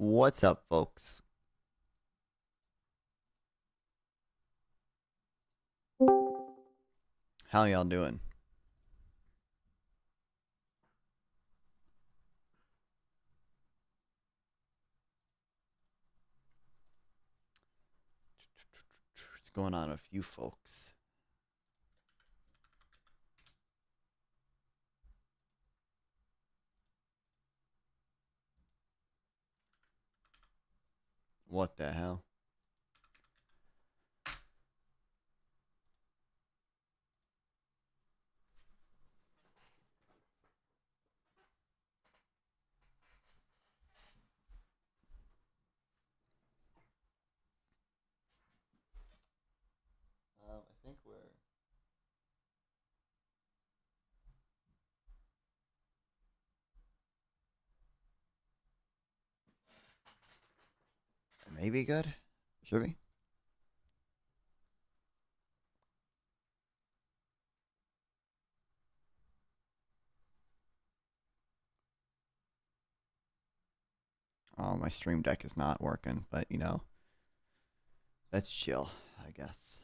What's up, folks? How y'all doing? What's going on with you folks? What the hell? I think we're maybe good. Should we? Oh, my stream deck is not working, but you know, that's chill, I guess.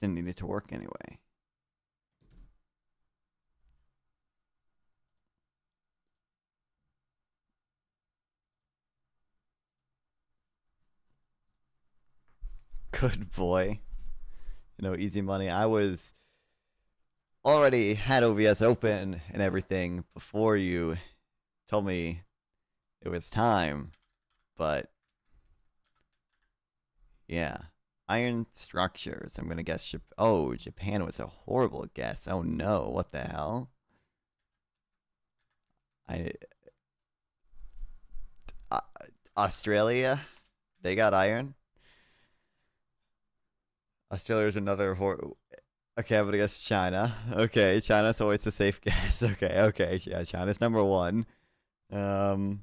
Didn't need it to work anyway. Good boy. You know, easy money. I was already had OBS open and everything before you told me it was time, but yeah. Iron structures. I'm gonna guess. Oh, Japan was a horrible guess. Oh no, what the hell? I uh, Australia, they got iron. Australia's another Okay, I'm gonna guess China. Okay, China's always a safe guess. Okay, okay, yeah, China's number one. Um,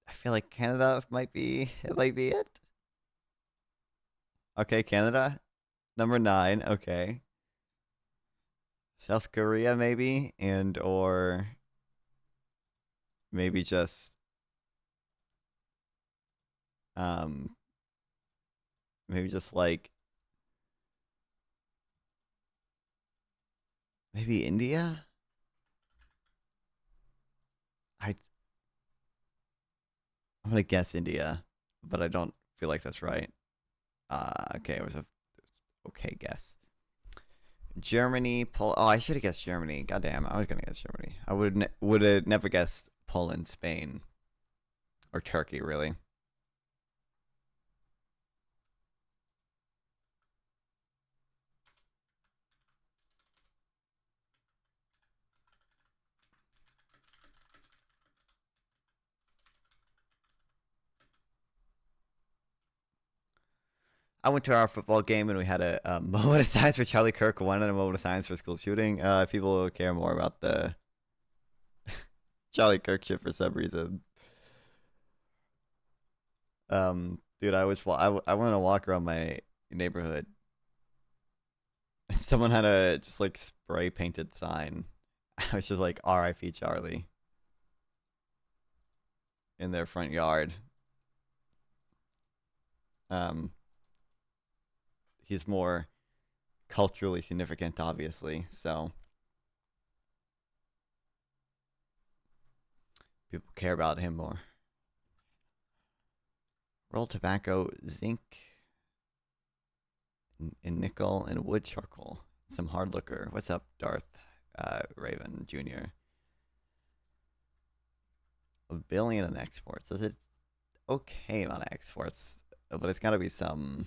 I feel like Canada might be it. Okay, Canada, number 9. Okay, South Korea maybe, and or maybe just um maybe just like maybe India. I I'm gonna guess India, but I don't feel like that's right. Okay, it was a okay guess. Germany, Poland. Oh, I should have guessed Germany. Goddamn, I was gonna guess Germany. I would have never guessed Poland, Spain, or Turkey. Really. I went to our football game and we had a moment of science for Charlie Kirk, one and a moment of science for school shooting. People care more about the Charlie Kirk shit for some reason. Dude, I went on a walk around my neighborhood. Someone had a just like spray painted sign. I was just like R.I.P. Charlie in their front yard. Um, he's more culturally significant, obviously. So people care about him more. Roll tobacco, zinc, and nickel, and wood charcoal. Some hard liquor. What's up, Darth Raven Jr.? $1 billion in exports. Is it okay on exports? But it's got to be some.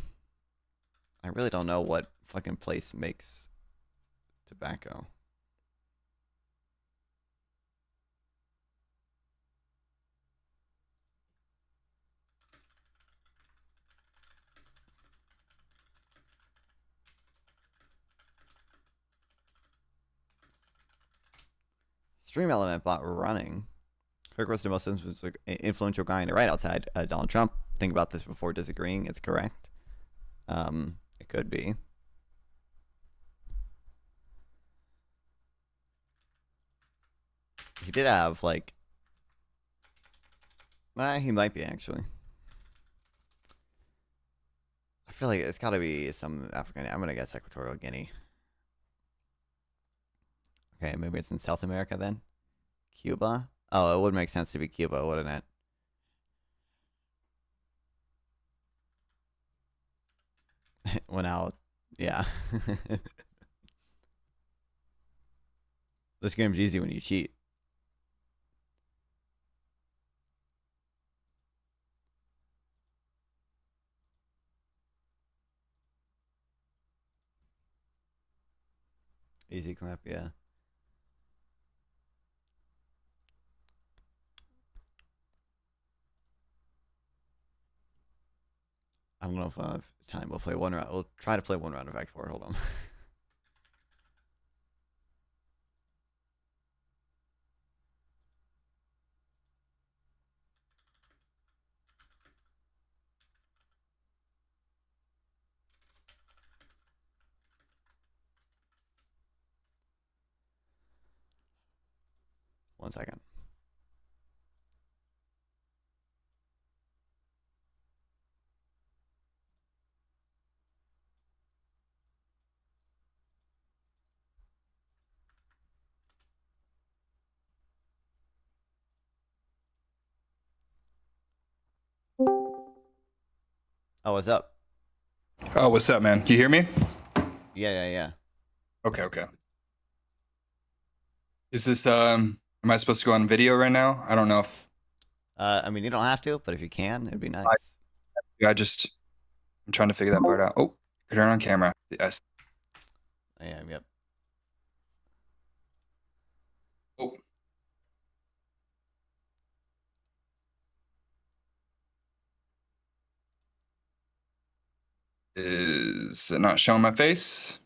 I really don't know what fucking place makes tobacco. Stream Element bot running. Kirk was the most influential guy in the right outside Donald Trump. Think about this before disagreeing. It's correct. It could be. He did have like. He might be actually. I feel like it's got to be some African. I'm gonna guess Equatorial Guinea. Okay, maybe it's in South America then. Cuba. Oh, it would make sense to be Cuba, wouldn't it? Went out. Yeah. This game's easy when you cheat. Easy clap, yeah. I don't know if I have time. We'll play one round. We'll try to play one round of X4. Hold on. One second. Oh, what's up? Oh, what's up, man? You hear me? Yeah. Okay. Is this, am I supposed to go on video right now? I don't know if... I mean, you don't have to, but if you can, it'd be nice. I'm trying to figure that part out. Oh, turn on camera. Yes. I am, yep. Oh. Is it not showing my face?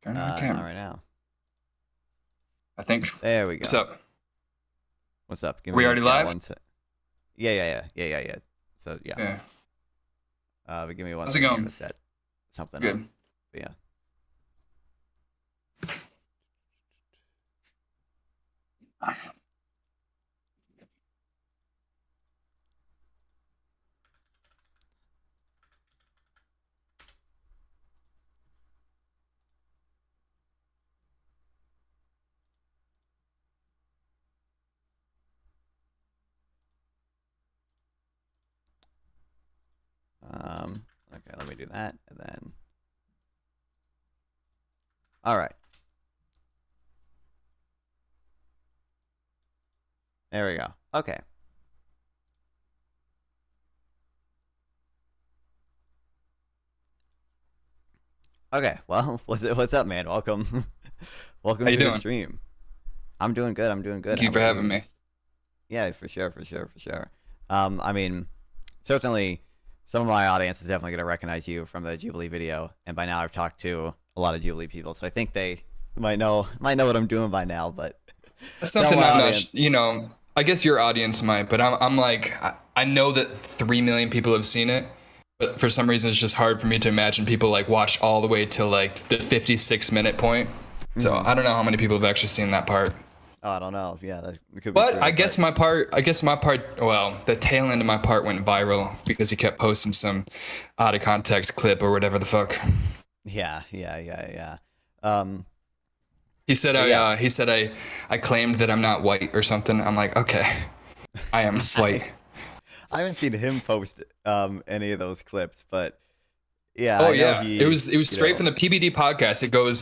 Turn on camera. Not right now. I think. There we go. What's up? What's up? We already live? Yeah. So, yeah. But give me one second. How's it going? Set something Good. up. But yeah. Okay, let me do that, and then. All right. There we go. Okay. Okay. Well, what's up, man? Welcome. Welcome to the stream. I'm doing good. Thank you for having me. Yeah, for sure. I mean, certainly some of my audience is definitely going to recognize you from the Jubilee video, and by now I've talked to a lot of Jubilee people, so I think they might know what I'm doing by now. But that's something I'm not, you know. I guess your audience might, but I'm like, I know that 3 million people have seen it, but for some reason it's just hard for me to imagine people like watch all the way to like the 56-minute point. So I don't know how many people have actually seen that part. Oh, I don't know. Yeah, that could be but true, I guess my part, well, the tail end of my part went viral because he kept posting some out of context clip or whatever the fuck. Yeah. He said I claimed that I'm not white or something. I'm like, okay, I am white. I haven't seen him post any of those clips, but yeah. Oh yeah, it was straight from the PBD podcast. It goes,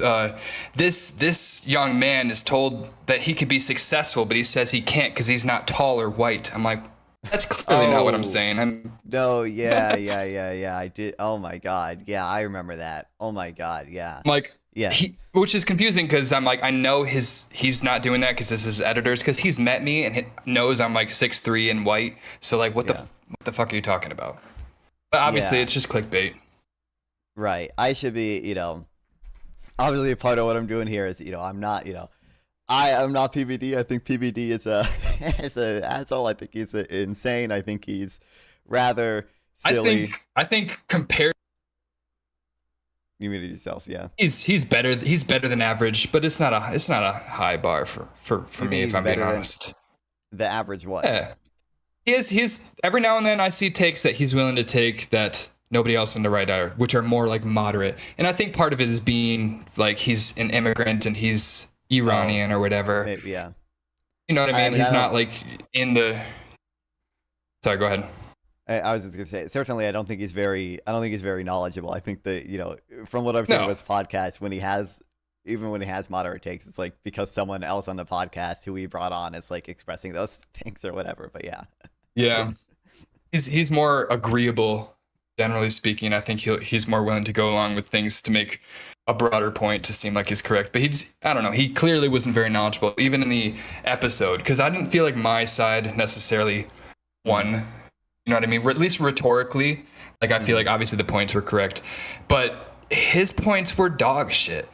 this young man is told that he could be successful, but he says he can't because he's not tall or white. I'm like, that's clearly not what I'm saying. No, yeah. I did. Oh my god, yeah, I remember that. Oh my god, yeah. I'm like, yeah, which is confusing because I'm like, I know he's not doing that because this is editors, because he's met me and he knows I'm like 6'3" and white. So like, what the fuck are you talking about? But obviously, it's just clickbait. Right. I should be, obviously a part of what I'm doing here is, I'm not, I am not PBD. I think PBD is an asshole. I think he's insane. I think he's rather silly. I think compared yourself. Yeah. He's better than average, but it's not a high bar for me, if I'm being honest. The average what? Yeah. He's every now and then I see takes that he's willing to take that nobody else on the right are, which are more like moderate. And I think part of it is being like he's an immigrant and he's Iranian or whatever. Maybe, yeah. You know what I mean? He's not like in the. Sorry, go ahead. I was just gonna say, certainly, I don't think he's very knowledgeable. I think that, you know, from what I've seen of his podcast, when he has moderate takes, it's like because someone else on the podcast who he brought on is like expressing those things or whatever. But yeah. Yeah, he's more agreeable, generally speaking. I think he's more willing to go along with things to make a broader point to seem like he's correct. But I don't know, he clearly wasn't very knowledgeable, even in the episode, because I didn't feel like my side necessarily won. You know what I mean? At least rhetorically, like I feel like obviously the points were correct, but his points were dog shit.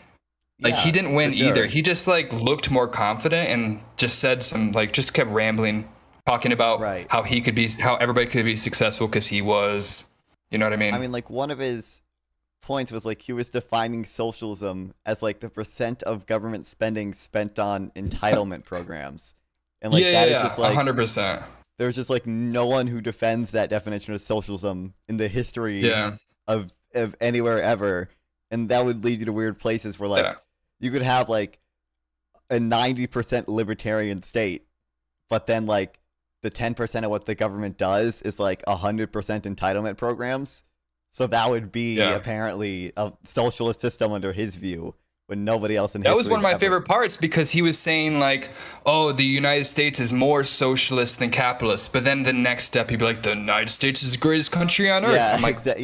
Like he didn't win either. He just like looked more confident and just said some like just kept rambling, talking about how everybody could be successful because he was. You know what I mean? I mean, like one of his points was like he was defining socialism as like the percent of government spending spent on entitlement programs, and like that is just like 100%. There's just like no one who defends that definition of socialism in the history of anywhere ever, and that would lead you to weird places where like you could have like a 90% libertarian state, but then like the 10% of what the government does is like 100% entitlement programs. So that would be apparently a socialist system under his view, when nobody else in history. That was one of my favorite parts, because he was saying like, oh, the United States is more socialist than capitalist. But then the next step, he'd be like, the United States is the greatest country on earth. Yeah, I'm like, that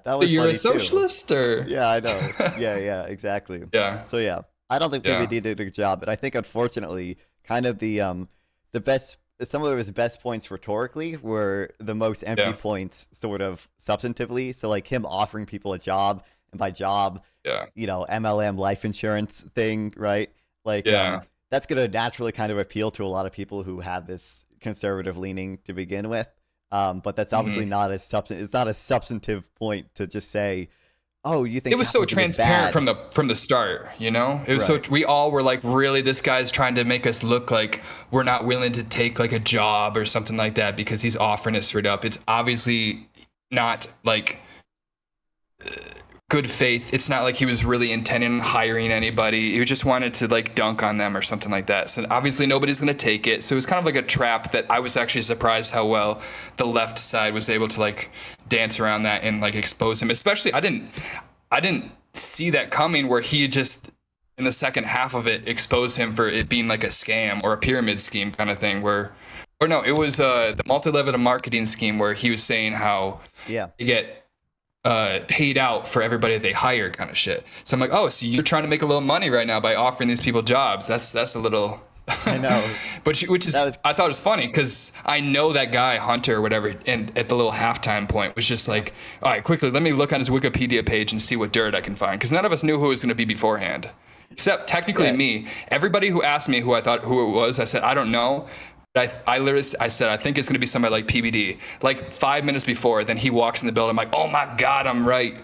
was you're funny a socialist, too. or? Yeah, I know. Yeah, exactly. Yeah. So yeah, I don't think PBD did a good job, but I think unfortunately, kind of the best. Some of his best points rhetorically were the most empty points, sort of substantively. So like him offering people a job, and by job, you know, MLM life insurance thing, right? Like that's going to naturally kind of appeal to a lot of people who have this conservative leaning to begin with. But that's obviously not a it's not a substantive point to just say, oh, you think it was so transparent from the start, you know? It was so we all were like, really, this guy's trying to make us look like we're not willing to take like a job or something like that because he's offering it straight up. It's obviously not like good faith. It's not like he was really intending on hiring anybody. He just wanted to like dunk on them or something like that. So obviously nobody's going to take it. So it was kind of like a trap that I was actually surprised how well the left side was able to like dance around that and like expose him. Especially I didn't see that coming, where he just in the second half of it exposed him for it being like a scam or a pyramid scheme kind of thing, it was the multi-level marketing scheme where he was saying how they get paid out for everybody that they hire kind of shit. So I'm like, oh, so you're trying to make a little money right now by offering these people jobs. That's a little I know. But I thought it was funny because I know that guy Hunter or whatever, and at the little halftime point was just like, all right, quickly, let me look on his Wikipedia page and see what dirt I can find, because none of us knew who it was going to be beforehand, except technically me. Everybody who asked me who it was, I said I don't know. I literally said I think it's going to be somebody like PBD. Like 5 minutes before, then he walks in the building. I'm like, oh my god, I'm right.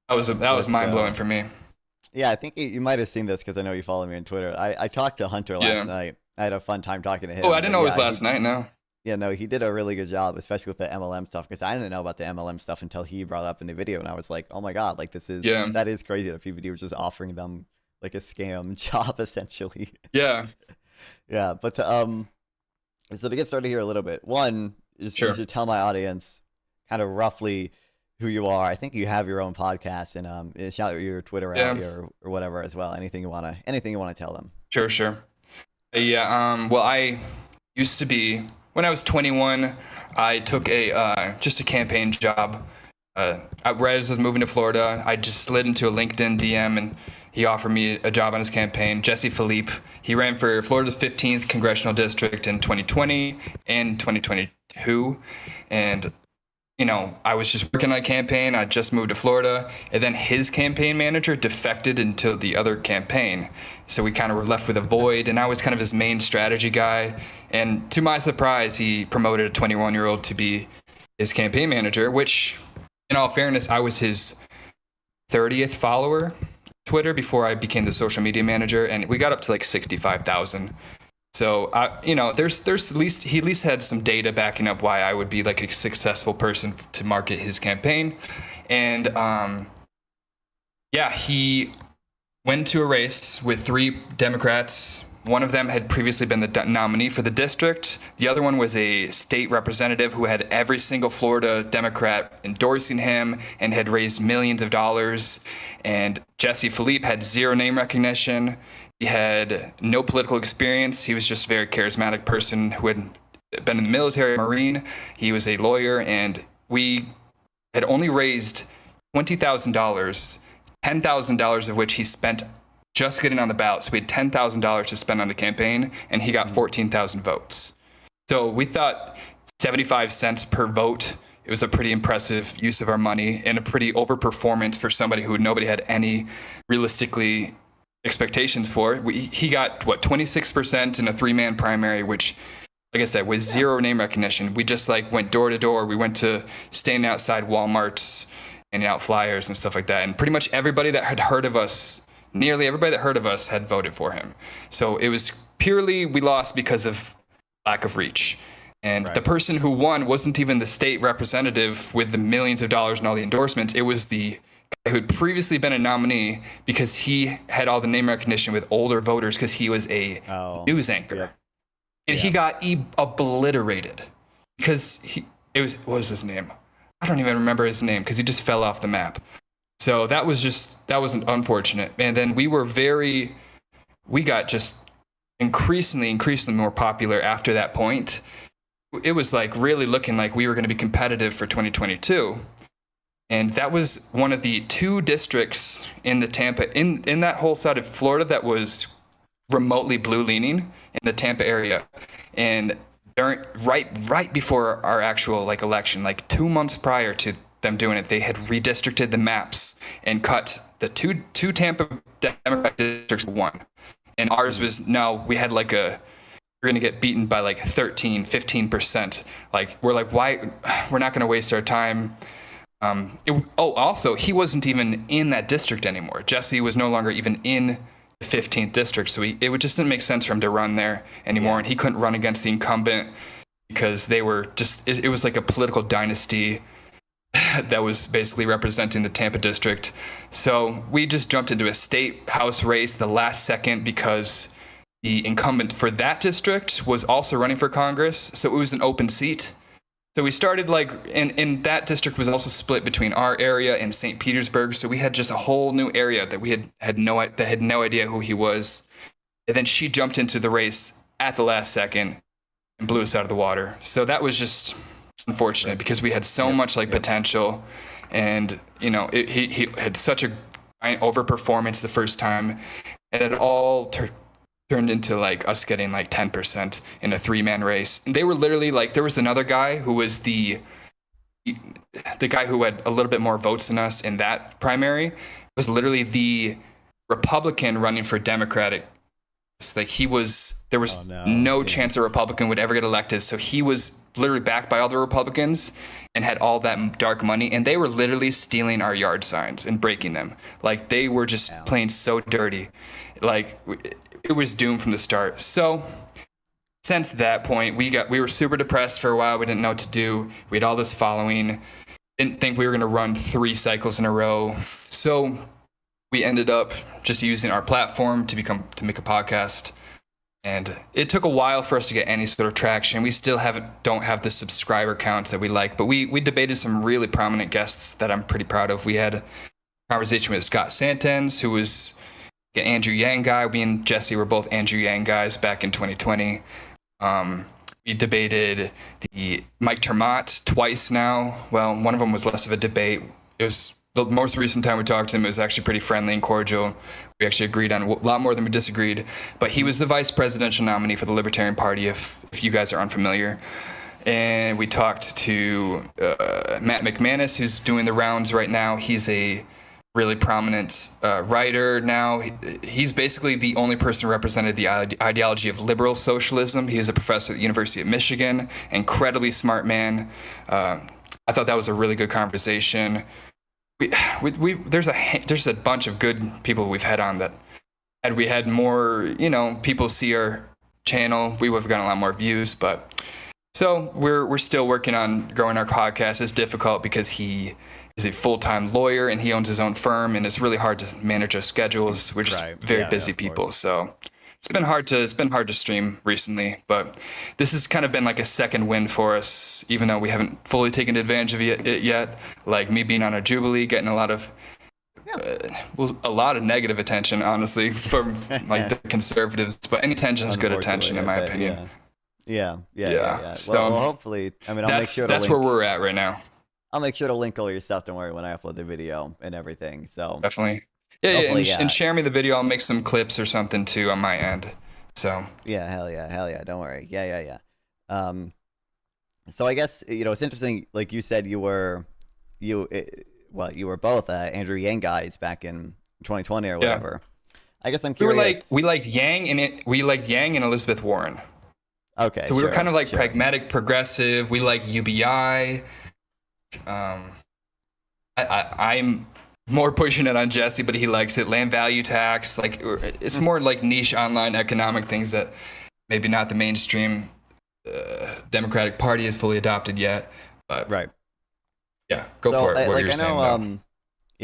That was mind blowing for me. Yeah, I think you might have seen this because I know you follow me on Twitter. I talked to Hunter last night. I had a fun time talking to him. Oh, I didn't know it was last night, no. Yeah, no, he did a really good job, especially with the MLM stuff, because I didn't know about the MLM stuff until he brought it up in the video, and I was like, oh my god, like that is crazy that PBD was just offering them like a scam job, essentially. Yeah. Yeah, but so to get started here a little bit, one is you should tell my audience kind of roughly who you are. I think you have your own podcast, and shout out your Twitter out here or whatever as well. Anything you wanna tell them. Sure. Yeah. Well, I used to be, when I was 21, I took just a campaign job. Right as I was moving to Florida, I just slid into a LinkedIn DM, and he offered me a job on his campaign. Jesse Philippe. He ran for Florida's 15th congressional district in 2020 and 2022, and you know, I was just working on a campaign. I just moved to Florida, and then his campaign manager defected into the other campaign. So we kind of were left with a void, and I was kind of his main strategy guy. And to my surprise, he promoted a 21-year-old to be his campaign manager, which, in all fairness, I was his 30th follower Twitter before I became the social media manager, and we got up to like 65,000. So there's at least he at least had some data backing up why I would be like a successful person to market his campaign, and he went to a race with 3 Democrats. One of them had previously been the nominee for the district. The other one was a state representative who had every single Florida Democrat endorsing him and had raised millions of dollars. And Jesse Philippe had 0 name recognition. He had no political experience. He was just a very charismatic person who had been in the military, Marine. He was a lawyer, and we had only raised $20,000, $10,000 of which he spent just getting on the ballot. So we had $10,000 to spend on the campaign, and he got 14,000 votes. So we thought 75 cents per vote. It was a pretty impressive use of our money and a pretty overperformance for somebody who nobody had any realistically expectations for. He got 26% in a 3-man primary, which, like I said, with 0 name recognition. We just like went door to door. We went to stand outside Walmarts, handing out flyers and stuff like that. And pretty much everybody that had heard of us, nearly everybody that heard of us, had voted for him. So it was purely, we lost because of lack of reach. And the person who won wasn't even the state representative with the millions of dollars and all the endorsements. It was the guy who had previously been a nominee because he had all the name recognition with older voters because he was a news anchor. Yep. And he got obliterated because what was his name? I don't even remember his name because he just fell off the map. So that was unfortunate. And then we got just increasingly more popular after that point. It was like really looking like we were going to be competitive for 2022. And that was one of the 2 districts in the Tampa, in that whole side of Florida that was remotely blue leaning in the Tampa area. And right before our actual like election, like 2 months prior to them doing it, they had redistricted the maps and cut the two Tampa Democrat districts to 1. And ours was, we had like we're going to get beaten by like 13-15%. Like, we're like, why? We're not going to waste our time. Also, he wasn't even in that district anymore. Jesse was no longer even in the 15th district. So it just didn't make sense for him to run there anymore. And he couldn't run against the incumbent because they were just, it was like a political dynasty that was basically representing the Tampa district. So we just jumped into a state house race the last second because the incumbent for that district was also running for Congress. So it was an open seat. So we started and that district was also split between our area and St. Petersburg. So we had just a whole new area that we had no idea who he was. And then she jumped into the race at the last second and blew us out of the water. So that was just unfortunate because we had so much potential, and he had such a overperformance the first time, and it all turned into us getting 10% in a 3-man race. And they were literally there was another guy who was the guy who had a little bit more votes than us in that primary, was literally the Republican running for Democratic. There was no chance a Republican would ever get elected. So he was literally backed by all the Republicans and had all that dark money. And they were literally stealing our yard signs and breaking them. They were just playing so dirty. It was doomed from the start. So since that point, we were super depressed for a while. We didn't know what to do. We had all this following. Didn't think we were going to run 3 cycles in a row. So we ended up just using our platform to make a podcast. And it took a while for us to get any sort of traction. We still don't have the subscriber counts that we like, but we debated some really prominent guests that I'm pretty proud of. We had a conversation with Scott Santens, who was an Andrew Yang guy. Me and Jesse were both Andrew Yang guys back in 2020. We debated the Mike Termott twice now. Well, one of them was less of a debate. It was the most recent time we talked to him. It was actually pretty friendly and cordial. We actually agreed on a lot more than we disagreed. But he was the vice presidential nominee for the Libertarian Party, if you guys are unfamiliar. And we talked to Matt McManus, who's doing the rounds right now. He's a really prominent writer now. He's basically the only person who represented the ideology of liberal socialism. He is a professor at the University of Michigan, incredibly smart man. I thought that was a really good conversation. there's a bunch of good people we've had on that. Had we had more, people see our channel, we would have gotten a lot more views. But so we're still working on growing our podcast. It's difficult because he is a full-time lawyer and he owns his own firm, and it's really hard to manage our schedules. We're just very busy people, so it's been hard to stream recently. But this has kind of been like a second win for us, even though we haven't fully taken advantage of it yet. Like me being on a Jubilee, getting a lot of negative attention, honestly, from like the conservatives. But any attention is good attention, in my opinion. Yeah. So well, hopefully, I mean, I'll make sure that's where we're at right now. I'll make sure to link all your stuff. Don't worry when I upload the video and everything. So definitely, and share me the video. I'll make some clips or something too on my end. So hell yeah. Don't worry. Yeah. So I guess it's interesting. Like you said, you were both Andrew Yang guys back in 2020 or whatever. I guess I'm curious. We liked Yang and Elizabeth Warren. Okay. So we were kind of like pragmatic, progressive. We like UBI. I'm more pushing it on Jesse, but he likes it. Land value tax, like it's more like niche online economic things that maybe not the mainstream Democratic Party has fully adopted yet. But right. Yeah, go for it. What you're saying,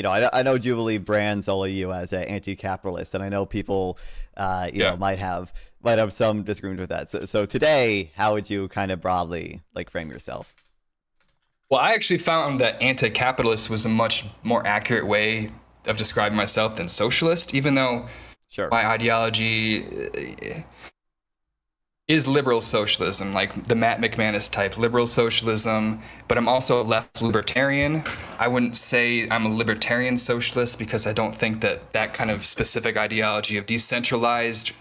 I know Jubilee brands all of you as anti-capitalist, and I know people, might have some disagreement with that. So today, how would you kind of broadly like frame yourself? Well, I actually found that anti-capitalist was a much more accurate way of describing myself than socialist, even though my ideology is liberal socialism, like the Matt McManus type liberal socialism, but I'm also a left libertarian. I wouldn't say I'm a libertarian socialist because I don't think that kind of specific ideology of decentralized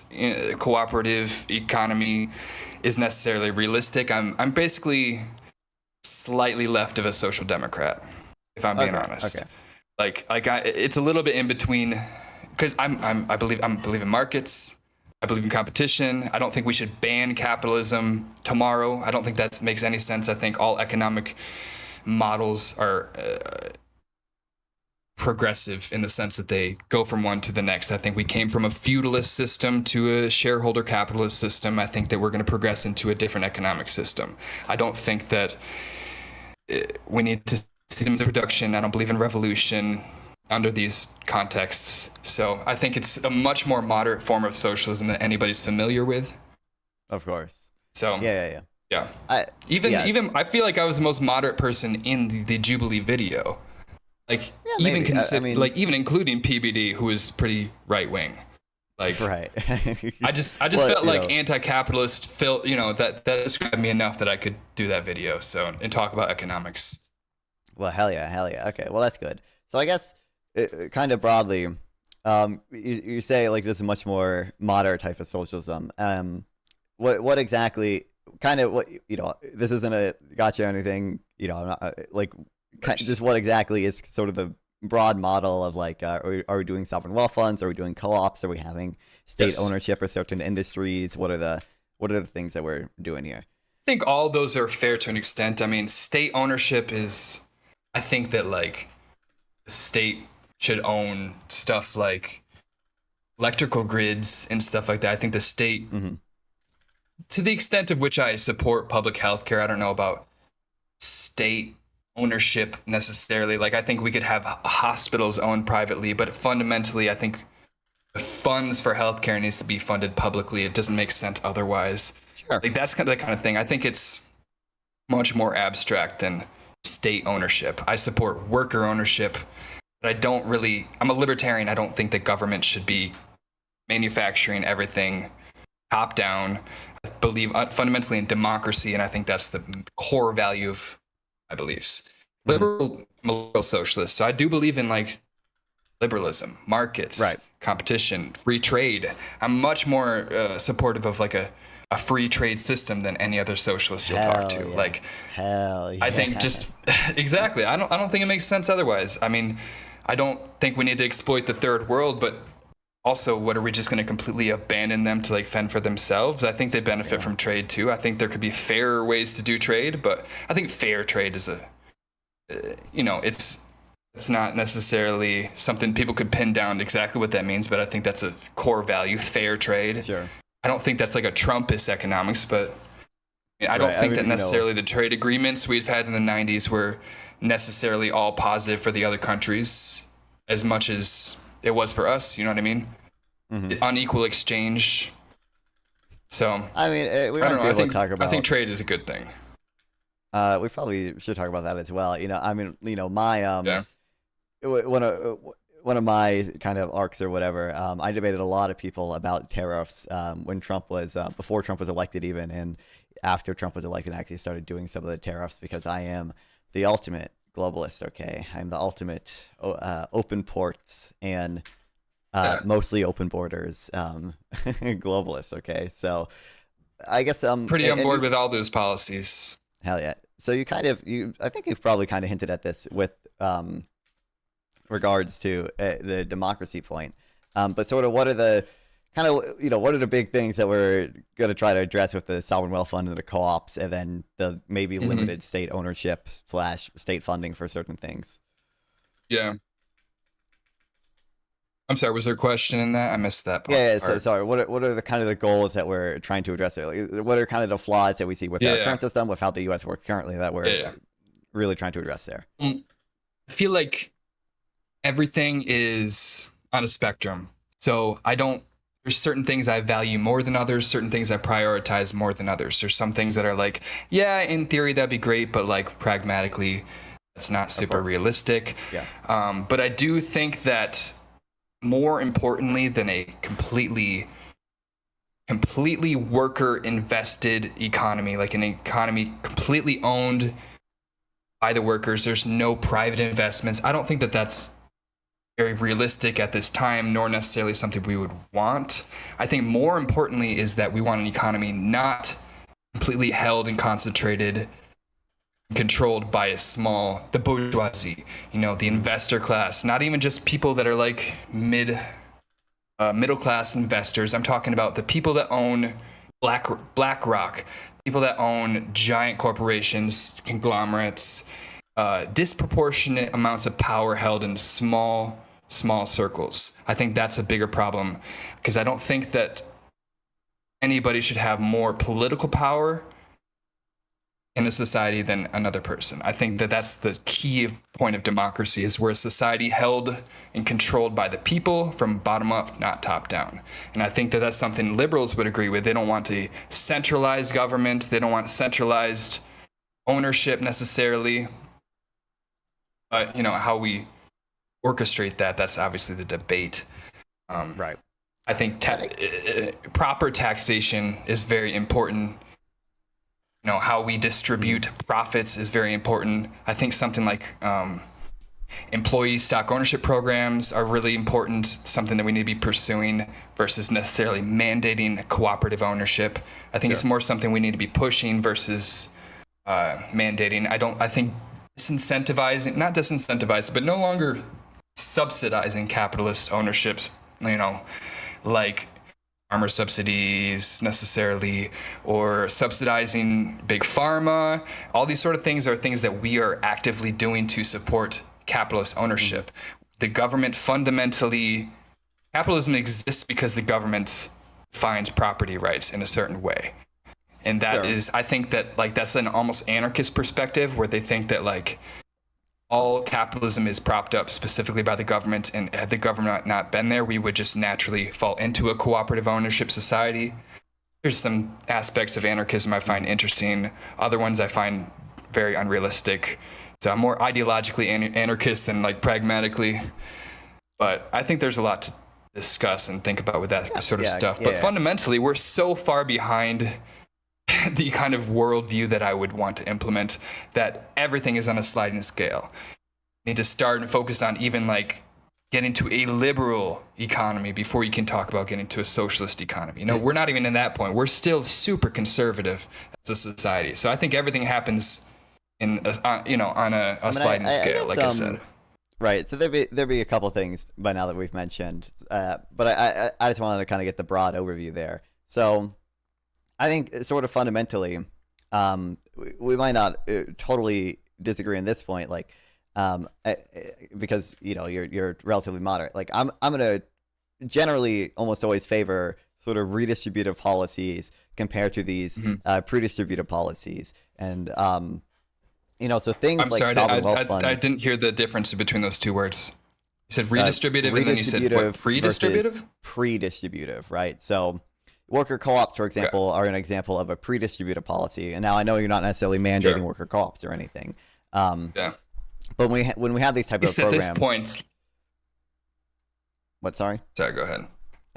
cooperative economy is necessarily realistic. I'm basically slightly left of a social democrat, if I'm being honest. Okay. It's a little bit in between, because I believe in markets. I believe in competition. I don't think we should ban capitalism tomorrow. I don't think that makes any sense. I think all economic models are progressive in the sense that they go from one to the next. I think we came from a feudalist system to a shareholder capitalist system. I think that we're going to progress into a different economic system. I don't think that we need to systems of production. I don't believe in revolution under these contexts. So I think it's a much more moderate form of socialism that anybody's familiar with. Of course. So yeah. Even I feel like I was the most moderate person in the Jubilee video. Like even including PBD, who is pretty right wing. Like right. I just felt like anti-capitalist felt, that described me enough that I could do that video and talk about economics. Well, hell yeah. Okay, well that's good. So I guess kind of broadly, you say like this is a much more moderate type of socialism. What exactly? Kind of what this isn't a gotcha or anything. I'm not just what exactly is sort of the broad model of like are we doing sovereign wealth funds? Are we doing co-ops? Are we having state ownership of certain industries? What are the things that we're doing here? I think all those are fair to an extent. I mean, state ownership is. I think that like the state should own stuff like electrical grids and stuff like that. I think the state, to the extent of which I support public health care, I don't know about state ownership necessarily. Like I think we could have hospitals owned privately, but fundamentally I think the funds for healthcare needs to be funded publicly. It doesn't make sense otherwise. Sure. Like that's kind of the kind of thing. I think it's much more abstract than state ownership. I support worker ownership, but I'm a libertarian. I don't think the government should be manufacturing everything top down. I believe fundamentally in democracy, and I think that's the core value of my beliefs. I'm a liberal socialist, so I do believe in like liberalism, markets, competition, free trade. I'm much more supportive of like a free trade system than any other socialist you'll talk to. Yeah. Like, hell yeah. I think just exactly. I don't think it makes sense otherwise. I mean, I don't think we need to exploit the third world, but also, what are we just going to completely abandon them to like fend for themselves? I think they benefit from trade too. I think there could be fairer ways to do trade, but I think fair trade is it's It's not necessarily something people could pin down exactly what that means, but I think that's a core value, fair trade. Sure. I don't think that's like a Trumpist economics, but I don't Right, think I that mean, necessarily the trade agreements we've had in the 90s were necessarily all positive for the other countries as much as it was for us. You know what I mean? Unequal exchange. So I mean, we I might don't be know. able to talk about. I think trade is a good thing. We probably should talk about that as well. I mean, my Yeah. one of my kind of arcs or whatever. I debated a lot of people about tariffs when Trump was before Trump was elected, even, and after Trump was elected, I actually started doing some of the tariffs because I am the ultimate globalist. Okay, I'm the ultimate open ports and mostly open borders globalist. Okay, so I guess Pretty on board with all those policies. hell yeah. So I think you've probably kind of hinted at this with regards to the democracy point. But sort of what are the what are the big things that we're going to try to address with the sovereign wealth fund and the co-ops, and then the maybe limited state ownership / state funding for certain things? Yeah. I'm sorry, was there a question in that? I missed that part. Yeah, so sorry. What are the kind of the goals that we're trying to address? What are kind of the flaws that we see with our current system, with how the U.S. works currently, that we're really trying to address there? I feel like everything is on a spectrum. So there's certain things I value more than others, certain things I prioritize more than others. There's some things that are like, yeah, in theory that'd be great, but like pragmatically, it's not super realistic. Yeah. But I do think that more importantly than a completely worker invested economy, like an economy completely owned by the workers, there's no private investments. I don't think that that's very realistic at this time, nor necessarily something we would want. I think more importantly is that we want an economy not completely held and concentrated, controlled by the bourgeoisie, the investor class, not even just people that are like middle class investors. I'm talking about the people that own BlackRock, people that own giant corporations, conglomerates, disproportionate amounts of power held in small circles. I think that's a bigger problem, because I don't think that anybody should have more political power in a society than another person. I think that that's the key point of democracy, is we're a society held and controlled by the people from bottom up, not top down. And I think that that's something liberals would agree with. They don't want a centralized government. They don't want centralized ownership necessarily. But, how we orchestrate that's obviously the debate. Right. I think proper taxation is very important. How we distribute profits is very important. I think something like employee stock ownership programs are really important, something that we need to be pursuing versus necessarily mandating cooperative ownership. I think it's more something we need to be pushing versus mandating. I think not disincentivizing, but no longer subsidizing capitalist ownerships, like farmer subsidies necessarily, or subsidizing big pharma. All these sort of things are things that we are actively doing to support capitalist ownership. The government capitalism exists because the government finds property rights in a certain way. And that is, I think that that's an almost anarchist perspective, where they think that all capitalism is propped up specifically by the government, and had the government not been there, we would just naturally fall into a cooperative ownership society. There's some aspects of anarchism I find interesting. Other ones I find very unrealistic. So I'm more ideologically anarchist than pragmatically. But I think there's a lot to discuss and think about with that sort of stuff. But fundamentally, we're so far behind the kind of worldview that I would want to implement, that everything is on a sliding scale. You need to start and focus on even getting to a liberal economy before you can talk about getting to a socialist economy. We're not even in that point. We're still super conservative as a society. So I think everything happens on a sliding scale, I said. Right. So there'd be a couple things by now that we've mentioned, but I just wanted to kind of get the broad overview there. So I think sort of fundamentally, we might not totally disagree on this point. because you're relatively moderate. Like I'm gonna generally almost always favor sort of redistributive policies compared to these pre-distributive policies, and so things I'm like sorry, sovereign wealth funds. I didn't hear the difference between those two words. You said redistributive, and then you said what, pre-distributive? Pre-distributive, right? So worker co-ops, for example, are an example of a pre-distributive policy. And now I know you're not necessarily mandating worker co-ops or anything. But when we have these type of programs, at this point, what? Sorry, go ahead.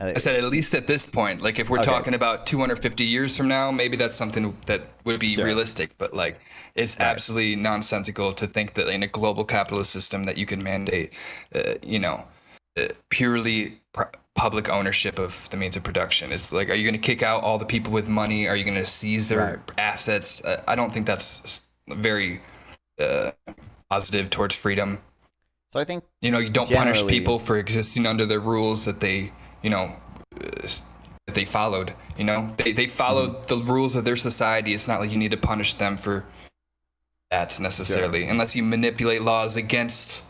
I said at least at this point, like if we're talking about 250 years from now, maybe that's something that would be realistic. But like, it's absolutely nonsensical to think that in a global capitalist system that you can mandate, purely public ownership of the means of production. It's like, are you going to kick out all the people with money? Are you going to seize their assets? I don't think that's very positive towards freedom. So I think you don't punish people for existing under the rules that they that they followed. They followed the rules of their society. It's not like you need to punish them for that necessarily, unless you manipulate laws against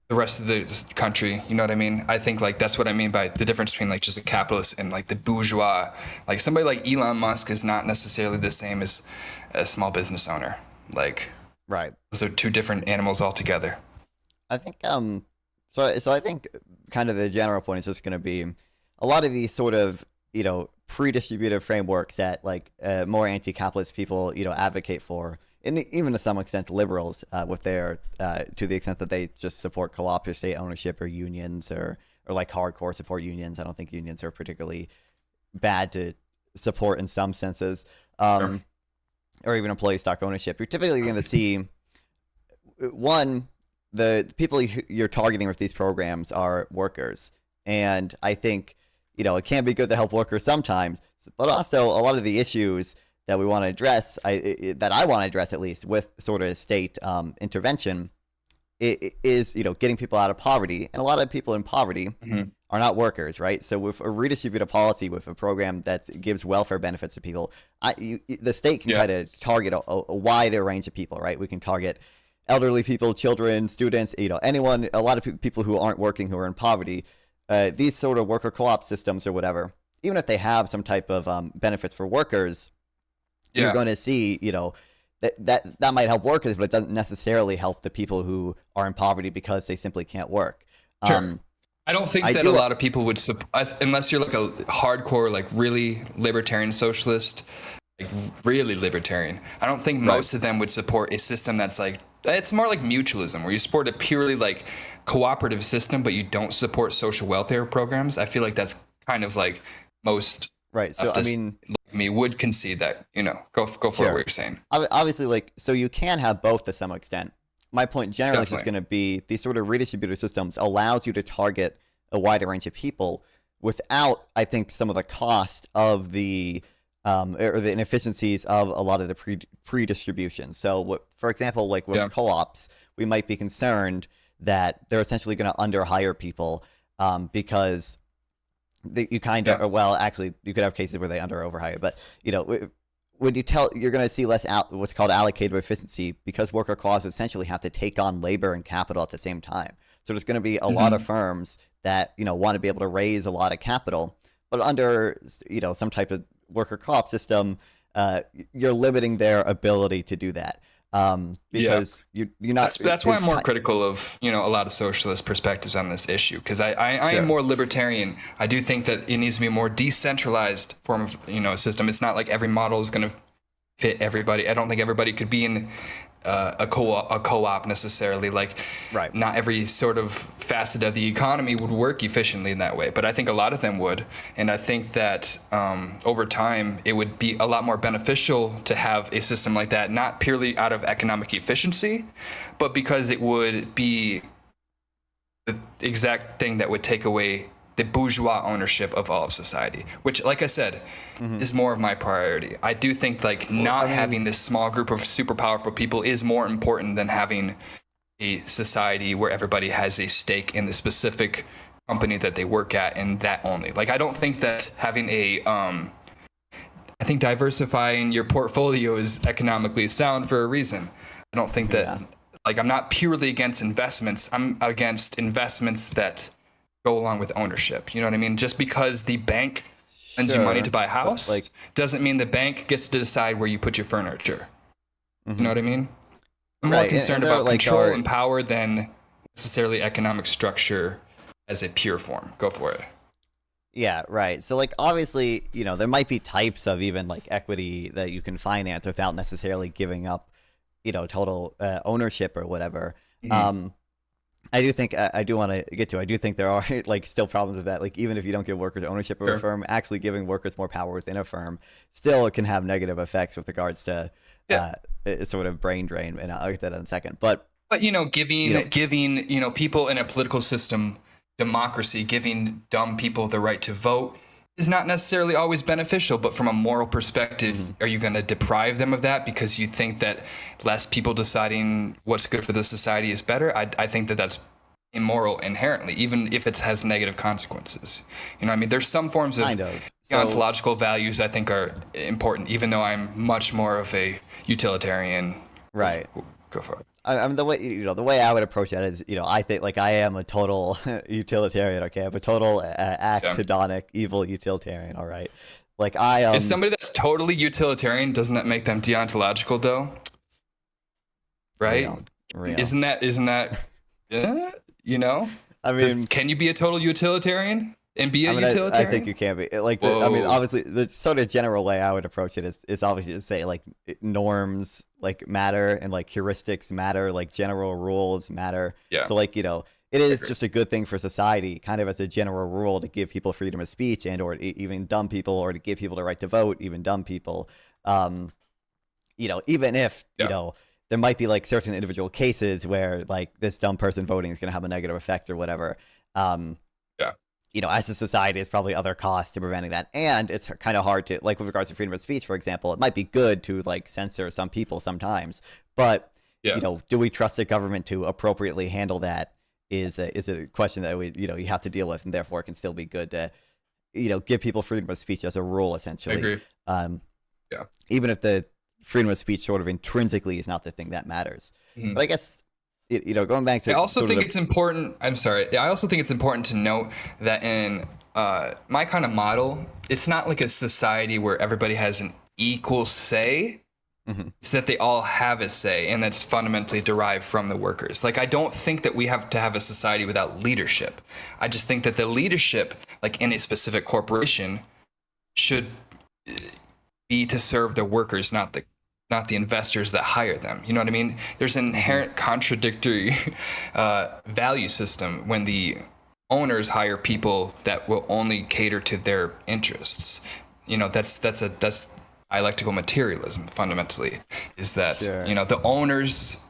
the rest of the country. You know what I mean? I think like that's what I mean by the difference between like just a capitalist and like the bourgeois. Like somebody like Elon Musk is not necessarily the same as a small business owner. Like those are two different animals altogether. I think so I think kind of the general point is just going to be a lot of these sort of pre-distributive frameworks that like more anti-capitalist people advocate for, and even to some extent liberals with their to the extent that they just support co-op or state ownership or unions or like hardcore support unions. I don't think unions are particularly bad to support in some senses, or even employee stock ownership. You're typically going to see the people you're targeting with these programs are workers. And I think, it can be good to help workers sometimes, but also a lot of the issues that we want to address, that I want to address at least with sort of state intervention, is, getting people out of poverty. And a lot of people in poverty are not workers, right? So with a redistributive policy, with a program that gives welfare benefits to people, the state can kind of target a wider range of people, right? We can target elderly people, children, students, anyone, a lot of people who aren't working, who are in poverty. These sort of worker co-op systems or whatever, even if they have some type of benefits for workers, you're going to see, that might help workers, but it doesn't necessarily help the people who are in poverty because they simply can't work. Sure. I don't think that a lot of people would unless you're like a hardcore, like really libertarian socialist, like really libertarian. I don't think most of them would support a system that's like, it's more like mutualism, where you support a purely like cooperative system, but you don't support social welfare programs. I feel like that's kind of like most So I mean, like me would concede that. Go for what you're saying. Obviously, like, so you can have both to some extent. My point generally is just going to be these sort of redistributive systems allows you to target a wider range of people without, I think, some of the cost of the or the inefficiencies of a lot of the pre-distribution. So, for example, like with co-ops, we might be concerned that they're essentially going to underhire people because you kind of, well, actually, you could have cases where they under or overhire, but when you're going to see less what's called allocated efficiency because worker co-ops essentially have to take on labor and capital at the same time. So there's going to be a lot of firms that want to be able to raise a lot of capital, but under some type of worker co-op system, you're limiting their ability to do that. Because you're not. That's why I'm more critical of a lot of socialist perspectives on this issue, because I am more libertarian. I do think that it needs to be a more decentralized form of system. It's not like every model is going to fit everybody. I don't think everybody could be in a co-op necessarily. Like, not every sort of facet of the economy would work efficiently in that way, but I think a lot of them would. And I think that over time it would be a lot more beneficial to have a system like that, not purely out of economic efficiency, but because it would be the exact thing that would take away the bourgeois ownership of all of society, which, like I said, is more of my priority. I do think having this small group of super powerful people is more important than having a society where everybody has a stake in the specific company that they work at, and that only. Like, I don't think that having I think diversifying your portfolio is economically sound for a reason. I don't think that Like, I'm not purely against investments. I'm against investments that go along with ownership. You know what I mean? Just because the bank lends you money to buy a house like, doesn't mean the bank gets to decide where you put your furniture. mm-hmm. You know what I mean? I'm more concerned about control and power than necessarily economic structure as a pure form. Go for it. Yeah, right. So, like, obviously, you know, there might be types of even, like, equity that you can finance without necessarily giving up, you know, total ownership or whatever. Mm-hmm. I do think, I do want to get to, I do think there are, like, still problems with that. Like, even if you don't give workers ownership of a firm, actually giving workers more power within a firm still can have negative effects with regards to sort of brain drain. And I'll get to that in a second. But you know, giving, you know, people in a political system, democracy, giving dumb people the right to vote is not necessarily always beneficial. But from a moral perspective, are you going to deprive them of that because you think that less people deciding what's good for the society is better? I think that that's immoral inherently, even if it has negative consequences. You know, I mean, there's some forms of ontological values I think are important, even though I'm much more of a utilitarian. Right. Go for it. I mean, the way I would approach that is, you know, I think, like, I am a total utilitarian. Okay, I'm a total hedonic, evil utilitarian. All right, like, I is somebody that's totally utilitarian. Doesn't that make them deontological though? Right? Real. Isn't that? You know? I mean, can you be a total utilitarian and be a utilitarian? I think you can be. Like, I mean, obviously, the sort of general way I would approach it is obviously to say, like, norms, like, matter, and, like, heuristics matter, like, general rules matter. Yeah. So, like, you know, it is just a good thing for society, kind of as a general rule, to give people freedom of speech and or even dumb people, or to give people the right to vote, even dumb people. You know, even if, you know, there might be, like, certain individual cases where, like, this dumb person voting is going to have a negative effect or whatever. You know, as a society, it's probably other costs to preventing that. And it's kind of hard to, like, with regards to freedom of speech, for example, it might be good to, like, censor some people sometimes. But, you know, do we trust the government to appropriately handle that is a question that we, you know, you have to deal with, and therefore it can still be good to, you know, give people freedom of speech as a rule, essentially. I agree. Even if the freedom of speech sort of intrinsically is not the thing that matters. Mm-hmm. But I guess, you know, going back to, I also think it's important. I'm sorry. I also think it's important to note that in my kind of model, it's not like a society where everybody has an equal say. Mm-hmm. It's that they all have a say, and that's fundamentally derived from the workers. Like, I don't think that we have to have a society without leadership. I just think that the leadership, like in a specific corporation, should be to serve the workers, not the investors that hire them. You know what I mean? There's an inherent contradictory value system when the owners hire people that will only cater to their interests. You know, that's dialectical materialism fundamentally, is that you know, the owners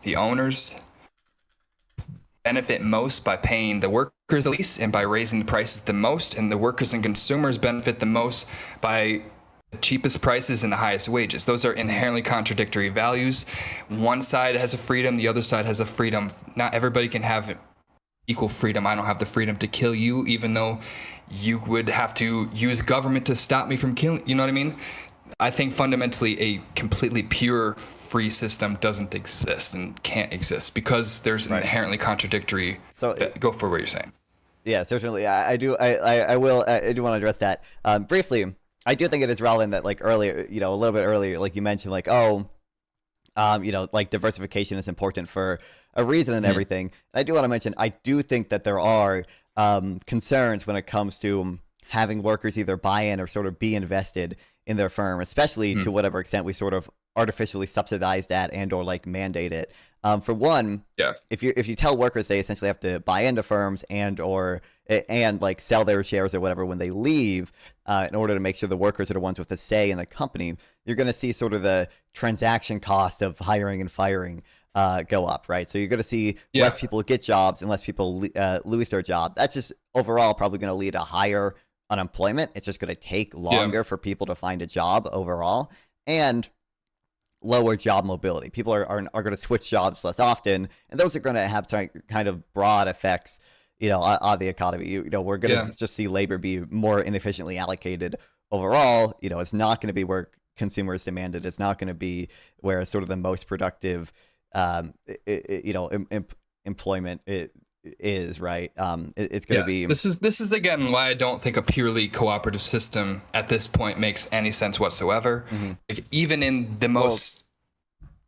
benefit most by paying the workers the least and by raising the prices the most, and the workers and consumers benefit the most by the cheapest prices and the highest wages. Those are inherently contradictory values. One side has a freedom, the other side has a freedom. Not everybody can have equal freedom. I don't have the freedom to kill you, even though you would have to use government to stop me from killing. You know what I mean? I think fundamentally a completely pure free system doesn't exist and can't exist because there's an inherently contradictory. So go for what you're saying. Yeah, certainly. I do want to address that briefly. I do think it is relevant that, like, earlier, you know, a little bit earlier, like you mentioned, like, you know, like, diversification is important for a reason and everything. And I do want to mention, I do think that there are concerns when it comes to having workers either buy in or sort of be invested in their firm, especially to whatever extent we sort of artificially subsidize that and or, like, mandate it. For one, if you tell workers they essentially have to buy into firms and like sell their shares or whatever when they leave, in order to make sure the workers are the ones with a say in the company, you're going to see sort of the transaction cost of hiring and firing go up, right? So you're going to see less people get jobs and less people lose their job. That's just overall probably going to lead to higher unemployment. It's just going to take longer for people to find a job overall, and lower job mobility. People are going to switch jobs less often, and those are going to have kind of broad effects, you know, on the economy. You know, we're going to just see labor be more inefficiently allocated overall. You know, it's not going to be where consumers demand it. It's not going to be where it's sort of the most productive employment is, right? It's going to be. This is again why I don't think a purely cooperative system at this point makes any sense whatsoever. Mhm. Like, even in the most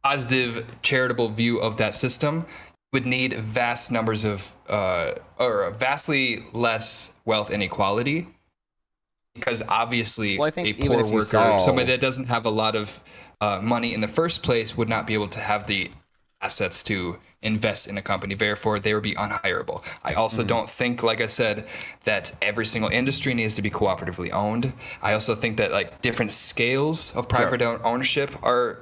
positive charitable view of that system, would need vast numbers of or vastly less wealth inequality, because obviously Well, I think a even poor if you worker, saw- somebody that doesn't have a lot of money in the first place, would not be able to have the assets to invest in a company. Therefore, they would be unhireable. I also don't think, like I said, that every single industry needs to be cooperatively owned. I also think that like different scales of private ownership are,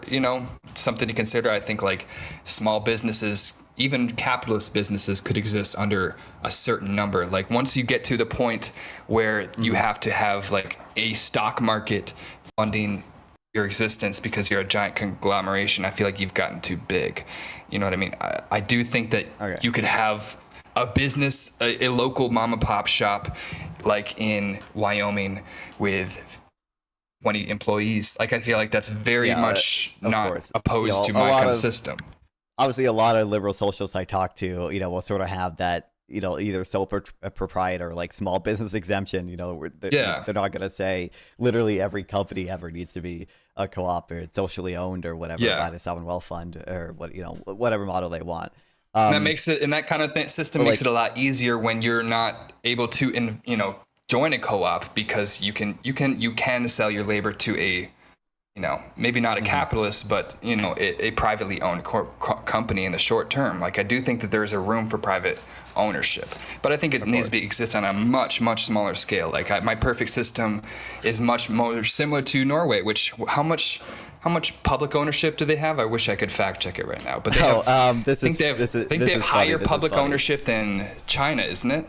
something to consider. I think like small businesses, even capitalist businesses, could exist under a certain number. Like once you get to the point where you have to have like a stock market funding your existence because you're a giant conglomeration, I feel like you've gotten too big. You know what I mean? I do think that you could have a business, a local mom and pop shop, like in Wyoming with 20 employees. Like, I feel like that's very much not opposed to my kind of system. Obviously, a lot of liberal socialists I talk to, will sort of have that, either sole proprietor or like small business exemption, where they're not going to say literally every company ever needs to be a co-op or it's socially owned or whatever by the sovereign wealth fund or whatever model they want. And that makes it, and that kind of system makes it a lot easier when you're not able to, join a co-op, because you can sell your labor to a, maybe not a capitalist, but a privately owned company in the short term. Like, I do think that there's a room for private ownership, but I think it needs to exist on a much smaller scale. Like, my perfect system is much more similar to Norway, which how much public ownership do they have? I wish I could fact check it right now, but they have higher public ownership than China, isn't it?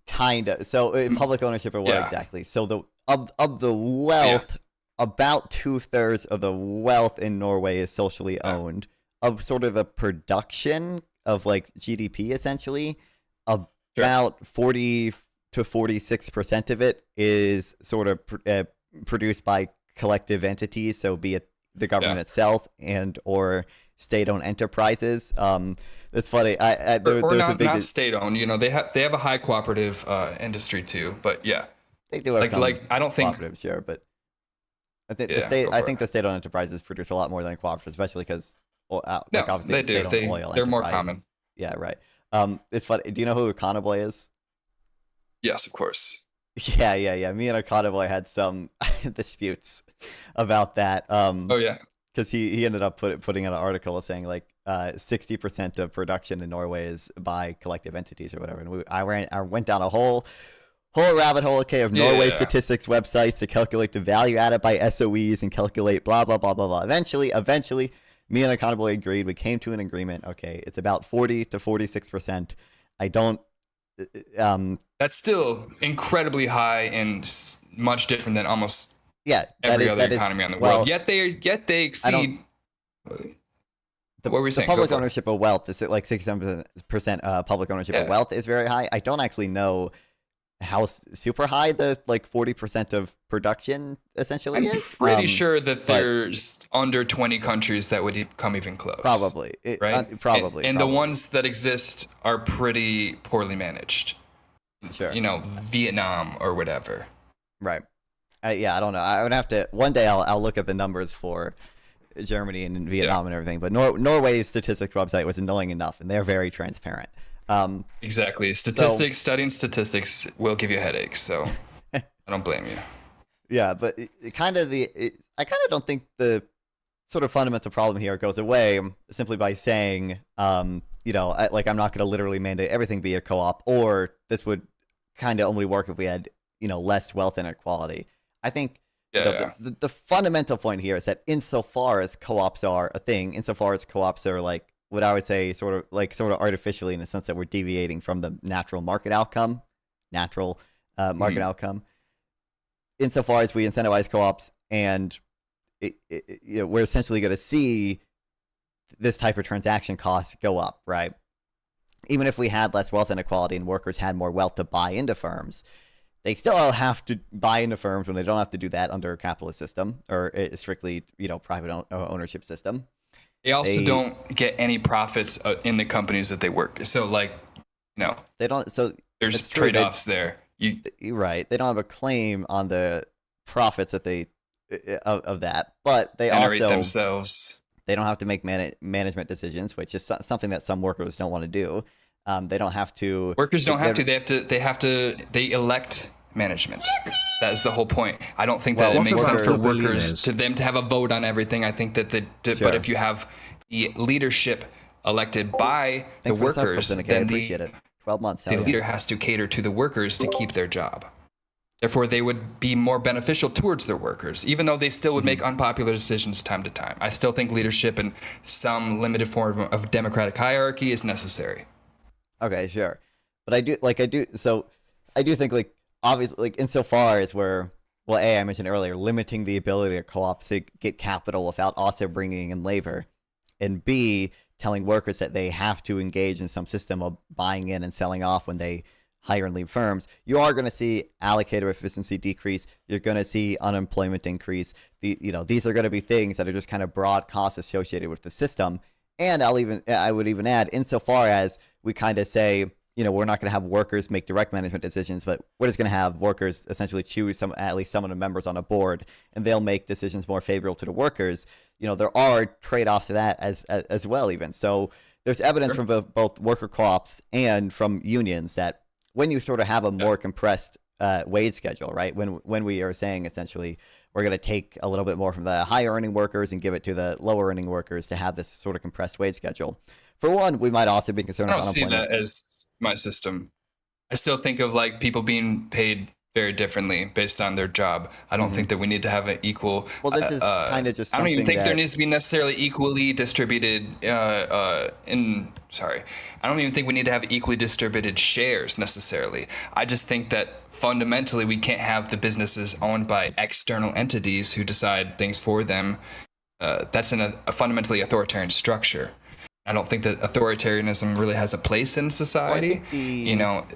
Kinda. So public ownership or what exactly? So of the wealth, about 2/3 of the wealth in Norway is socially owned. Of sort of the production of like GDP, essentially, about 40 to 46% of it is sort of produced by collective entities. So be it the government itself and or state-owned enterprises. It's funny. Not state-owned. They have a high cooperative industry too. But they do have some I don't think cooperative share, but I think the state-owned enterprises produce a lot more than cooperative, especially because obviously they the do. state-owned oil They're enterprise. more common. Yeah, right. It's funny. Do you know who Econoboy is? Yes, of course. Yeah. Me and Econoboy had some disputes about that. Because he ended up putting in an article saying like 60% of production in Norway is by collective entities or whatever, and I went down a whole rabbit hole, of Norway statistics websites to calculate the value added by SOEs and calculate blah blah blah blah blah. Eventually, me and Econoboy agreed. We came to an agreement. Okay, it's about 40 to 46%. I don't. That's still incredibly high and much different than almost every other economy on the world. Yet they exceed. What were we saying? The public ownership of wealth is like 67% public ownership of wealth is very high. I don't actually know how super high the like 40% of production essentially is. I'm pretty sure that there's under 20 countries that would come even close. Probably, right? Probably. And the ones that exist are pretty poorly managed. Sure. Vietnam or whatever. Right. I don't know. I would have to one day. I'll look at the numbers for Germany and Vietnam and everything. But Norway's statistics website was annoying enough, and they're very transparent. Exactly. Studying statistics will give you headaches, so I don't blame you. Yeah, but I kind of don't think the sort of fundamental problem here goes away simply by saying, I'm not going to literally mandate everything be a co-op, or this would kind of only work if we had, less wealth inequality. I think the fundamental point here is that insofar as co-ops are a thing, insofar as co-ops are like what I would say sort of artificially, in the sense that we're deviating from the natural market outcome, outcome, insofar as we incentivize co-ops, and we're essentially going to see this type of transaction costs go up, right? Even if we had less wealth inequality and workers had more wealth to buy into firms, they still have to buy into firms when they don't have to do that under a capitalist system or a strictly, private ownership system. They also They don't get any profits in the companies that they work. So like, they don't. So there's it's true. trade-offs there. You're right. They don't have a claim on the profits that they of that, but they Generate also themselves. they don't have to make management decisions, which is something that some workers don't want to do. They don't have to. Workers don't have to. They elect management. That is the whole point. I don't think that Well, it makes sense for workers- workers to them to have a vote on everything. I think that Sure. but if you have the leadership elected by the Thanks for the workers, supplement, okay, I then appreciate it. 12 months. the Hell yeah. leader has to cater to the workers to keep their job. Therefore, they would be more beneficial towards their workers, even though they still would make unpopular decisions time to time. I still think leadership in some limited form of democratic hierarchy is necessary. Okay, sure. But I do think like obviously like insofar as we're well, I mentioned earlier, limiting the ability of co-ops to get capital without also bringing in labor, and B, telling workers that they have to engage in some system of buying in and selling off when they hire and leave firms, you are going to see allocator efficiency decrease. You're going to see unemployment increase. These are going to be things that are just kind of broad costs associated with the system. And I would even add, insofar as we kind of say, we're not going to have workers make direct management decisions, but we're just going to have workers essentially choose at least some of the members on a board, and they'll make decisions more favorable to the workers. There are trade-offs to that as well, even. So there's evidence from both worker co-ops and from unions that when you sort of have a more compressed wage schedule, right? When we are saying essentially we're going to take a little bit more from the higher earning workers and give it to the lower earning workers to have this sort of compressed wage schedule. For one, we might also be concerned with unemployment. I don't see that as my system. I still think of like people being paid very differently based on their job. I don't think that we need to have an equal. Well, this is kind of just. I don't even think that... there needs to be necessarily equally distributed. I don't even think we need to have equally distributed shares necessarily. I just think that fundamentally we can't have the businesses owned by external entities who decide things for them. That's in a fundamentally authoritarian structure. I don't think that authoritarianism really has a place in society. Well,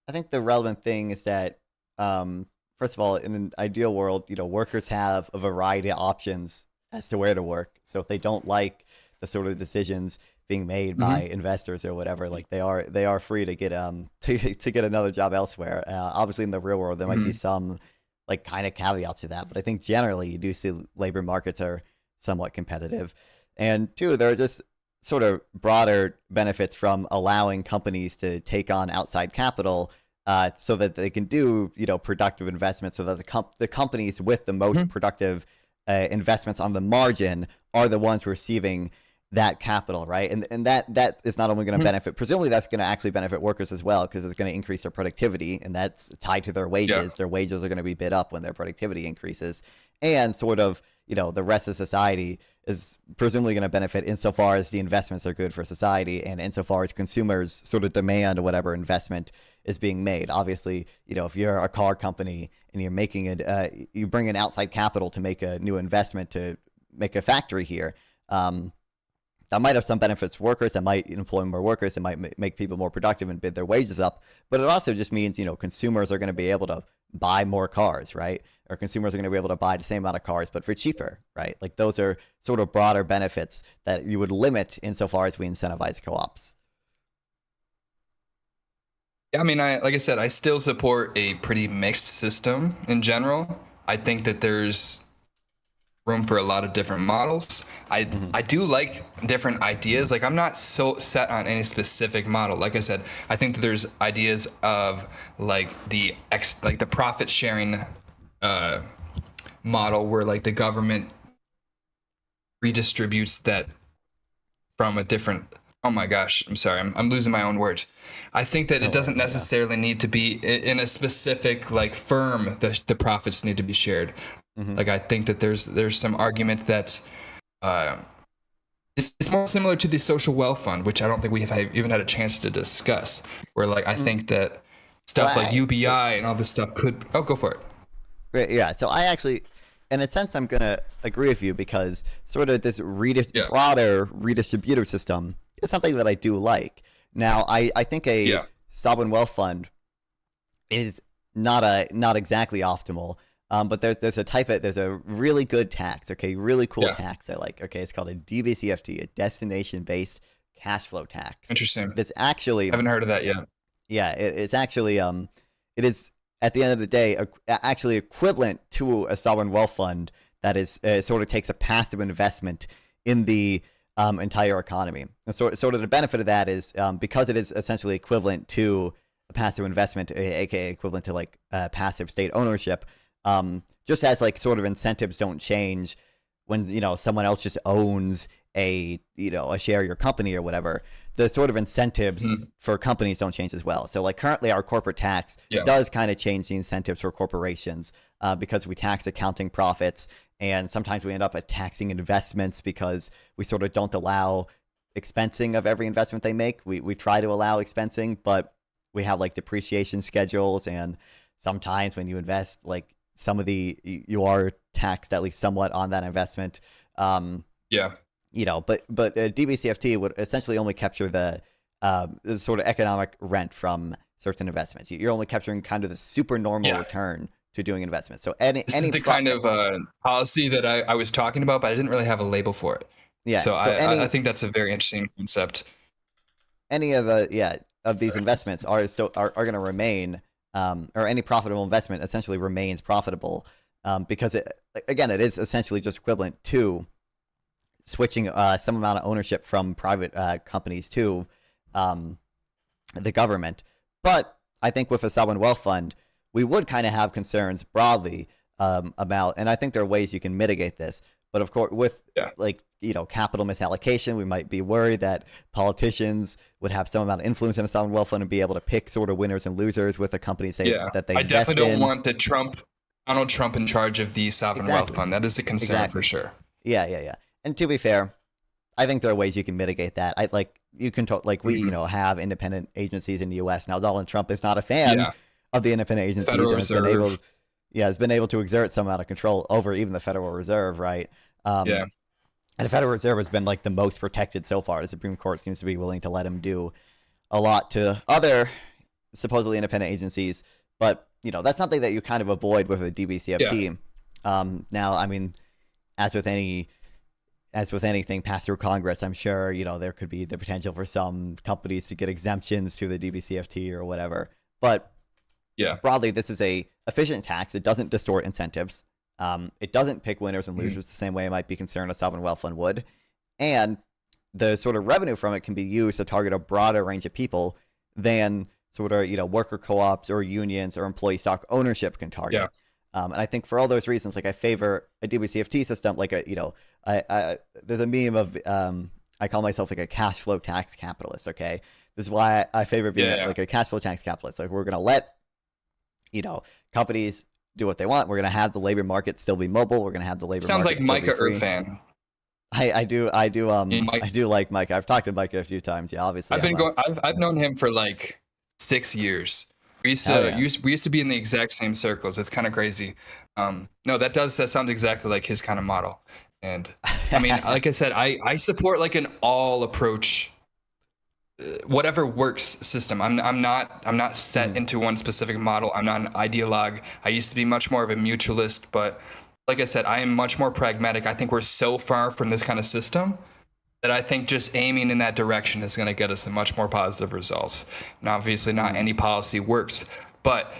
I think the relevant thing is that, first of all, in an ideal world, workers have a variety of options as to where to work. So if they don't like the sort of decisions being made by investors or whatever, like they are free to get to get another job elsewhere. Obviously, in the real world, there might be some like kind of caveats to that, but I think generally you do see labor markets are somewhat competitive, and two, there are just sort of broader benefits from allowing companies to take on outside capital so that they can do, productive investments, so that the companies with the most productive investments on the margin are the ones receiving that capital, right? And that is not only going to benefit, presumably that's going to actually benefit workers as well, because it's going to increase their productivity, and that's tied to their wages. Yeah. Their wages are going to be bid up when their productivity increases. And sort of, the rest of society is presumably going to benefit insofar as the investments are good for society, and insofar as consumers sort of demand whatever investment is being made. Obviously, if you're a car company and you're making it, you bring in outside capital to make a new investment to make a factory here. That might have some benefits for workers. That might employ more workers. It might make people more productive and bid their wages up. But it also just means, consumers are going to be able to buy more cars, right? Or consumers are going to be able to buy the same amount of cars, but for cheaper, right? Like those are sort of broader benefits that you would limit insofar as we incentivize co-ops. Yeah, I mean, like I said, I still support a pretty mixed system in general. I think that there's room for a lot of different models. I do like different ideas. Like I'm not so set on any specific model. Like I said, I think that there's ideas of like the profit sharing model where like the government redistributes that from a different. Oh my gosh, I'm sorry, I'm losing my own words. I think that it doesn't necessarily need to be in a specific like firm. The profits need to be shared. Like I think that there's some argument that it's more similar to the social wealth fund, which I don't think we have even had a chance to discuss. Where like I think that stuff like UBI and all this stuff could. Oh, go for it. Great, yeah. So I actually, in a sense, I'm gonna agree with you, because sort of this broader redistributive system is something that I do like. Now, I think a sovereign wealth fund is not exactly optimal. But there's a really good tax, okay, really cool Yeah. tax I like. Okay, it's called a DBCFT, a destination-based cash flow tax. Interesting. It's actually, Haven't heard of that yet. yeah, it's actually it is at the end of the day actually equivalent to a sovereign wealth fund that is sort of takes a passive investment in the entire economy. And sort of the benefit of that is because it is essentially equivalent to a passive investment, aka equivalent to like passive state ownership. Just as like sort of incentives don't change when someone else just owns a share of your company or whatever, the sort of incentives for companies don't change as well. So like currently our corporate tax does kind of change the incentives for corporations because we tax accounting profits, and sometimes we end up at taxing investments because we sort of don't allow expensing of every investment they make. We try to allow expensing, but we have like depreciation schedules, and sometimes when you invest, like some of you are taxed at least somewhat on that investment. Yeah. But DBCFT would essentially only capture the sort of economic rent from certain investments. You're only capturing kind of the super normal return to doing investments. So this is the kind of policy that I was talking about, but I didn't really have a label for it. Yeah. So I think that's a very interesting concept. Any of these investments are going to remain, or any profitable investment essentially remains profitable, because it is essentially just equivalent to switching some amount of ownership from private companies to the government. But I think with a sovereign wealth fund, we would kind of have concerns broadly about, and I think there are ways you can mitigate this. But of course, with capital misallocation, we might be worried that politicians would have some amount of influence in a sovereign wealth fund and be able to pick sort of winners and losers with the companies that they invest in. I definitely don't want Donald Trump in charge of the sovereign wealth fund. That is a concern for sure. Yeah. And to be fair, I think there are ways you can mitigate that. You can talk we have independent agencies in the U.S. Now. Donald Trump is not a fan of the independent agencies, and has been able to exert some amount of control over even the Federal Reserve, right? And the Federal Reserve has been like the most protected so far. The Supreme Court seems to be willing to let him do a lot to other supposedly independent agencies, but that's something that you kind of avoid with a DBCFT. Now, I mean, as with anything passed through Congress, I'm sure there could be the potential for some companies to get exemptions to the DBCFT or whatever. But broadly, this is a efficient tax. It doesn't distort incentives. It doesn't pick winners and losers the same way it might be concerned a sovereign wealth fund would. And the sort of revenue from it can be used to target a broader range of people than sort of worker co-ops or unions or employee stock ownership can target. And I think for all those reasons, I favor a DBCFT system. There's a meme of I call myself a cash flow tax capitalist. Okay, this is why I favor being a cash flow tax capitalist. We're gonna let companies do what they want. We're gonna have the labor market still be mobile. We're gonna have the labor market still be free. Sounds like Micah fan. I do like Micah. I've talked to Micah a few times. Yeah, obviously. I've known him for like 6 years. We used to be in the exact same circles. It's kind of crazy. No, that sounds exactly like his kind of model. And I mean, like I said, I support like an all approach, whatever works system. I'm not set into one specific model. I'm not an ideologue. I used to be much more of a mutualist, but like I said, I am much more pragmatic. I think we're so far from this kind of system that I think just aiming in that direction is going to get us much more positive results. Now, obviously, not any policy works, but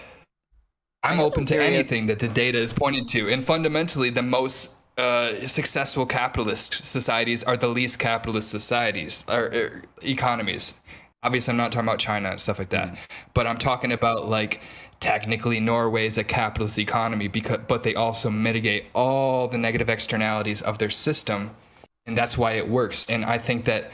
I'm open to anything that the data is pointed to. And fundamentally, the most successful capitalist societies are the least capitalist societies or economies. Obviously, I'm not talking about China and stuff like that, but I'm talking about like technically Norway's a capitalist economy but they also mitigate all the negative externalities of their system. And that's why it works. And I think that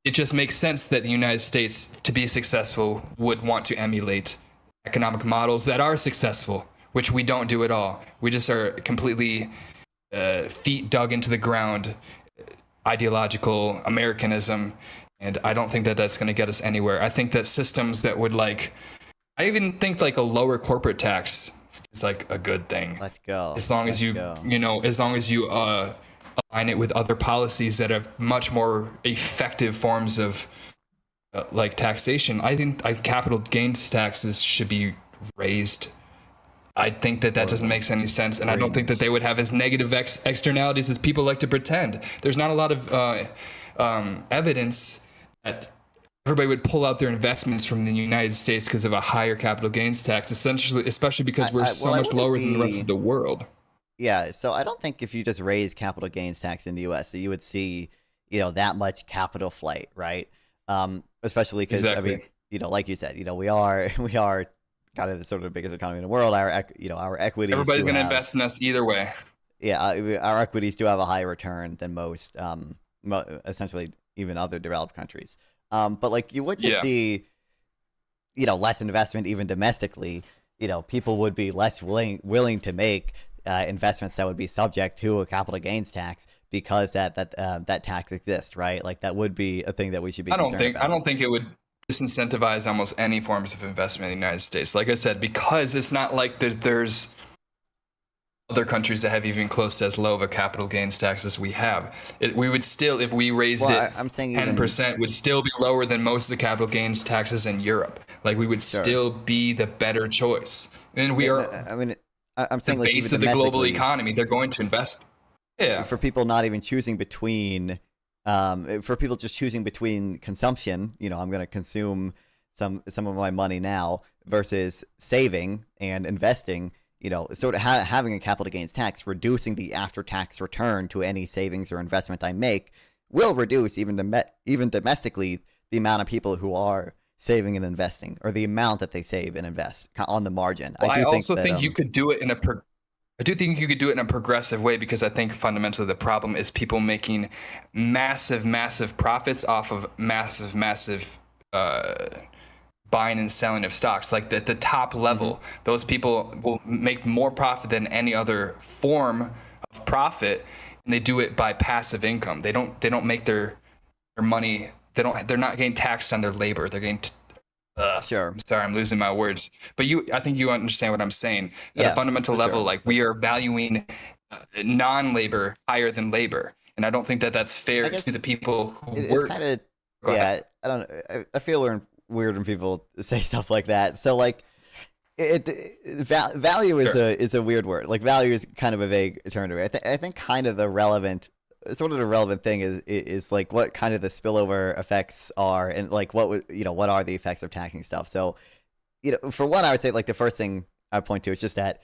it just makes sense that the United States, to be successful, would want to emulate economic models that are successful, which we don't do at all. We just are completely feet dug into the ground, ideological Americanism. And I don't think that that's going to get us anywhere. I think that systems that would I even think like a lower corporate tax is like a good thing. Let's go. As long as you align it with other policies that have much more effective forms of like taxation. I think capital gains taxes should be raised I think that doesn't make any sense, and I don't think that they would have as negative externalities as people like to pretend. There's not a lot of evidence that everybody would pull out their investments from the United States because of a higher capital gains tax, especially because we're so much lower than the rest of the world. Yeah, so I don't think if you just raise capital gains tax in the U.S. that you would see, that much capital flight, right? Especially because I mean, like you said, we are kind of the sort of the biggest economy in the world. Our equities. Everybody's going to invest in us either way. Yeah, our equities do have a higher return than most, essentially even other developed countries. But like you would just see, less investment even domestically. People would be less willing to make investments that would be subject to a capital gains tax because that tax exists, right? Like that would be a thing that we should be. I don't think it would disincentivize almost any forms of investment in the United States. Like I said, because it's not like there's other countries that have even close to as low of a capital gains tax as we have. We would still, if we raised I'm saying 10%, would still be lower than most of the capital gains taxes in Europe. Like we would still be the better choice. And we are. I mean, I'm saying the base of the global economy. They're going to invest. Yeah. For people not even choosing between. For people just choosing between consumption, I'm going to consume some of my money now versus saving and investing, sort of having a capital gains tax, reducing the after-tax return to any savings or investment I make will reduce even domestically the amount of people who are saving and investing, or the amount that they save and invest on the margin. Well, I also think you could do it in a I do think you could do it in a progressive way, because I think fundamentally the problem is people making massive profits off of massive buying and selling of stocks. Like at the top level, those people will make more profit than any other form of profit, and they do it by passive income. They don't make their money. They're not getting taxed on their labor. They're getting sure. I'm sorry, I'm losing my words. But I think you understand what I'm saying. At a fundamental level, like we are valuing non-labor higher than labor, and I don't think that that's fair to the people who work. I don't know. I feel weird when people say stuff like that. So like, value is a weird word. Like value is kind of a vague term to me. I think kind of the relevant thing is like what kind of the spillover effects are, and like what are the effects of taxing stuff. So, for one, I would say like the first thing I would point to is just that,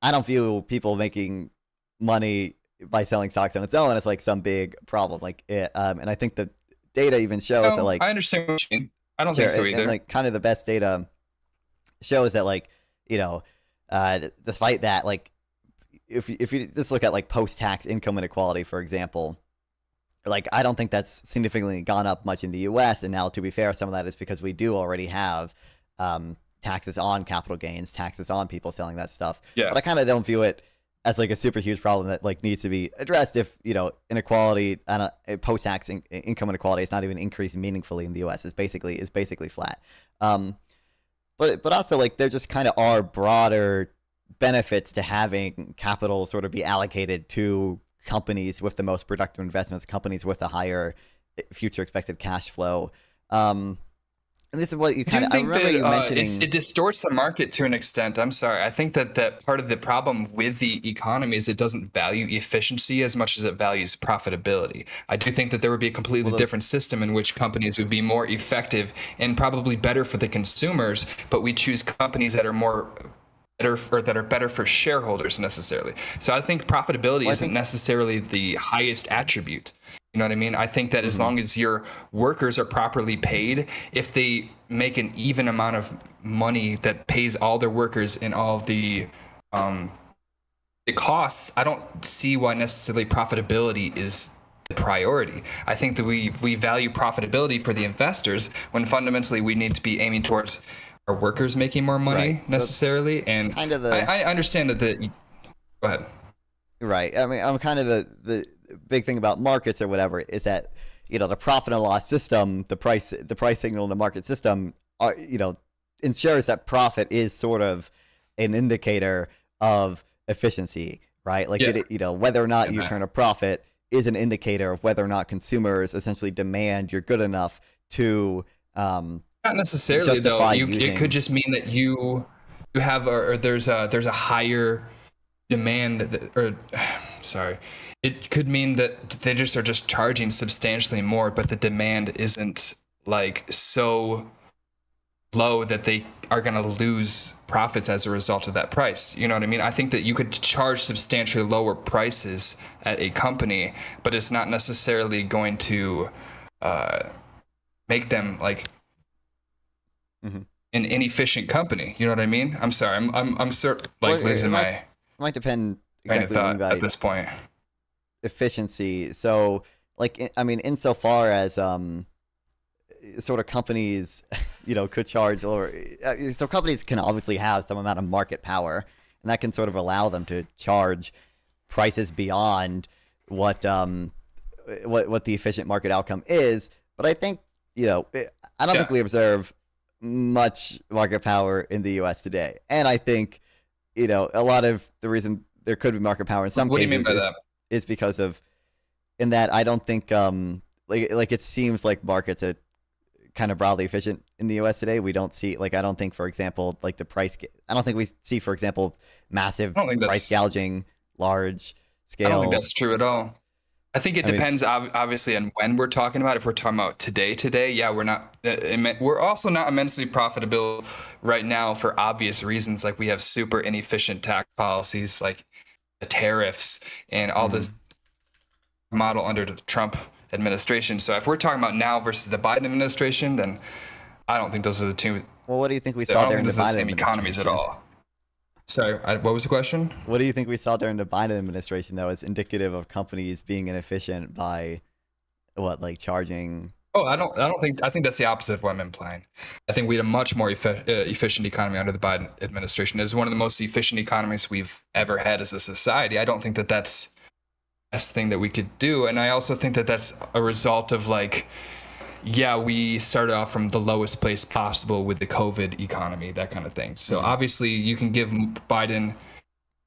I don't view people making money by selling stocks on its own as like some big problem. Like and I think the data even shows that like, I understand what you mean. I don't think so either. And like kind of the best data shows that like, despite that, like, if you just look at like post-tax income inequality, for example, like I don't think that's significantly gone up much in the U.S. And now, to be fair, some of that is because we do already have taxes on capital gains, taxes on people selling that stuff. Yeah. But I kind of don't view it as like a super huge problem that like needs to be addressed if inequality and post-tax income inequality is not even increased meaningfully in the U.S. It's basically flat. But also like there just kind of are broader benefits to having capital sort of be allocated to companies with the most productive investments, companies with a higher future expected cash flow. And this is what you kind of, I remember you mentioning. It distorts the market to an extent. I'm sorry. I think that part of the problem with the economy is it doesn't value efficiency as much as it values profitability. I do think that there would be a completely different system in which companies would be more effective and probably better for the consumers, but we choose companies that are better for shareholders necessarily. So I think profitability isn't necessarily the highest attribute. You know what I mean? I think that as long as your workers are properly paid, if they make an even amount of money that pays all their workers and all of the costs, I don't see why necessarily profitability is the priority. I think that we value profitability for the investors when fundamentally we need to be aiming towards our workers making more money necessarily. So and kind of I understand that go ahead. Right. I mean, I'm kind of the big thing about markets or whatever is that, the profit and loss system, the price signal in the market system are, ensures that profit is sort of an indicator of efficiency, right? Like, whether or not you turn a profit is an indicator of whether or not consumers essentially demand you're good enough to, not necessarily though. It could just mean that you you have or there's a higher demand or sorry, it could mean that they just are just charging substantially more, but the demand isn't like so low that they are going to lose profits as a result of that price. You know what I mean? I think that you could charge substantially lower prices at a company, but it's not necessarily going to make them like an inefficient company. You know what I mean? I'm sorry. I'm losing my it might depend train of exactly what you thought mean by at this point. efficiency. So, like, I mean, insofar as sort of companies, could charge lower. So companies can obviously have some amount of market power, and that can sort of allow them to charge prices beyond what the efficient market outcome is. But I think I don't think we observe much market power in the U.S. today, and I think a lot of the reason there could be market power in some cases do you mean by that? Is because of in that I don't think like it seems like markets are kind of broadly efficient in the U.S. today. We don't see I don't think, for example, like I don't think we see, for example, massive price gouging, large scale. I don't think that's true at all. I think it depends obviously on when we're talking about. If we're talking about today, yeah, we're not. We're also not immensely profitable right now for obvious reasons. Like we have super inefficient tax policies, like the tariffs and all this model under the Trump administration. So if we're talking about now versus the Biden administration, then I don't think those are the two. Well, what do you think we saw during the Biden same economies at all? Sorry, what was the question? What do you think we saw during the Biden administration, though, as indicative of companies being inefficient by charging? Oh, I think that's the opposite of what I'm implying. I think we had a much more efficient economy under the Biden administration. It was one of the most efficient economies we've ever had as a society. I don't think that that's the best thing that we could do. And I also think that that's a result of we started off from the lowest place possible with the COVID economy, that kind of thing. So obviously you can give Biden,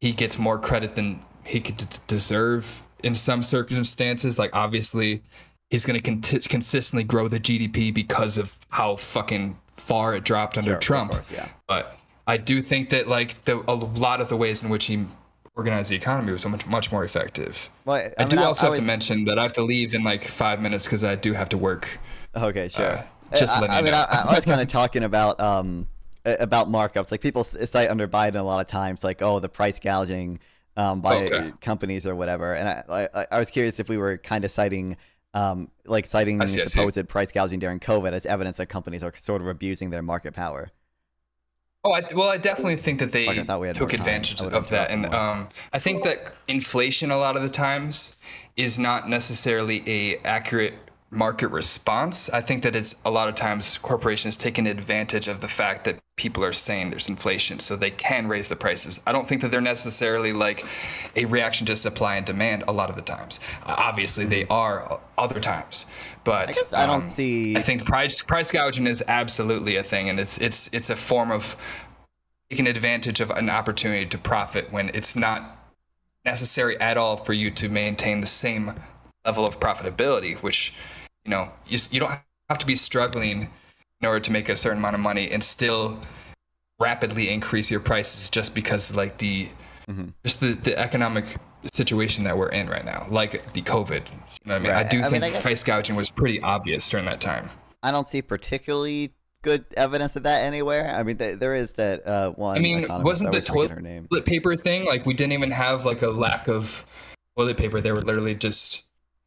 he gets more credit than he could deserve in some circumstances. Like obviously he's going to consistently grow the GDP because of how fucking far it dropped under Trump. Of course, yeah. But I do think that a lot of the ways in which he organized the economy was so much more effective. Well, I have to mention that I have to leave in 5 minutes because I do have to work. Okay, sure. I was kind of talking about markups. Like people cite under Biden a lot of times, the price gouging by companies or whatever. And I was curious if we were kind of citing supposed price gouging during COVID as evidence that companies are sort of abusing their market power. Oh, I definitely think that they took advantage of that. And I think that inflation a lot of the times is not necessarily a accurate market response. I think that it's a lot of times corporations taking advantage of the fact that people are saying there's inflation, so they can raise the prices. I don't think that they're necessarily a reaction to supply and demand a lot of the times. Obviously, they are other times, but I guess I don't see. I think price gouging is absolutely a thing, and it's a form of taking advantage of an opportunity to profit when it's not necessary at all for you to maintain the same level of profitability, which you don't have to be struggling in order to make a certain amount of money and still rapidly increase your prices just because the economic situation that we're in right now, like the COVID. You know what I mean? Right. I think price gouging was pretty obvious during that time. I don't see particularly good evidence of that anywhere. I mean, there is that one. I mean, wasn't the toilet paper thing we didn't even have a lack of toilet paper? They were literally just.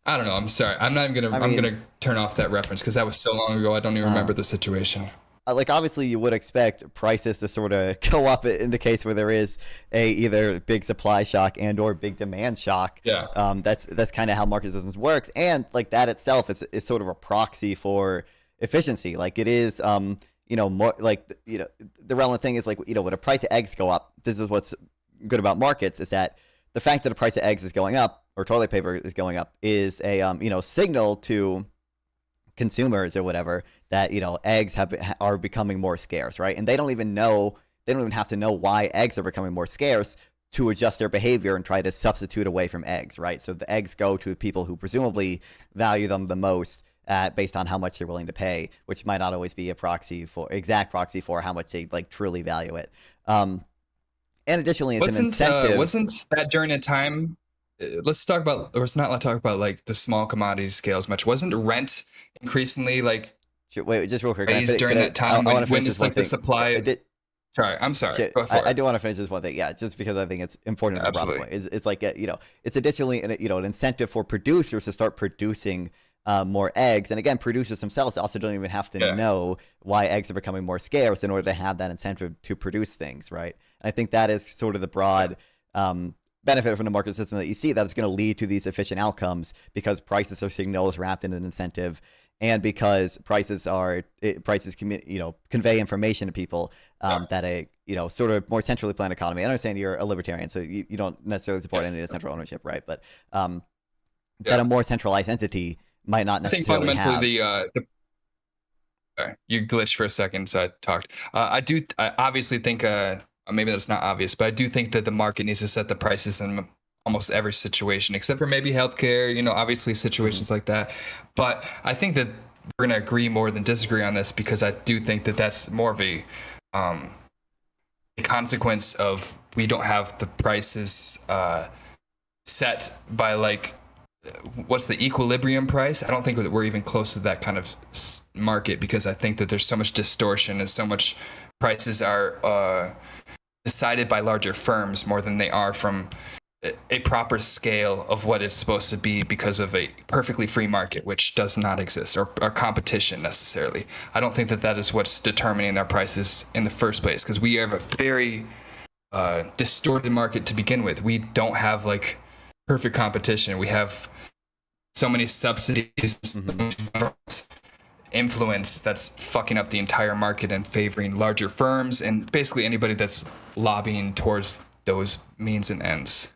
I don't know. I'm sorry. I'm not even gonna. I'm gonna turn off that reference because that was so long ago. I don't even remember the situation. Obviously, you would expect prices to sort of go up in the case where there is a either big supply shock and or big demand shock. Yeah. That's kind of how market systems works, and that itself is sort of a proxy for efficiency. It is more the relevant thing is when a price of eggs go up. This is what's good about markets is that the fact that the price of eggs is going up or toilet paper is going up is a signal to consumers or whatever that eggs are becoming more scarce, right? And they don't even have to know why eggs are becoming more scarce to adjust their behavior and try to substitute away from eggs, right? So the eggs go to people who presumably value them the most based on how much they're willing to pay, which might not always be a exact proxy for how much they like truly value it. And additionally, it's an incentive. Wasn't that during a time? Let's not talk about like the small commodity scale as much. Wasn't rent increasingly like wait, just real quick, raised during that time when it's like the supply? Sorry, I'm sorry. I do want to finish this one thing. Yeah, just because I think it's important for broader point. It's like it's additionally an incentive for producers to start producing more eggs. And again, producers themselves also don't even have to know why eggs are becoming more scarce in order to have that incentive to produce things, right? And I think that is sort of the broad benefit from the market system that you see, that it's going to lead to these efficient outcomes because prices are signals wrapped in an incentive. And because prices convey information to people that a sort of more centrally planned economy. I understand you're a libertarian, so you don't necessarily support any central ownership, right? But that a more centralized entity might not necessarily have. I think fundamentally sorry, you glitched for a second, so I talked. I obviously think maybe that's not obvious, but I do think that the market needs to set the prices in almost every situation, except for maybe healthcare, obviously situations like that. But I think that we're going to agree more than disagree on this, because I do think that that's more of a consequence of we don't have the prices set by like, what's the equilibrium price? I don't think that we're even close to that kind of market, because I think that there's so much distortion and so much prices are decided by larger firms more than they are from a proper scale of what is supposed to be, because of a perfectly free market, which does not exist, or competition necessarily. I don't think that that is what's determining our prices in the first place, because we have a very distorted market to begin with. We don't have like perfect competition. We have so many subsidies, influence that's fucking up the entire market and favoring larger firms and basically anybody that's lobbying towards those means and ends.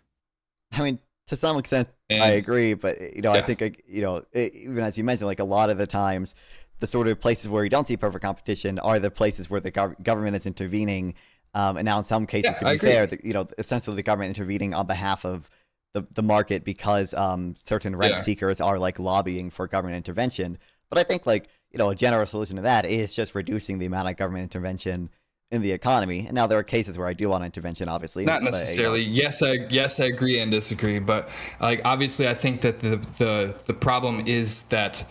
I mean, to some extent, I agree, but I think even as you mentioned, like a lot of the times, the sort of places where you don't see perfect competition are the places where the government is intervening. And now, in some cases, to be fair, essentially the government intervening on behalf of the market because certain rent seekers are like lobbying for government intervention. But I think like a general solution to that is just reducing the amount of government intervention in the economy. And now there are cases where I do want intervention, obviously. Not necessarily. Yes, I agree and disagree. But like obviously, I think that the problem is that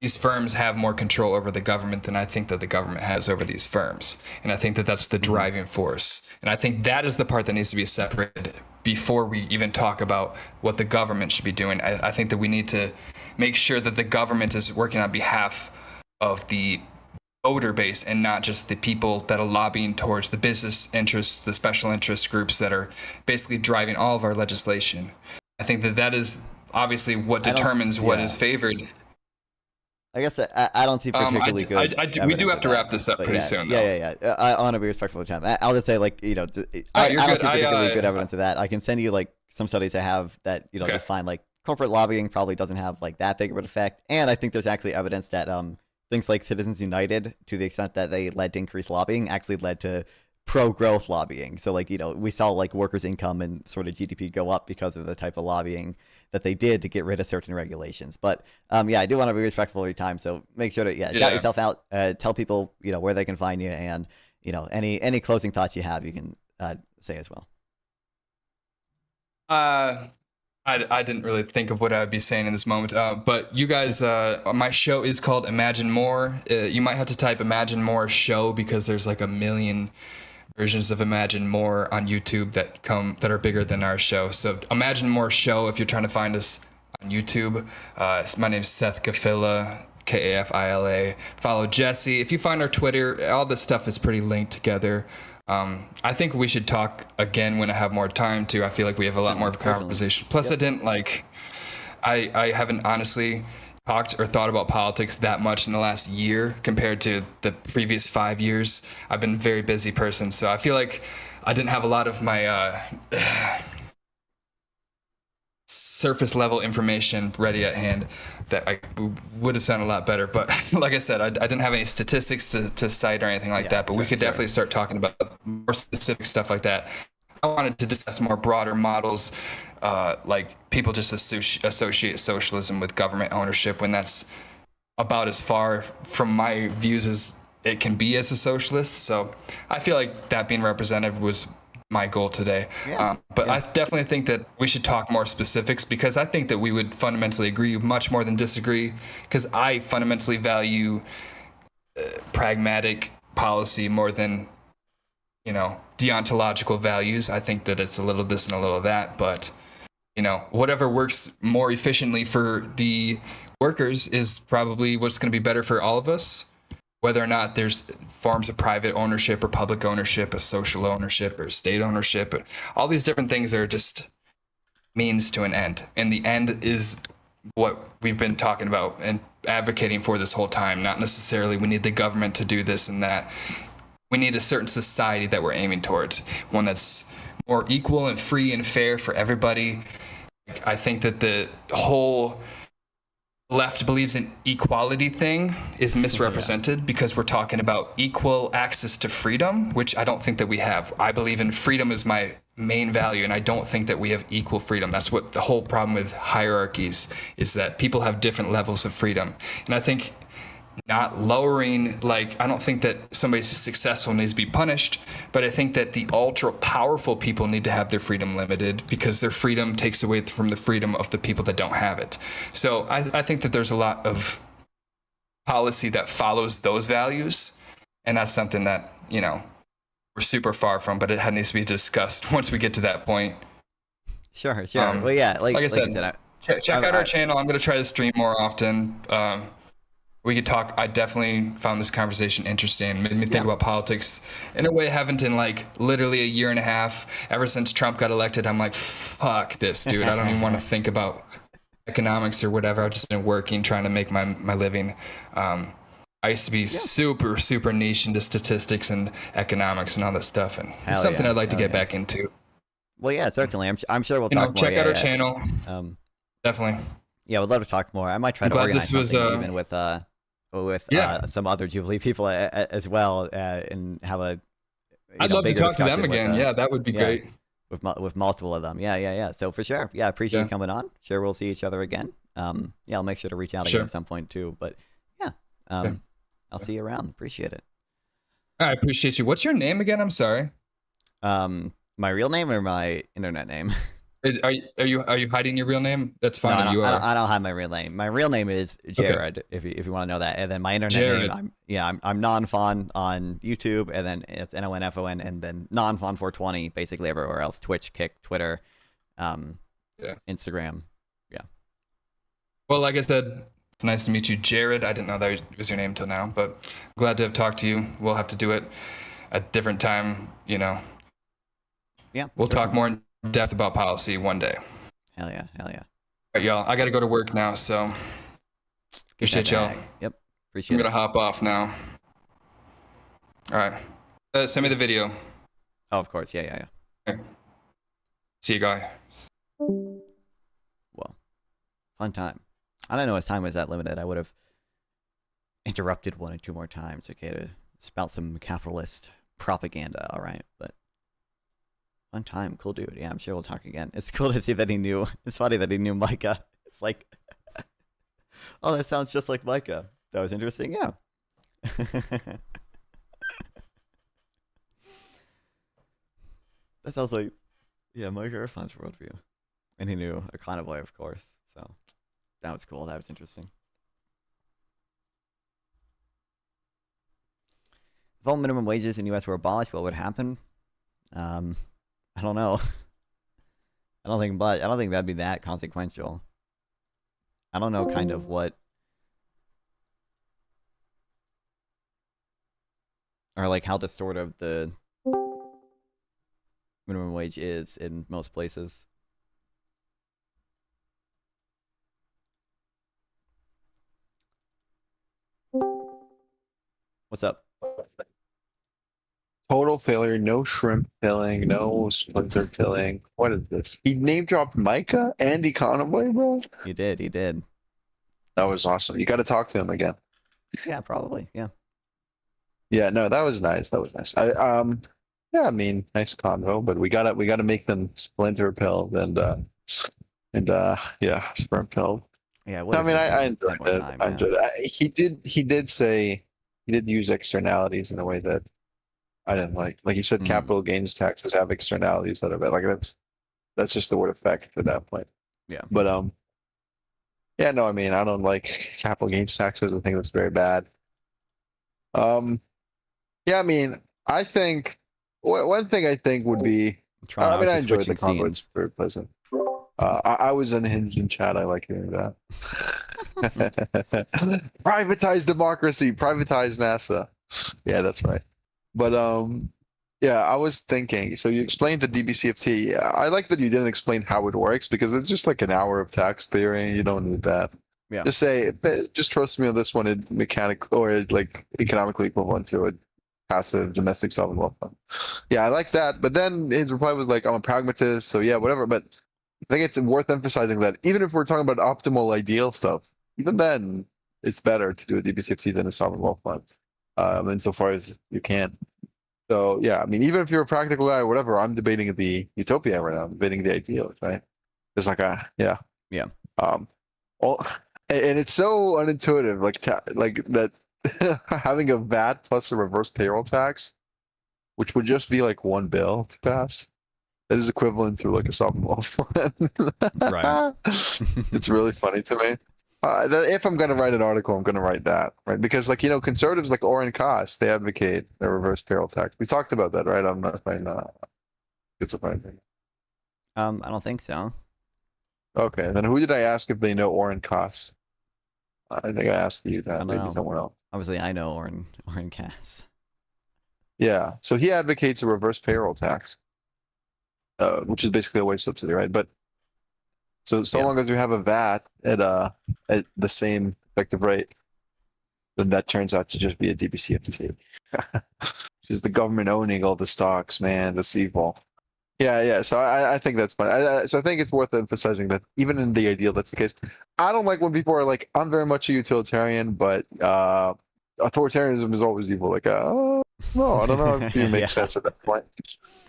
these firms have more control over the government than I think that the government has over these firms. And I think that that's the driving force. And I think that is the part that needs to be separated before we even talk about what the government should be doing. I think that we need to make sure that the government is working on behalf of the voter base and not just the people that are lobbying towards the business interests, the special interest groups that are basically driving all of our legislation. I think that that is obviously what determines what is favored. I guess I don't see particularly good. We do have to wrap this up pretty soon, though. Yeah. I want to be respectful of time. I'll just say, like, I don't see particularly good evidence of that. I can send you like some studies I have that just find like corporate lobbying probably doesn't have like that big of an effect, and I think there's actually evidence that things like Citizens United, to the extent that they led to increased lobbying, actually led to pro-growth lobbying. So like we saw like workers' income and sort of GDP go up because of the type of lobbying that they did to get rid of certain regulations. But I do want to be respectful of your time, so make sure to shout yourself out, tell people where they can find you, and any closing thoughts you have, you can say as well. I didn't really think of what I would be saying in this moment, but you guys, my show is called Imagine More. You might have to type Imagine More show, because there's like a million versions of Imagine More on YouTube that are bigger than our show. So Imagine More show if you're trying to find us on YouTube. My name's Seth Kafila, Kafila. Follow Jesse. If you find our Twitter, all this stuff is pretty linked together. I think we should talk again when I have more time too. I feel like we have a lot more of a conversation. Plus, I haven't honestly talked or thought about politics that much in the last year compared to the previous 5 years. I've been a very busy person, so I feel like I didn't have a lot of my surface level information ready at hand that I would have sounded a lot better. But like I said, I didn't have any statistics to cite or anything like that, but we could definitely start talking about more specific stuff like that. I wanted to discuss more broader models like people just associate socialism with government ownership when that's about as far from my views as it can be as a socialist. So I feel like that being represented was my goal today. But I definitely think that we should talk more specifics, because I think that we would fundamentally agree much more than disagree, because I fundamentally value pragmatic policy more than, you know, deontological values. I think that it's a little this and a little that, but, you know, whatever works more efficiently for the workers is probably what's going to be better for all of us. Whether or not there's forms of private ownership or public ownership, or social ownership or state ownership, but all these different things are just means to an end. And the end is what we've been talking about and advocating for this whole time. Not necessarily we need the government to do this and that. We need a certain society that we're aiming towards, one that's more equal and free and fair for everybody. I think that the whole left believes in equality thing is misrepresented, because we're talking about equal access to freedom, which I don't think that we have. I believe in freedom as my main value, and I don't think that we have equal freedom. That's what the whole problem with hierarchies is, that people have different levels of freedom. And I think not lowering, like, I don't think that somebody successful needs to be punished, but I think that the ultra powerful people need to have their freedom limited, because their freedom takes away from the freedom of the people that don't have it. So I think that there's a lot of policy that follows those values, and that's something that, you know, we're super far from, but it needs to be discussed once we get to that point. Sure. Well, yeah, like I said, check out our channel. I'm going to try to stream more often. We could talk. I definitely found this conversation interesting. Made me think about politics in a way I haven't in like literally a year and a half. Ever since Trump got elected, I'm like, fuck this, dude. I don't even want to think about economics or whatever. I've just been working, trying to make my living. I used to be super niche into statistics and economics and all that stuff, and it's something I'd like to get back into. Well, yeah, certainly. I'm sure we'll talk more. Check out our channel. Definitely. Yeah, we'd love to talk more. I might try to organize something even with some other Jubilee people as well, and have a. I'd love to talk to them again. Yeah, that would be great. With multiple of them. Yeah. So for sure. Yeah, appreciate you coming on. Sure, we'll see each other again. I'll make sure to reach out again at some point too. But I'll see you around. Appreciate it. I appreciate you. What's your name again? I'm sorry. My real name or my internet name? Are you hiding your real name? That's fine. No, I don't have my real name. My real name is Jared. Okay. If you want to know that, and then my internet name, I'm nonfon on YouTube, and then it's NONFON, and then nonfon420 basically everywhere else: Twitch, Kick, Twitter, Instagram. Yeah. Well, like I said, it's nice to meet you, Jared. I didn't know that was your name till now, but glad to have talked to you. We'll have to do it at a different time. You know. Yeah. We'll talk more in depth about policy one day. Hell yeah. All right, y'all. I got to go to work now, so appreciate y'all. Yep. Appreciate it. I'm going to hop off now. All right. Send me the video. Oh, of course. Yeah. Okay. See you, guy. Well, fun time. I don't know if time was that limited. I would have interrupted 1 or 2 more times, okay, to spout some capitalist propaganda, all right? But fun time. Cool dude. Yeah, I'm sure we'll talk again. It's cool to see that he knew. It's funny that he knew Micah. It's like, oh, that sounds just like Micah. That was interesting. Yeah. That sounds like, Micah Irfan's worldview. And he knew a kind of way, of course. So that was cool. That was interesting. If all minimum wages in the U.S. were abolished, what would happen? I don't know. I don't think that'd be that consequential. I don't know kind of what, or like how distortive the minimum wage is in most places. What's up? Total failure, no shrimp filling, no splinter filling. What is this? He name dropped Micah and Econoboy, bro. He did. That was awesome. You got to talk to him again. Yeah, probably. Yeah. Yeah, no, that was nice. I mean, nice convo, but we gotta make them splinter pilled and And yeah, sperm pill. Yeah, I mean, I had enjoyed more it. time. I Yeah. enjoyed it. He did say he did use externalities in a way that I didn't like. Like you said, Mm, capital gains taxes have externalities that are bad. Like that's just the word effect at that point. yeah. But yeah, no, I mean, I don't like capital gains taxes. I think that's very bad. Um, yeah, I mean, I think one thing I think would be. Tron, I I mean, was I just enjoyed the switching convo. It's scenes. very pleasant. I was unhinged in chat. I like hearing that. Privatize democracy, privatize NASA. Yeah, that's right. But yeah, I was thinking. So you explained the DBCFT. Yeah, I like that you didn't explain how it works because it's just like an hour of tax theory, and you don't need that. Yeah. Just say, just trust me on this one. It mechanic or like economically equivalent to a passive domestic sovereign wealth fund. Yeah, I like that. But then his reply was like, "I'm a pragmatist, so yeah, whatever." But I think it's worth emphasizing that even if we're talking about optimal, ideal stuff, even then, it's better to do a DBCFT than a sovereign wealth fund, insofar as you can. So yeah, I mean, even if you're a practical guy or whatever, I'm debating the utopia right now. I'm debating the ideals, right? It's like yeah, Yeah. all, and it's so unintuitive, like that having a VAT plus a reverse payroll tax, which would just be like one bill to pass, that is equivalent to like a sovereign wealth fund. Right. It's really funny to me. If I'm gonna write an article, I'm gonna write that, right? Because like conservatives like Oren Koss, they advocate a reverse payroll tax. We talked about that, right? I'm not if I it's a fine thing. I don't think so. Okay, then who did I ask if they know Oren Koss? I think I asked you I that. don't Maybe know. someone else. Obviously, I know Orin Cass. Yeah, so he advocates a reverse payroll tax, which is basically a wage subsidy, right? But so Yeah. long as we have a VAT at the same effective rate, then that turns out to just be a DBCFT. Just the government owning all the stocks, man. That's evil. Yeah. So I think that's fine. So I think it's worth emphasizing that even in the ideal, that's the case. I don't like when people are like, I'm very much a utilitarian, but authoritarianism is always evil. Like, no, I don't know if you make Yeah. sense at that point.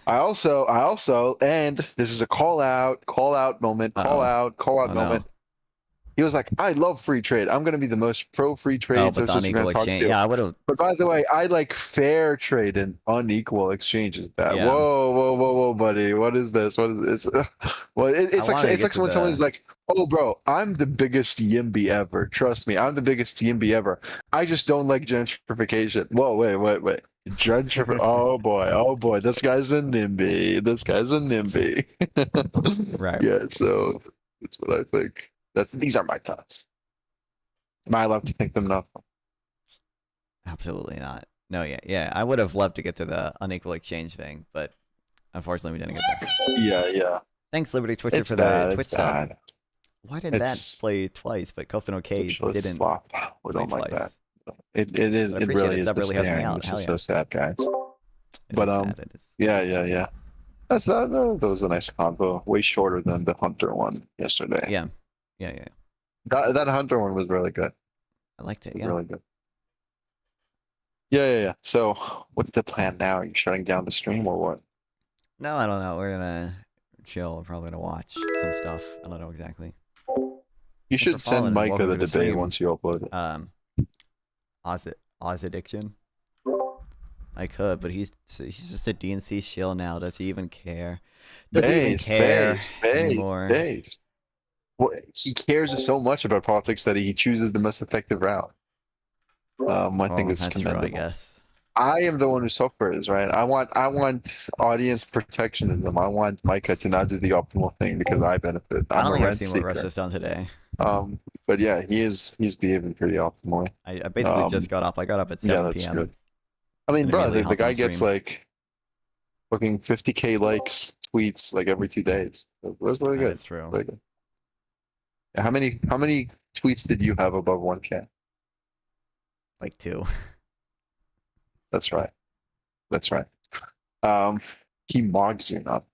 I also, and this is a call out moment, call out Oh, moment. no. He was like, I love free trade. I'm going to be the most pro free trade Oh, but the socialist you're unequal going to talk exchange. to. Yeah, I would have. But by the way, I like fair trade and unequal exchange is bad. Yeah. Whoa, buddy. What is this? What is this? Well, it's like wanted to get to when the- someone's like, "Oh, bro, I'm the biggest YIMBY ever. Trust me, I'm the biggest YIMBY ever. I just don't like gentrification." Whoa, wait. Oh boy, this guy's a NIMBY. This guy's a NIMBY. Right. Yeah, so that's what I think. These are my thoughts. Am I allowed to think them enough? Absolutely not. No, yeah. I would have loved to get to the unequal exchange thing, but unfortunately, we didn't get there. Yeah. Thanks, Liberty Twitcher, It's for bad. the Twitch It's bad. sub. Why did It's that play twice, but Kofin OK's socialist didn't slop. We play don't like twice? that. It is. But I It appreciate really it. is Sub really helps me despairing. out. This Hell is yeah. so sad, guys. It But is sad. It is. yeah. That was a nice convo. Way shorter than the Hunter one yesterday. Yeah. That Hunter one was really good. I liked it. Was Yeah. really good. Yeah. So, what's the plan now? Are you shutting down the stream or what? No, I don't know. We're gonna chill. We're probably gonna watch some stuff. I don't know exactly. You for should following send and Micah welcome the to the debate stream. once you upload it. Oz Addiction. I could, but he's just a DNC shill now. Does he even care? Does he even care anymore? Well, he cares so much about politics that he chooses the most effective route. I think it's that's true, commendable. I guess. I am the one who suffers, right? I want audience protectionism. I want Micah to not do the optimal thing because I benefit. I I'm don't a think I've rent seen what seeker. Russ has done today. But yeah, he's behaving pretty optimally. I basically just got up. I got up at 7 that's p.m. good. I mean, And bro, immediately the hopped guy on gets stream. like fucking 50K likes, tweets like every 2 days. That's really good. That's true. Really good. Yeah, how many tweets did you have above 1K? Like 2. That's right. He mogs you, not.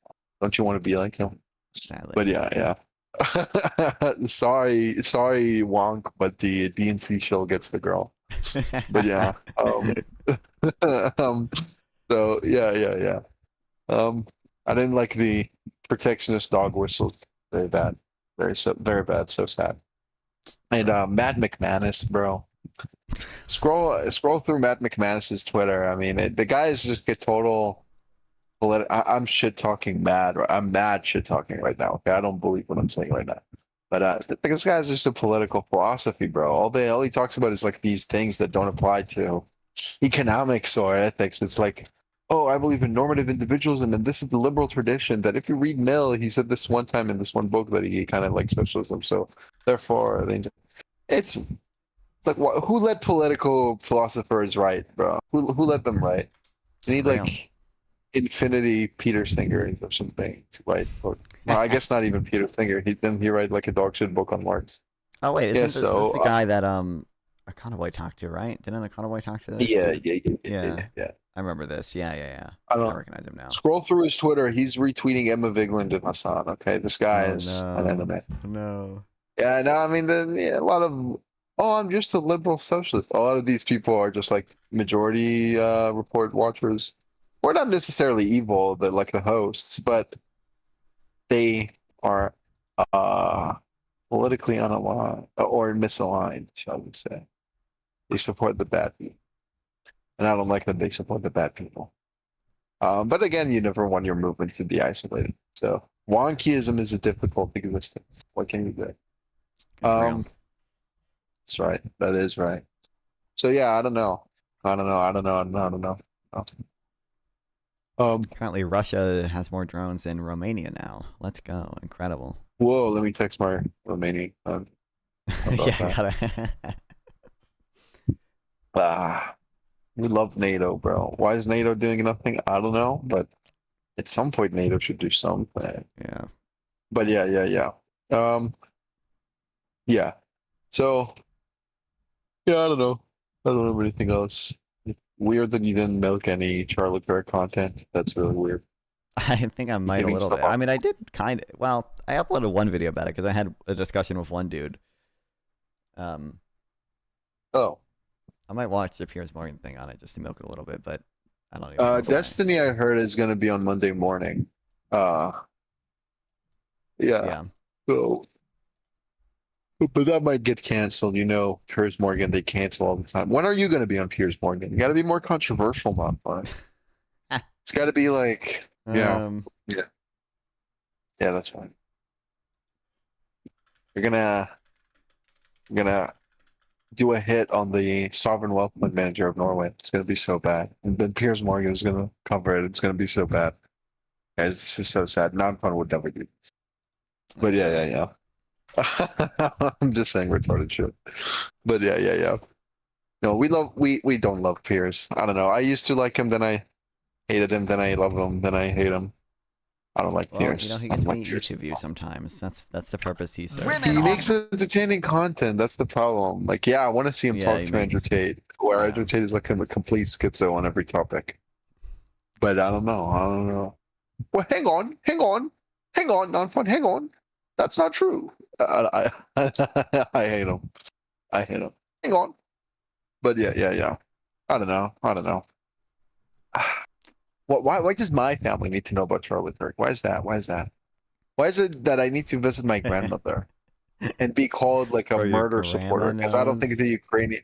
Don't you want to be like him? Sadly. But yeah. sorry, Wonk, but the DNC shill gets the girl. But yeah. So yeah. I didn't like the protectionist dog whistles. Very bad. Very bad. So sad. And Matt McManus, bro. Scroll through Matt McManus's Twitter. I mean, the guy is just a total. I'm shit talking mad. I'm mad shit talking right now. Okay, I don't believe what I'm saying right now. But this guy's just a political philosophy, bro. All he talks about is like these things that don't apply to economics or ethics. It's like, oh, I believe in normative individualism, and this is the liberal tradition. That if you read Mill, he said this one time in this one book that he kind of likes socialism. So therefore, it's like, who let political philosophers write, bro? Who let them write? You need Real. like Infinity Peter Singer or something to write book. Well, I guess not even Peter Singer. He write like a dog shit book on Marx. Oh wait, Yeah, isn't this the guy that Econoboy talked to, right? Didn't Econoboy talk to this? Yeah. I remember this. Yeah. I I don't recognize him now. scroll through his Twitter. He's retweeting Emma Vigland and Hassan. Okay, this guy Oh is an enemy. no. Yeah, no, I mean, a lot of, oh, I'm just a liberal socialist. A lot of these people are just like majority report watchers. We're not necessarily evil, but like the hosts, but they are politically unaligned or misaligned, shall we say. They support the bad people. And I don't like that they support the bad people. But again, you never want your movement to be isolated. So wonkyism is a difficult existence. What can you do? It's real. That's right. That is right. So yeah, I don't know. Apparently Russia has more drones than Romania now. Let's go. Incredible. Whoa, let me text my Romanian. Yeah, gotta. We love NATO, bro. Why is NATO doing nothing? I don't know, but at some point NATO should do something. Yeah. But yeah. Yeah. So yeah, I don't know. I don't know anything else. It's weird that you didn't milk any Charlie Kirk content. That's really weird. I think I might a little bit. I mean, I did kind of. Well, I uploaded one video about it because I had a discussion with one dude. Oh. I might watch the Piers Morgan thing on it just to milk it a little bit, but I don't even know. Destiny, I heard, is going to be on Monday morning. Yeah. So, but that might get canceled. You know, Piers Morgan, they cancel all the time. When are you going to be on Piers Morgan? You got to be more controversial, man. It's got to be like, yeah. Yeah, that's fine. You're gonna do a hit on the sovereign wealth fund manager of Norway. It's gonna be so bad. And then Piers Morgan is gonna cover it. It's gonna be so bad. Guys, this is so sad. Non-fun would never do this. But yeah. I'm just saying retarded shit. But yeah. No, we don't love Piers. I don't know. I used to like him, then I hated him, then I love him, then I hate him. I don't like Piers. You know, he gets me YouTube views sometimes. That's the purpose he serves. He makes entertaining content. That's the problem. Like, yeah, I want to see him talk to Andrew Tate, where Andrew Tate is like a complete schizo on every topic. But I don't know. Well, hang on, non-fun, hang on. That's not true. I hate him. Hang on. But yeah. I don't know. Why does my family need to know about Charlie Kirk? Why is that? Why is it that I need to visit my grandmother and be called like a murder supporter? Because I don't think the Ukrainian.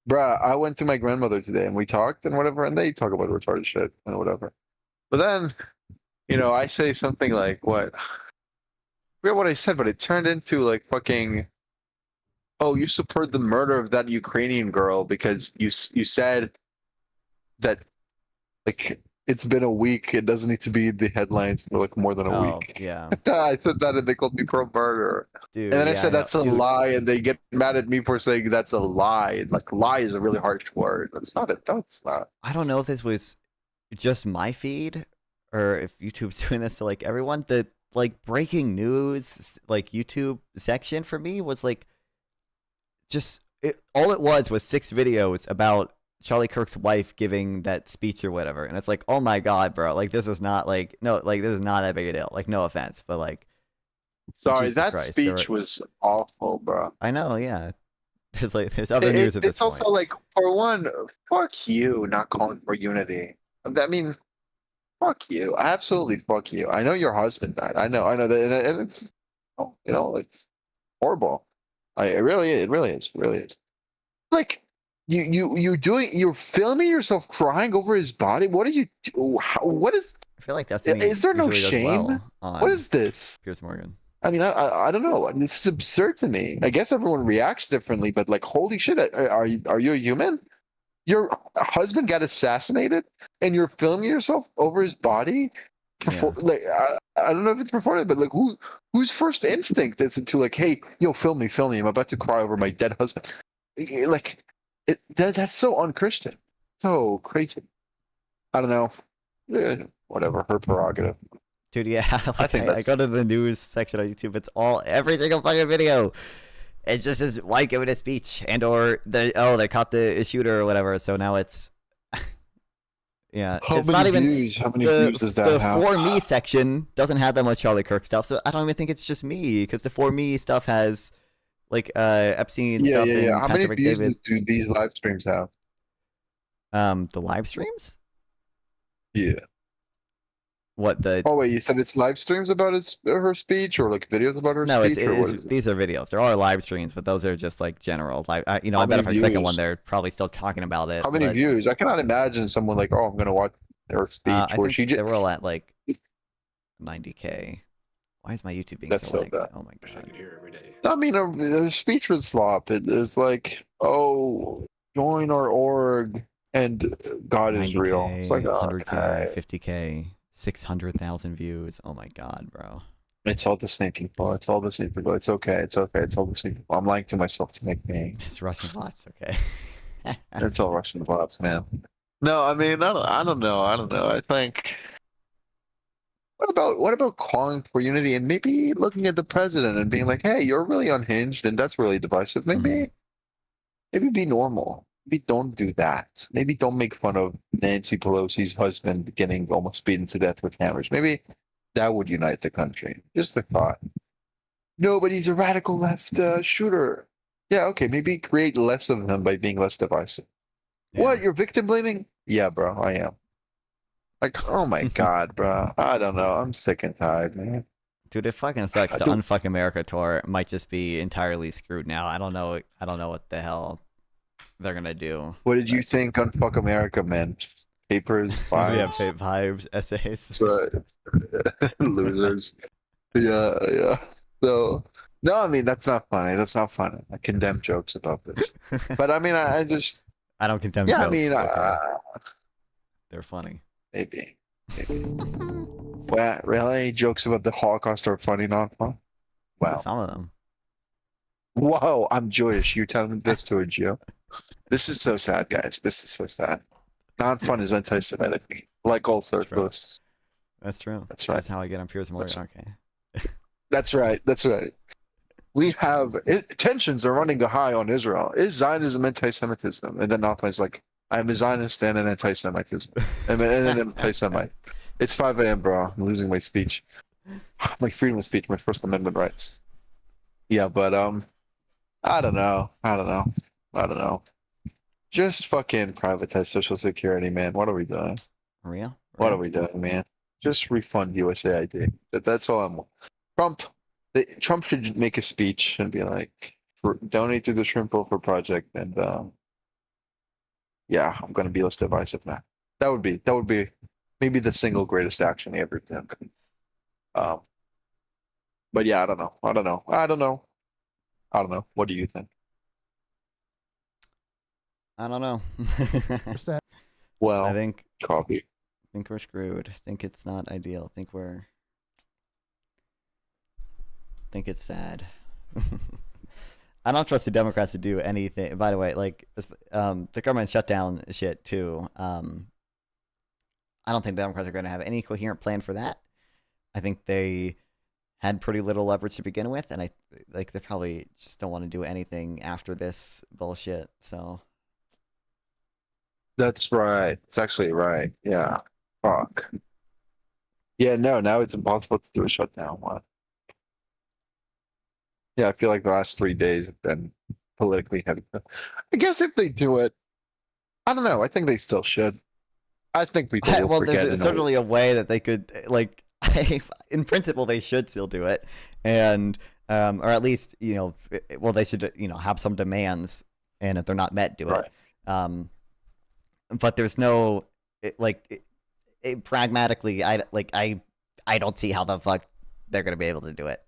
Bruh, I went to my grandmother today and we talked and whatever, and they talk about retarded shit and whatever. But then, I say something like, what? I forget what I said, but it turned into like fucking, oh, you support the murder of that Ukrainian girl because you said that, like, it's been a week. It doesn't need to be the headlines for like more than a week. Yeah. I said that and they called me pro-murder. Dude, and then I said that's a lie, and they get mad at me for saying that's a lie. Like, lie is a really harsh word. That's not it. No, it's not. I don't know if this was just my feed or if YouTube's doing this to like everyone. The like breaking news like YouTube section for me was like just all it was 6 videos about Charlie Kirk's wife giving that speech or whatever, and it's like, oh my god, bro, like this is not like this is not that big a deal. Like, no offense, but like, sorry, Jesus that Christ, speech was awful, bro. I know, yeah. There's other news at this It's also point. Like, for one, fuck you, not calling for unity. I mean, fuck you, absolutely fuck you. I know your husband died. I know that, and it's You know, it's horrible. It really is. It really is. It really is. Like you're filming yourself crying over his body. What are you? What is? I feel like that's something he Is there no usually does shame? well What on is this? Piers Morgan. I mean, I don't know. This is absurd to me. I guess everyone reacts differently, but like, holy shit, are you a human? Your husband got assassinated, and you're filming yourself over his body. Like, I don't know if it's performative, but like, whose first instinct is it to like, hey, yo, film me, film me. I'm about to cry over my dead husband. Like, that's so unchristian, so crazy. I don't know. Whatever, her prerogative. Dude, yeah, like think I go to the news section on YouTube. It's all every single fucking video. It's just this white giving a speech, and or they caught the shooter or whatever. So now it's yeah. How it's many not even views? How many views does that the have? For Me section doesn't have that much Charlie Kirk stuff. So I don't even think it's just me, because the For Me stuff has like Epstein Yeah, stuff. yeah, and yeah. How many Patrick views David. do these live streams have? The live streams? Yeah. What the? Oh wait, you said it's live streams about her speech, or like videos about her No, speech, or what is it? these are videos. There are live streams, but those are just like general. Like, I How bet many if I click on one, views? they're probably still talking about it. How many but, views? I cannot imagine someone like, oh, I'm gonna watch her speech, I where think she they just. were all at like 90K. Why is my YouTube being That's so so like? bad. Oh my god. I mean, her speech was slop. It's like, oh, join our org, and God is real. It's 90K, like, 100K, okay. 50K, 600,000 views. Oh my god, bro. It's all the same people. It's all the same people. It's okay. It's okay. It's all the same people. I'm lying to myself to make me. It's Russian bots. Okay. It's all Russian bots, man. No, I mean, I don't know. I don't know. I think. What about calling for unity and maybe looking at the president and being like, "Hey, you're really unhinged, and that's really divisive. Maybe be normal. Maybe don't do that. Maybe don't make fun of Nancy Pelosi's husband getting almost beaten to death with hammers. Maybe that would unite the country. Just the thought. No, but he's a radical left shooter. Yeah, okay. Maybe create less of them by being less divisive. Yeah. What? You're victim blaming? Yeah, bro, I am. Like, oh my god, bro. I don't know. I'm sick and tired, man. Dude, it fucking sucks. The Unfuck America tour might just be entirely screwed now. I don't know what the hell they're gonna do. What did you think on Fuck America, man? Papers, vibes. Yeah, vibes, essays. That's right. Losers. Yeah. So, no, I mean, that's not funny. That's not funny. I condemn jokes about this. But I mean, I just. I don't condemn Yeah, jokes. I mean, okay. They're funny. maybe. Well, really? Jokes about the Holocaust are funny, not fun? Wow. Some of them. Whoa, I'm joyous. You're telling this to a Jew? This is so sad, guys. This is so sad. Non-fun is anti-Semitic, like all socialists. That's true. That's right. That's how I get on Piers Morgan. Okay. That's right. That's right. We have tensions are running high on Israel. Is Zionism anti-Semitism? And then Notman's like, I'm a Zionist and an anti-Semitism, and an anti-Semite. It's 5 a.m., bro. I'm losing my speech, my freedom of speech, my First Amendment rights. Yeah, but I don't know. Just fucking privatize Social Security, man. What are we doing? Real? What are we doing, man? Just refund USAID. That's all I'm. Trump should make a speech and be like, donate to the Shrimp Wilfer Project, and yeah, I'm gonna be less divisive now. That would be maybe the single greatest action he ever did. But yeah, I don't know. What do you think? I don't know. Well, I think coffee. we're screwed. I think it's not ideal. I think it's sad. I don't trust the Democrats to do anything. By the way, like the government shutdown shit too. I don't think the Democrats are going to have any coherent plan for that. I think they had pretty little leverage to begin with, and they probably just don't want to do anything after this bullshit. So That's right. It's actually right. Yeah. Fuck. Yeah, no, now it's impossible to do a shutdown. What? Yeah, I feel like the last 3 days have been politically heavy. I guess if they do it, I don't know. I think they still should. I think people will well, forget. there's certainly a way that they could like in principle, they should still do it, and or at least well, they should have some demands, and if they're not met, do it. Right. But there's no pragmatically, I don't see how the fuck they're gonna be able to do it.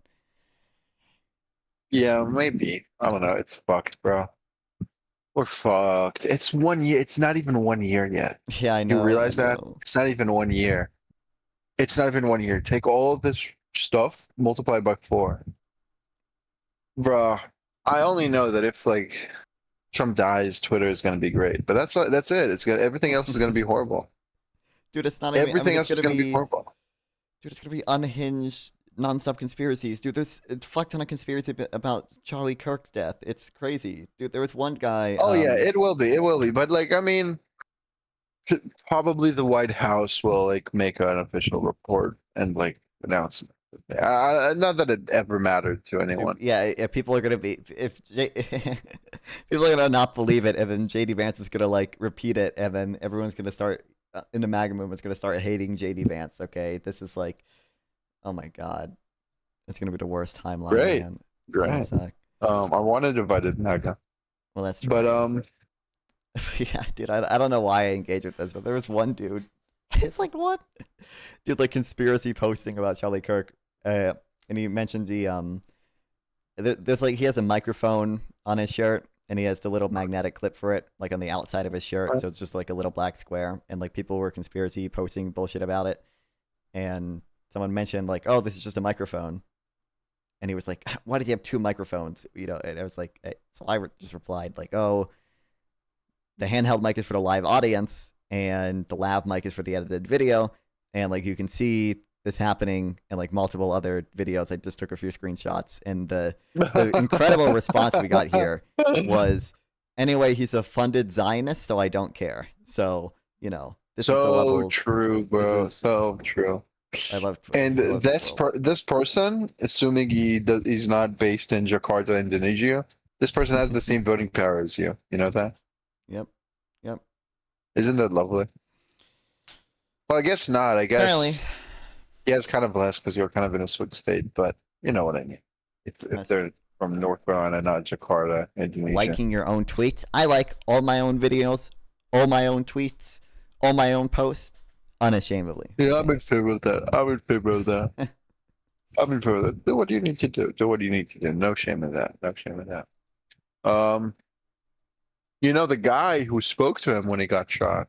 Yeah, maybe. I don't know. It's fucked, bro. We're fucked. It's 1 year. It's not even 1 year yet. Yeah, I know. You realize I that? know. It's not even 1 year. It's not even 1 year. Take all of this stuff, multiply by 4. Bro, I only know that if like Trump dies, Twitter is gonna be great. But that's it. Everything else is gonna be horrible. Dude, it's not even. Everything else is gonna be horrible. Dude, it's gonna be unhinged, non-stop conspiracies. Dude, there's a fuck ton of conspiracy about Charlie Kirk's death. It's crazy. Dude, there was one guy. Oh yeah, it will be. It will be. But like, I mean, probably the White House will like make an official report and like announce it. Not that it ever mattered to anyone. Yeah, people are gonna be people are gonna not believe it, and then JD Vance is gonna like repeat it, and then everyone's gonna start in the MAGA movement's gonna start hating JD Vance. Okay, this is like, oh my god, it's gonna be the worst timeline. Great, Man. great. I wanted to invite MAGA. Well, that's true. But yeah, dude, I don't know why I engage with this, but there was one dude. It's like what, dude? Like conspiracy posting about Charlie Kirk, and he mentioned there's like he has a microphone on his shirt, and he has the little magnetic clip for it, like on the outside of his shirt. So it's just like a little black square, and like people were conspiracy posting bullshit about it, and someone mentioned like, oh, this is just a microphone, and he was like, why does he have 2 microphones? And I was like, so I just replied like, oh, the handheld mic is for the live audience, and the lav mic is for the edited video. And like you can see this happening in like multiple other videos. I just took a few screenshots, and the incredible response we got here was, anyway, he's a funded Zionist, so I don't care. So this is the level. True, bro. So true. I love Twitter. And this person, assuming he's not based in Jakarta, Indonesia, this person has the same voting power as you. You know that? Yep. Isn't that lovely? Well, I guess not. I guess. Apparently. Yeah, it's kind of less because you're kind of in a swing state, but you know what I mean. If they're from North Carolina, not Jakarta, Indonesia. Liking your own tweets. I like all my own videos, all my own tweets, all my own posts, unashamedly. Yeah, I'm in favor of that. I'm in favor of that. I'm in favor of that. Do what you need to do. Do what you need to do. No shame in that. No shame in that. The guy who spoke to him when he got shot.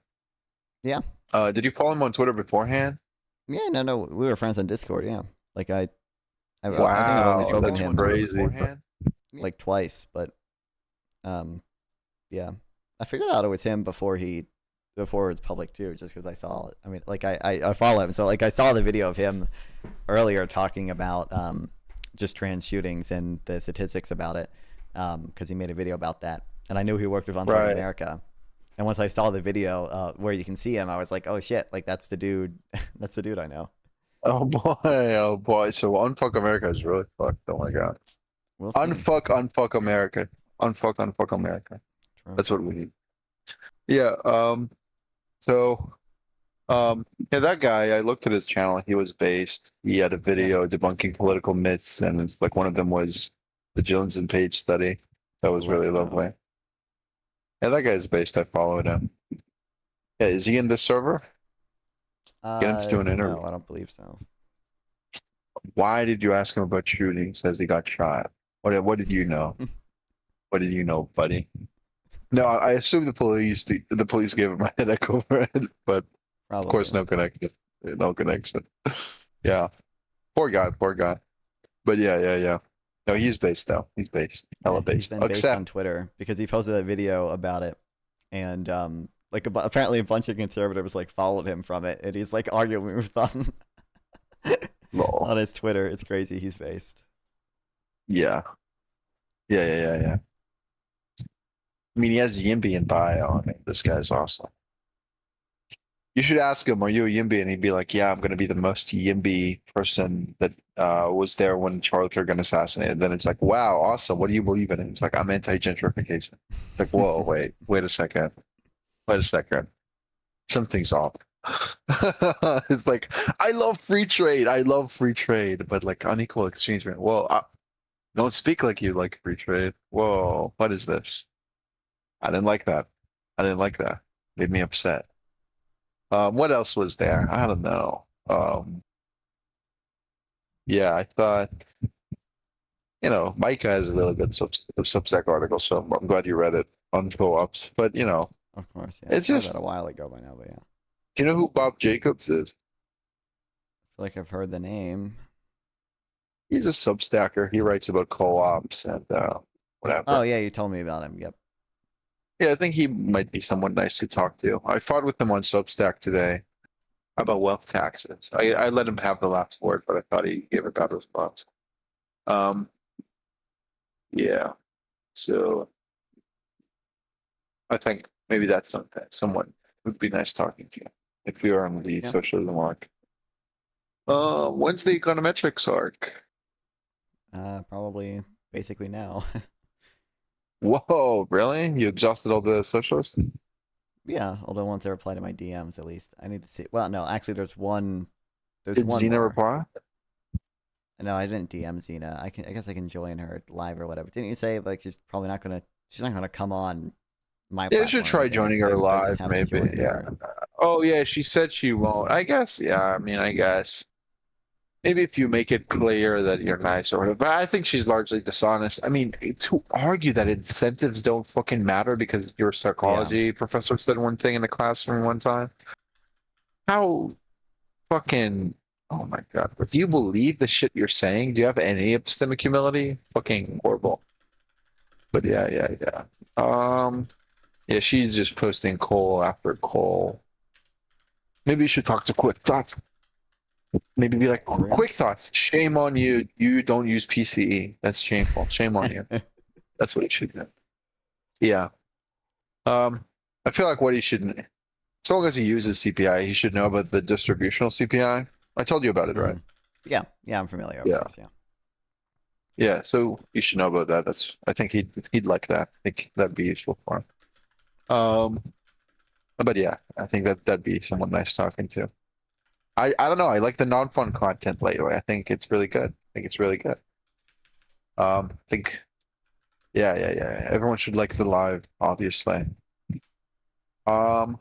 Yeah. Did you follow him on Twitter beforehand? Yeah, no, we were friends on Discord. Yeah, like I think wow, I've only spoken to him crazy. Like twice, but yeah, I figured out it was him before it's public too, just because I saw it. I mean, like I follow him, so like I saw the video of him earlier talking about just trans shootings and the statistics about it, because he made a video about that, and I knew he worked with Unfuck America. And once I saw the video where you can see him, I was like, oh shit, like that's the dude. That's the dude I know. Oh boy. So Unfuck America is really fucked. Oh my god. We'll see. Unfuck America. Unfuck America. True. That's what we need. Yeah. That guy, I looked at his channel. He was based. He had a video debunking political myths, and it's like one of them was the Jones and Page study. That was really lovely. Yeah, that guy's based. I followed him. Yeah, is he in this server? Get him to do an interview. No, I don't believe so. Why did you ask him about shooting? Says he got shot. What did you know? What did you know, buddy? No, I assume the police gave him a headache over it, but Probably. Of course, no connection. No connection. Yeah, poor guy. But yeah. No, he's based though. He's based. Hella based. He's been based on Twitter because he posted a video about it, and apparently a bunch of conservatives like followed him from it, and he's like arguing with them on his Twitter. It's crazy. He's based. Yeah. I mean, he has Yimby in bio. I mean, this guy's awesome. You should ask him, are you a Yimby? And he'd be like, yeah, I'm going to be the most Yimby person that was there when Charlie Kirk got assassinated. Then it's like, wow, awesome. What do you believe in? He's like, I'm anti-gentrification. It's like, whoa, wait a second. Something's off. It's like I love free trade. I love free trade, but like unequal exchange rate. Whoa, don't speak like you like free trade. Whoa, what is this? I didn't like that. I didn't like that. Made me upset. What else was there? I don't know. Yeah, I thought, Micah has a really good Substack article, so I'm glad you read it on co-ops. But Of course, yeah. I it's saw just, that a while ago by now, but yeah. do you know who Bob Jacobs is? I feel like I've heard the name. He's a Substacker. He writes about co-ops and whatever. Oh yeah, you told me about him. Yep. Yeah, I think he might be someone nice to talk to. I fought with him on Substack today about wealth taxes. I let him have the last word, but I thought he gave a bad response. Um, yeah. So I think maybe that's something someone would be nice talking to if we were on the Yeah. socialism arc. When's the econometrics arc? Probably basically now. Whoa, really? You exhausted all the socialists? Yeah, although once they reply to my DMs, at least I need to see. Well, no, actually, there's one. There's Did one Xena more. reply? No, I didn't DM Xena. I guess I can join her live or whatever. Didn't you say like she's probably not gonna? She's not gonna come on my Yeah, you platform should or try anything. joining her I just live, have to maybe. join Yeah. her. Oh, yeah, she said she won't. I guess, yeah. I mean, I guess. Maybe if you make it clear that you're nice or whatever. But I think she's largely dishonest. I mean, to argue that incentives don't fucking matter because your psychology professor said one thing in the classroom one time. How fucking, oh my God. Do you believe the shit you're saying? Do you have any epistemic humility? Fucking horrible. But yeah. Yeah, she's just posting coal after coal. Maybe you should talk to Quick Thoughts. Maybe be like, For real? Quick Thoughts, shame on you. You don't use PCE. That's shameful. Shame on you. That's what he should do. Yeah. I feel like what he should, as long as he uses CPI, he should know about the distributional CPI. I told you about it, right? Yeah, I'm familiar. Of Yeah. course, yeah. Yeah, so you should know about that. I think he'd like that. I think that'd be useful for him. But yeah, I think that'd be someone nice talking to. I don't know. I like the non-fun content lately. I think it's really good. I think it's really good. I think, yeah. Everyone should like the live, obviously. Yeah,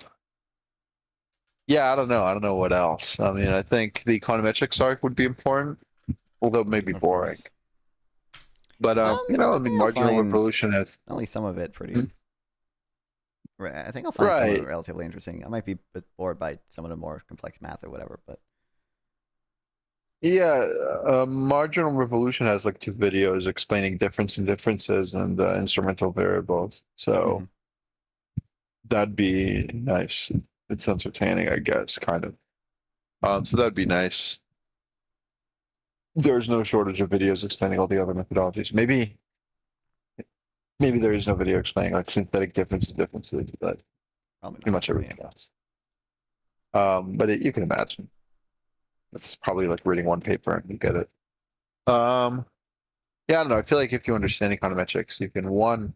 I don't know. I don't know what else. I mean, I think the econometrics arc would be important, although maybe Of boring. course. But I I think mean, I'll marginal find revolution has. only some of it pretty. Hmm? I think I'll find some of Right. it relatively interesting. I might be a bit bored by some of the more complex math or whatever, but Yeah, marginal revolution has like two videos explaining differences and instrumental variables. So mhm. that'd be nice. It's entertaining, I guess, kind of. So that'd be nice. There's no shortage of videos explaining all the other methodologies. Maybe there is no video explaining like synthetic differences, but Probably pretty not. much everything else. But you can imagine. It's probably like reading one paper and you get it. Yeah, I don't know. I feel like if you understand econometrics, you can one.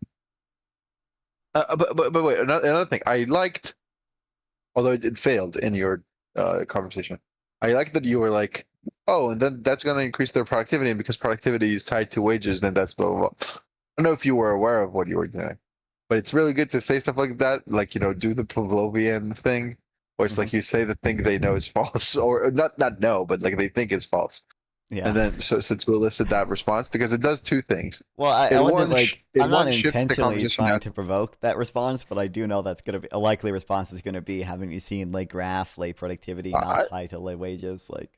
But wait, another thing I liked, although it failed in your conversation. I like that you were like, oh, and then that's going to increase their productivity, and because productivity is tied to wages, then that's blah blah blah. I don't know if you were aware of what you were doing, but it's really good to say stuff like that, like do the Pavlovian thing, where it's like you say the thing they know is false, or not know, but like they think is false. Yeah. And then so to elicit that response, because it does two things. Well, I wasn't like I'm not shifts the intentionally conversation trying out. to provoke that response, but I do know that's gonna be a likely response is gonna be haven't you seen like graph like productivity not tied to like wages like.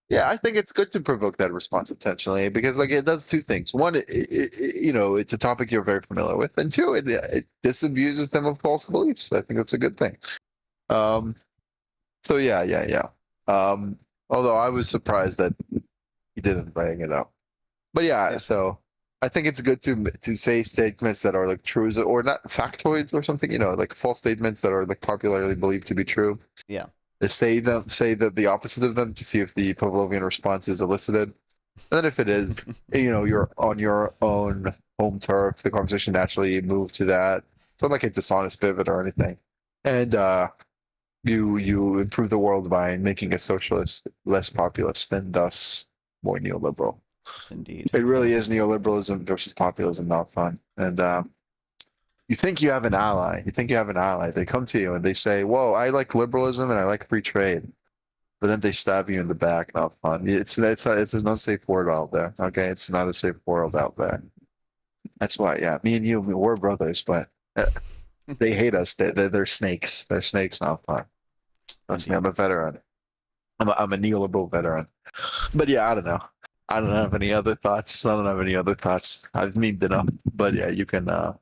Yeah, I think it's good to provoke that response intentionally because, like, it does two things. One, it's a topic you're very familiar with, and two, it disabuses them of false beliefs. I think that's a good thing. So yeah. Although I was surprised that he didn't bring it up, but yeah. So I think it's good to say statements that are like truths or not factoids or something. Like false statements that are like popularly believed to be true. Yeah. Say the opposite of them to see if the Pavlovian response is elicited. And then if it is, you're on your own home turf, the conversation naturally moved to that. It's not like a dishonest pivot or anything. And you improve the world by making a socialist less populist and thus more neoliberal. Yes, indeed. It really is neoliberalism versus populism, not fun. And you think you have an ally. You think you have an ally. They come to you and they say, "Whoa, I like liberalism and I like free trade." But then they stab you in the back. Not fun. It's an unsafe world out there. Okay, it's not a safe world out there. That's why, yeah, me and you, we're brothers, but they hate us. They're snakes. They're snakes, not fun. Trust me, I'm a veteran. I'm a neoliberal veteran. But yeah, I don't know. I don't have any other thoughts. I don't have any other thoughts. I've memed enough. But yeah, you can. I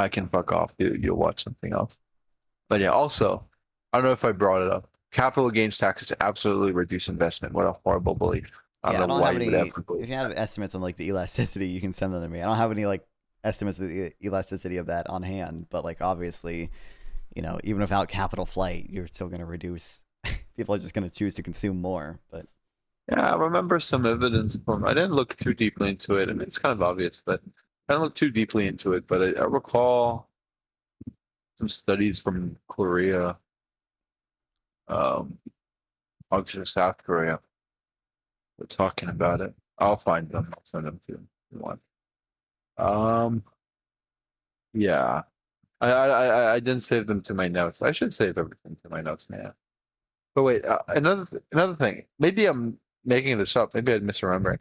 can fuck off. You'll watch something else. But yeah, also, I don't know if I brought it up. Capital gains taxes absolutely reduce investment. What a horrible belief. I Yeah, I don't know don't why have you would any. ever believe If you that. have estimates on like the elasticity, you can send them to me. I don't have any like estimates of the elasticity of that on hand, but like obviously, even without capital flight, you're still going to reduce. People are just going to choose to consume more. But Yeah, I remember some evidence from. I didn't look too deeply into it. I mean, it's kind of obvious, but I didn't look too deeply into it. But I recall some studies from Korea, um, actually South Korea. We're talking about it. I'll find them. I'll send them to you if you want. Um, yeah. I didn't save them to my notes. I should save everything to my notes, man. But wait, another thing. Maybe I'm making this up. Maybe I'm misremembering.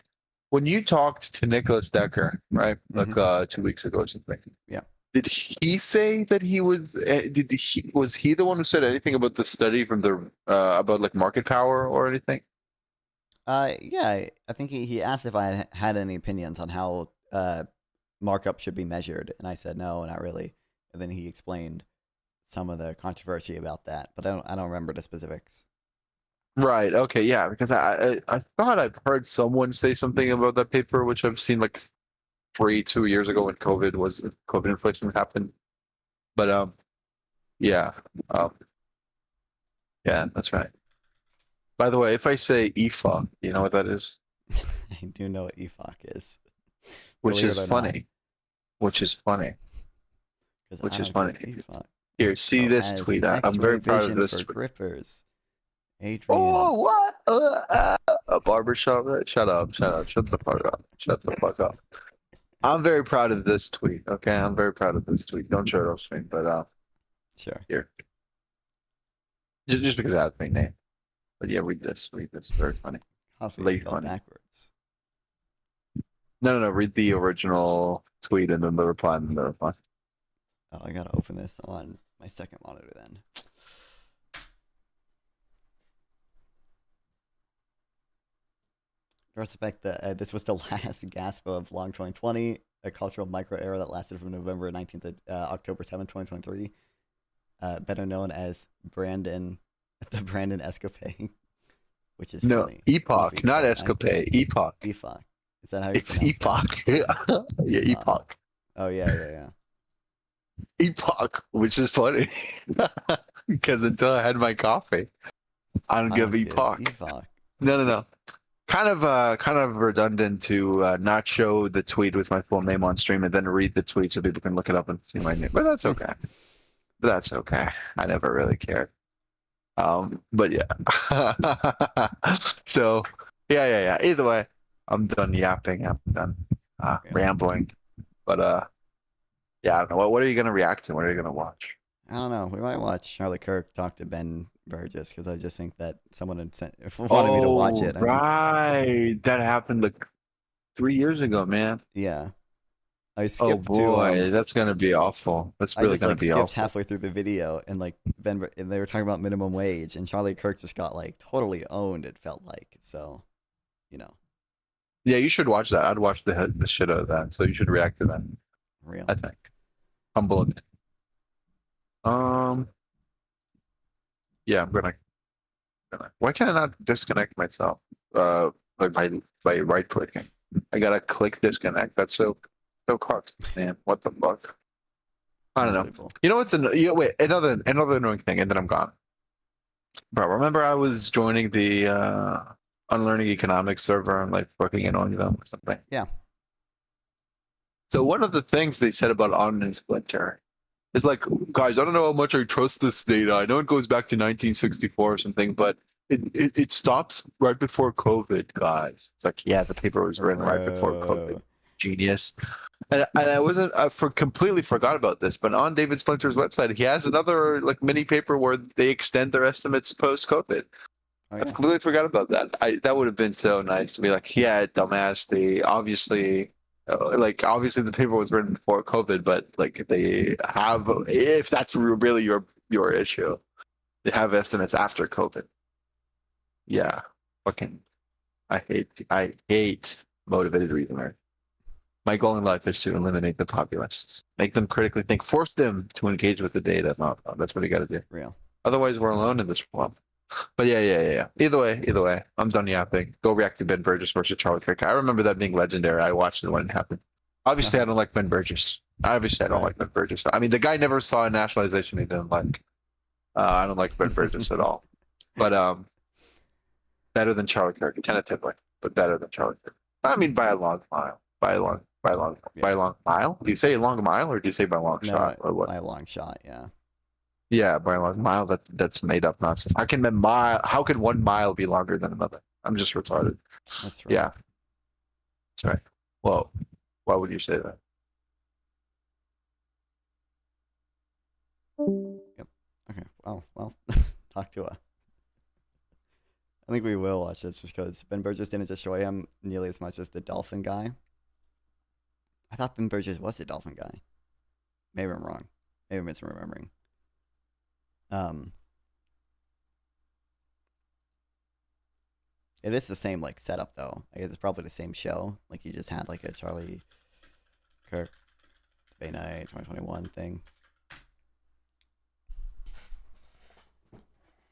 When you talked to Nicholas Decker, right, like 2 weeks ago or something. Yeah. Did he say that he was? Was he the one who said anything about the study from the about like market power or anything? yeah, I think he asked if I had any opinions on how markup should be measured, and I said no, not really. And then he explained some of the controversy about that, but I don't remember the specifics. Right. Okay. Yeah. Because I thought I've heard someone say something about that paper, which I've seen like 2 years ago when COVID inflation happened. But yeah, um, yeah, that's right. By the way, if I say EFA, you know what that is? I do know what EFOC is, Which believe is it or not, funny. Which is funny. because Which I is don't funny. get EFOC. Here, see Oh, this has tweet. I'm X-ray very proud of vision this for tweet. grippers. Adrian. Oh, what? A barbershop? Right? Shut up. Shut up. Shut the fuck up. Shut the fuck up. I'm very proud of this tweet. Okay, I'm very proud of this tweet. Don't share it off screen, but Sure. here, just because I have my name. But yeah, read this. Read this. Very funny. Coffee Late is spelled funny. backwards. No. Read the original tweet and then the reply and then the reply. Oh, I gotta open this on my second monitor then. Retrospect that this was the last gasp of long 2020, a cultural micro era that lasted from November 19th to October 7th, 2023. Better known as the Brandon escapade, which is No, funny. epoch, not escapade. Epoch. Epoch. Is that how you It's pronounce epoch. Yeah, epoch. Oh yeah. Epoch, which is funny because until I had my coffee, I don't give epoch. Epoch. No. Kind of redundant to not show the tweet with my full name on stream and then read the tweet so people can look it up and see my name. But that's okay. That's okay. I never really cared. But yeah. So yeah. Either way, I'm done yapping. I'm done rambling. But yeah, I don't know. What are you gonna react to? What are you gonna watch? I don't know. We might watch Charlie Kirk talk to Ben Burgess because I just think that someone had wanted me to watch it. Right. That happened like 3 years ago, man. Yeah. I skipped Oh boy, to that's gonna be awful. That's I really just gonna like be skipped awful. halfway through the video and like and they were talking about minimum wage and Charlie Kirk just got like totally owned. It felt like so, Yeah, you should watch that. I'd watch the shit out of that. So you should react to that. real. I think. Humble it. Yeah, I'm gonna. Why can I not disconnect myself? Like by right clicking. I gotta click disconnect. That's so cocked, man. What the fuck? I don't know. Unbelievable. You know what's wait, another annoying thing, and then I'm gone. Bro, remember I was joining the unlearning economics server and like fucking annoying them or something. Yeah. So one of the things they said about Omni and Splinter It's like, guys, I don't know how much I trust this data. I know it goes back to 1964 or something, but it stops right before COVID, guys. It's like, yeah, the paper was written right before COVID. Genius. And I wasn't, completely forgot about this, but on David Splinter's website, he has another like mini paper where they extend their estimates post-COVID. Oh, yeah. I completely forgot about that. That would have been so nice to be like, yeah, dumbass. They obviously, obviously the paper was written before COVID, but like if that's really your issue, they have estimates after COVID. Yeah, fucking, I hate motivated reasoner. My goal in life is to eliminate the populists, make them critically think, force them to engage with the data. No, that's what you got to do. Real. Otherwise, we're alone in this world. But yeah. Either way, I'm done yapping. Go react to Ben Burgess versus Charlie Kirk. I remember that being legendary. I watched it when it happened. Obviously, I don't like Ben Burgess. I don't like Ben Burgess. I mean, the guy never saw a nationalization he didn't like. I don't like Ben Burgess at all. But better than Charlie Kirk, tentatively, but better than Charlie Kirk. I mean, by a long mile. By a long mile? Do you say a long mile or do you say by a long shot? Or what? By a long shot, yeah. Yeah, by a long mile. That's made up nonsense. How can 1 mile be longer than another? I'm just retarded. That's true. Yeah. Sorry. Whoa. Why would you say that? Yep. Okay. Well, talk to her. I think we will watch this just because Ben Burgess didn't destroy him nearly as much as the dolphin guy. I thought Ben Burgess was the dolphin guy. Maybe I'm wrong. Maybe I'm misremembering. It is the same like setup though. I guess it's probably the same show. Like you just had like a Charlie Kirk Debate Night 2021 thing.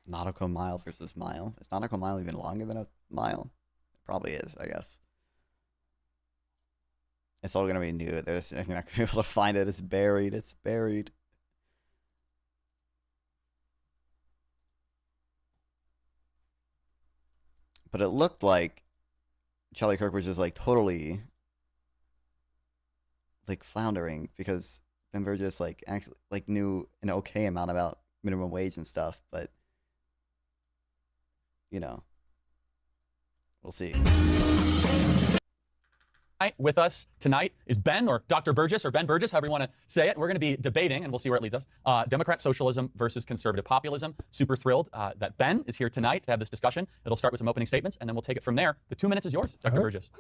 Nautical mile versus mile. Is nautical mile even longer than a mile? It probably is, I guess. It's all gonna be new. You're not gonna be able to find it. It's buried. It's buried. But it looked like Charlie Kirk was just like totally like floundering because Ben Burgess like actually like knew an okay amount about minimum wage and stuff, but you know, we'll see. With us tonight is Ben, or Dr. Burgess, or Ben Burgess, however you want to say it. We're going to be debating, and we'll see where it leads us, Democrat socialism versus conservative populism. Super thrilled that Ben is here tonight to have this discussion. It'll start with some opening statements, and then we'll take it from there. The 2 minutes is yours, Dr. Burgess.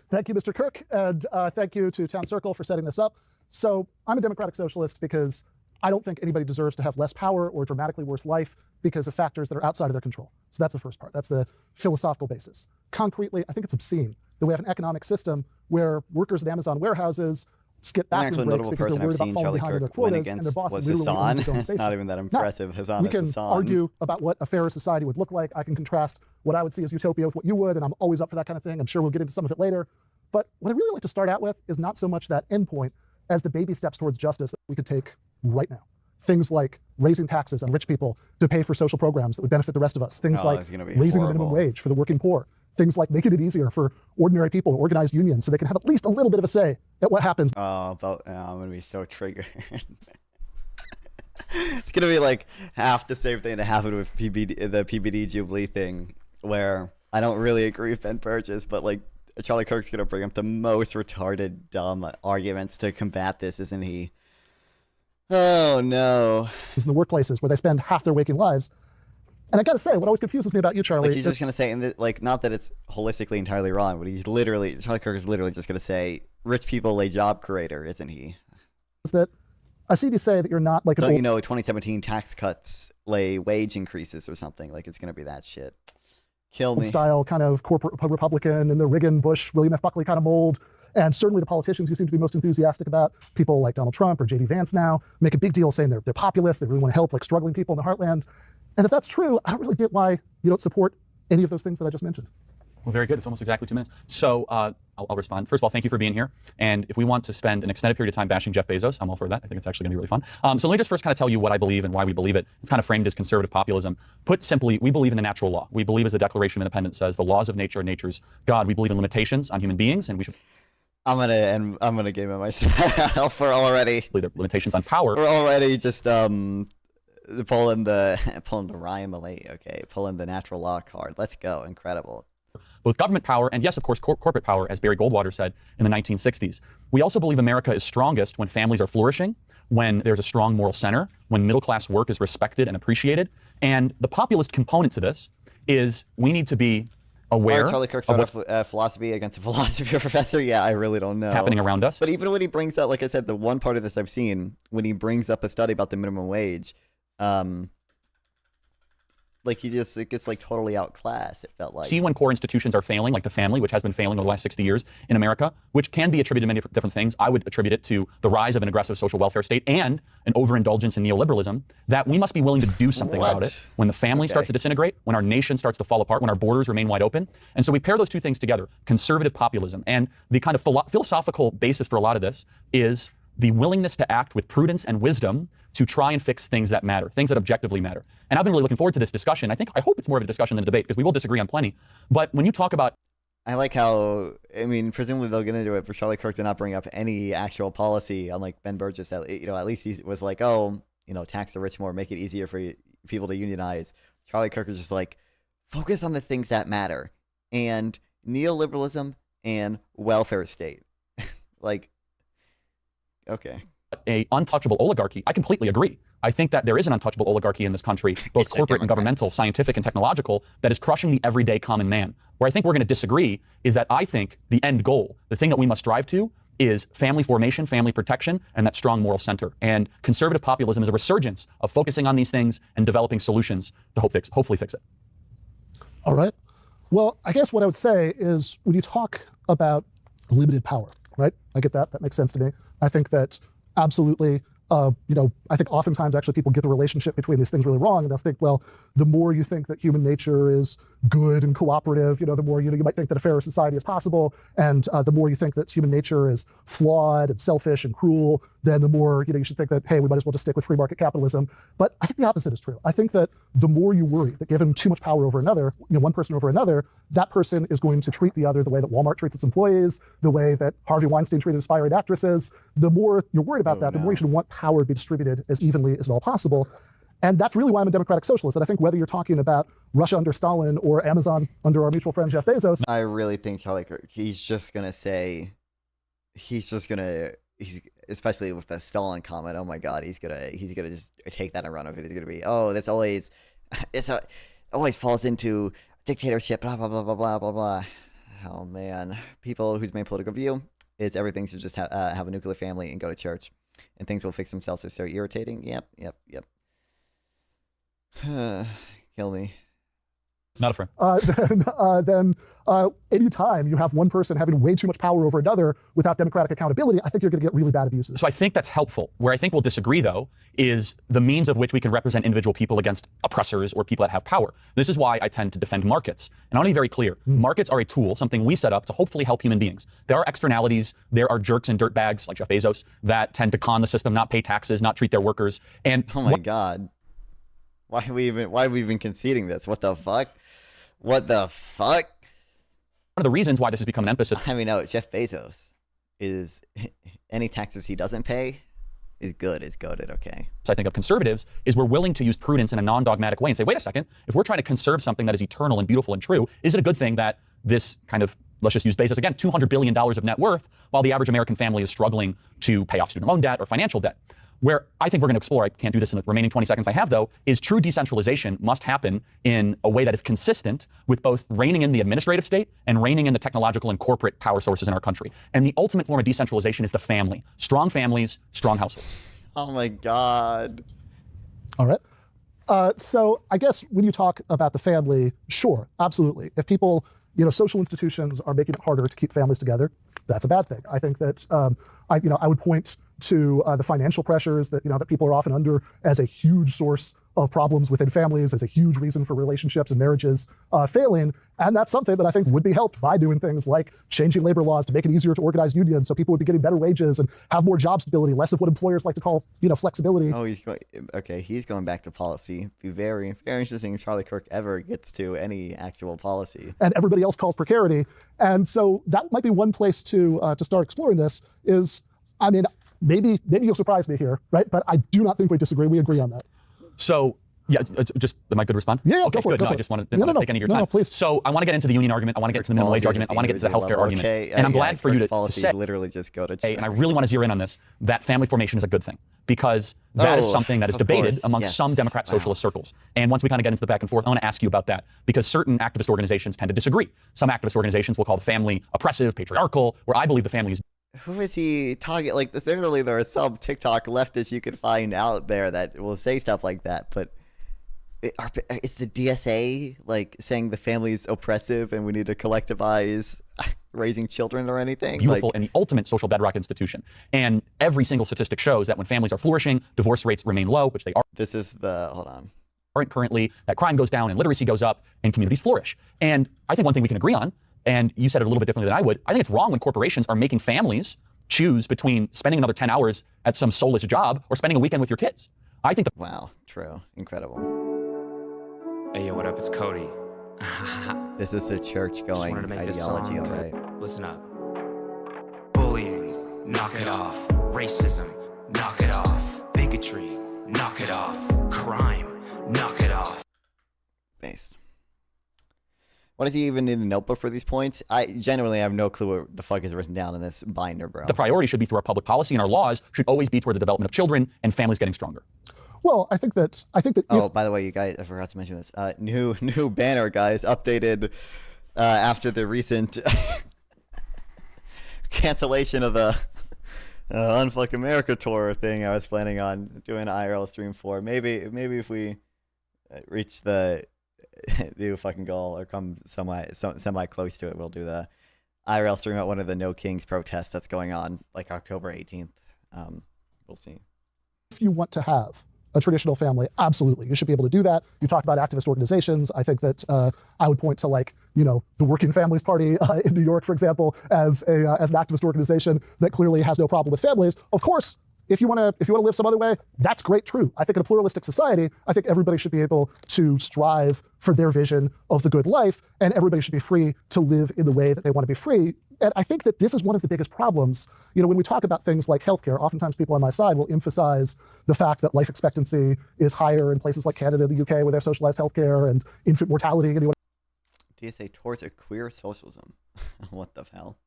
Thank you, Mr. Kirk, and thank you to Town Circle for setting this up. So I'm a democratic socialist because I don't think anybody deserves to have less power or dramatically worse life because of factors that are outside of their control. So that's the first part. That's the philosophical basis. Concretely, I think it's obscene that we have an economic system where workers at Amazon warehouses skip bathroom breaks because they're worried about falling behind their quotas, and their boss literally owns his own It's space. not even that impressive. Now, we can argue about what a fairer society would look like. I can contrast what I would see as utopia with what you would, and I'm always up for that kind of thing. I'm sure we'll get into some of it later. But what I'd really like to start out with is not so much that endpoint as the baby steps towards justice that we could take right now. Things like raising taxes on rich people to pay for social programs that would benefit the rest of us. Things like raising the minimum wage for the working poor. Things like making it easier for ordinary people to organize unions so they can have at least a little bit of a say at what happens. I'm going to be so triggered. It's going to be like half the same thing that happened with the PBD Jubilee thing, where I don't really agree with Ben Burgess, but like Charlie Kirk's going to bring up the most retarded, dumb arguments to combat this, isn't he? Oh, no. In the workplaces where they spend half their waking lives. And I got to say, what always confuses me about you, Charlie... Like he's just going to say, like, not that it's holistically entirely wrong, but Charlie Kirk is literally just going to say, rich people lay job creator, isn't he? Is that I see you say that you're not like... Don't you know 2017 tax cuts lay wage increases or something? Like, it's going to be that shit. Kill me. ...style kind of corporate Republican in the Reagan, Bush, William F. Buckley kind of mold. And certainly the politicians who seem to be most enthusiastic about, people like Donald Trump or J.D. Vance now, make a big deal saying they're populist, they really want to help like struggling people in the heartland. And if that's true, I don't really get why you don't support any of those things that I just mentioned. Well, very good. It's almost exactly 2 minutes. So I'll respond. First of all, thank you for being here. And if we want to spend an extended period of time bashing Jeff Bezos, I'm all for that. I think it's actually going to be really fun. So let me just first kind of tell you what I believe and why we believe it. It's kind of framed as conservative populism. Put simply, we believe in the natural law. We believe, as the Declaration of Independence says, the laws of nature are nature's God. We believe in limitations on human beings, and we should... I'm gonna game it myself. We're already the limitations on power. We're already just pulling the Ryan Malay. Okay, pulling the natural law card. Let's go. Incredible. Both government power and, yes, of course, corporate power, as Barry Goldwater said in the 1960s. We also believe America is strongest when families are flourishing, when there's a strong moral center, when middle-class work is respected and appreciated. And the populist component to this is we need to be aware Charlie Kirk of what's philosophy against a philosophy professor. Yeah, I really don't know. happening around us. But even when he brings up, like I said, the one part of this I've seen, when he brings up a study about the minimum wage, like it gets like totally outclassed, it felt like. See when core institutions are failing, like the family, which has been failing over the last 60 years in America, which can be attributed to many different things. I would attribute it to the rise of an aggressive social welfare state and an overindulgence in neoliberalism, that we must be willing to do something about it when the family starts to disintegrate, when our nation starts to fall apart, when our borders remain wide open. And so we pair those two things together, conservative populism. And the kind of philosophical basis for a lot of this is the willingness to act with prudence and wisdom to try and fix things that matter, things that objectively matter. And I've been really looking forward to this discussion. I hope it's more of a discussion than a debate, because we will disagree on plenty. But when you talk about... I like how, I mean, presumably they'll get into it for Charlie Kirk to not bring up any actual policy, unlike Ben Burgess. At least he was like, oh, tax the rich more, make it easier for people to unionize. Charlie Kirk is just like, focus on the things that matter. And neoliberalism and welfare state. Like, okay. A untouchable oligarchy, I completely agree. I think that there is an untouchable oligarchy in this country, both corporate and governmental, scientific and technological, that is crushing the everyday common man. Where I think we're going to disagree is that I think the end goal, the thing that we must strive to, is family formation, family protection, and that strong moral center. And conservative populism is a resurgence of focusing on these things and developing solutions to hopefully fix it. All right. Well, I guess what I would say is when you talk about limited power, right? I get that. That makes sense to me. I think that absolutely, I think oftentimes actually people get the relationship between these things really wrong, and they'll think, well, the more you think that human nature is good and cooperative, the more you might think that a fairer society is possible, and the more you think that human nature is flawed and selfish and cruel, then the more you should think that, hey, we might as well just stick with free market capitalism. But I think the opposite is true. I think that the more you worry that given too much power over another, one person over another, that person is going to treat the other the way that Walmart treats its employees, the way that Harvey Weinstein treated aspiring actresses. The more you're worried about the more you should want power to be distributed as evenly as at all possible. And that's really why I'm a democratic socialist. And I think whether you're talking about Russia under Stalin or Amazon under our mutual friend Jeff Bezos. I really think Charlie Kirk, especially with the Stalin comment, oh my God, he's gonna just take that and run with it. He's gonna be, oh, always falls into dictatorship, blah, blah, blah, blah, blah, blah, blah. Oh man, people whose main political view is everything should just have a nuclear family and go to church, and things will fix themselves. Are so irritating. Yep. Kill me. Not a friend. Then anytime you have one person having way too much power over another without democratic accountability, I think you're going to get really bad abuses. So I think that's helpful. Where I think we'll disagree, though, is the means of which we can represent individual people against oppressors or people that have power. This is why I tend to defend markets. And I want to be very clear. Markets are a tool, something we set up to hopefully help human beings. There are externalities. There are jerks and dirtbags like Jeff Bezos that tend to con the system, not pay taxes, not treat their workers. And oh my God. Why are we even conceding this? What the fuck? One of the reasons why this has become an emphasis. I mean, no, Jeff Bezos is any taxes he doesn't pay is goaded, okay. So I think of conservatives is we're willing to use prudence in a non-dogmatic way and say, wait a second, if we're trying to conserve something that is eternal and beautiful and true, is it a good thing that this kind of, let's just use Bezos again, $200 billion of net worth, while the average American family is struggling to pay off student loan debt or financial debt? Where I think we're going to explore, I can't do this in the remaining 20 seconds I have though, is true decentralization must happen in a way that is consistent with both reining in the administrative state and reining in the technological and corporate power sources in our country. And the ultimate form of decentralization is the family. Strong families, strong households. Oh my God. All right. So I guess when you talk about the family, sure, absolutely. If people, social institutions are making it harder to keep families together, that's a bad thing. I think that, I would point to the financial pressures that that people are often under as a huge source of problems within families, as a huge reason for relationships and marriages failing. And that's something that I think would be helped by doing things like changing labor laws to make it easier to organize unions, so people would be getting better wages and have more job stability, less of what employers like to call flexibility. Oh, he's going back to policy. Be very, very interesting if Charlie Kirk ever gets to any actual policy. And everybody else calls precarity. And so that might be one place to start exploring this. Is, I mean, maybe you'll surprise me here, right? But I do not think we disagree. We agree on that. So, yeah, just, am I good to respond? Yeah, okay, go for good. it. No, I just wanted to take any of your time. No, please. So I want to get into the union argument. I want to get into the minimum wage argument. I want to get into the healthcare argument. Okay, and I'm glad for you to say, literally just go to and I really want to zero in on this, that family formation is a good thing, because that is something that is debated amongst some Democrat socialist circles. And once we kind of get into the back and forth, I want to ask you about that, because certain activist organizations tend to disagree. Some activist organizations will call the family oppressive, patriarchal, where I believe the family is. Who is he talking? Like, certainly there are some TikTok leftists you can find out there that will say stuff like that, but is the DSA like saying the family is oppressive and we need to collectivize raising children or anything? Beautiful and the ultimate social bedrock institution. And every single statistic shows that when families are flourishing, divorce rates remain low, which they are. This is the, hold on. Aren't currently, that crime goes down and literacy goes up and communities flourish. And I think one thing we can agree on, and you said it a little bit differently than I would, I think it's wrong when corporations are making families choose between spending another 10 hours at some soulless job or spending a weekend with your kids. I think Wow, true. Incredible. Hey, yo, what up? It's Cody. This is the church going ideology, all right. Listen up. Bullying, knock it off. Racism, knock it off. Bigotry, knock it off. Crime, knock it off. Based. What does he even need a notebook for these points? I genuinely have no clue what the fuck is written down in this binder, bro. the priority should be through our public policy, and our laws should always be toward the development of children and families getting stronger. Well, I think that Oh, by the way, you guys, I forgot to mention this. New banner, guys, updated after the recent cancellation of the Unfuck America tour thing I was planning on doing an IRL stream for. Maybe if we reach the new fucking goal or come semi close to it, we'll do the IRL stream at one of the No Kings protests that's going on like October 18th. We'll see. if you want to have a traditional family, absolutely, you should be able to do that. You talked about activist organizations. I think that I would point to, like, the Working Families Party in New York, for example, as an activist organization that clearly has no problem with families. Of course, if you want to live some other way, that's great, true. I think in a pluralistic society, I think everybody should be able to strive for their vision of the good life, and everybody should be free to live in the way that they want to be free. And I think that this is one of the biggest problems. When we talk about things like healthcare, oftentimes people on my side will emphasize the fact that life expectancy is higher in places like Canada, the UK, where they have socialized healthcare, and infant mortality. DSA towards a queer socialism. What the hell?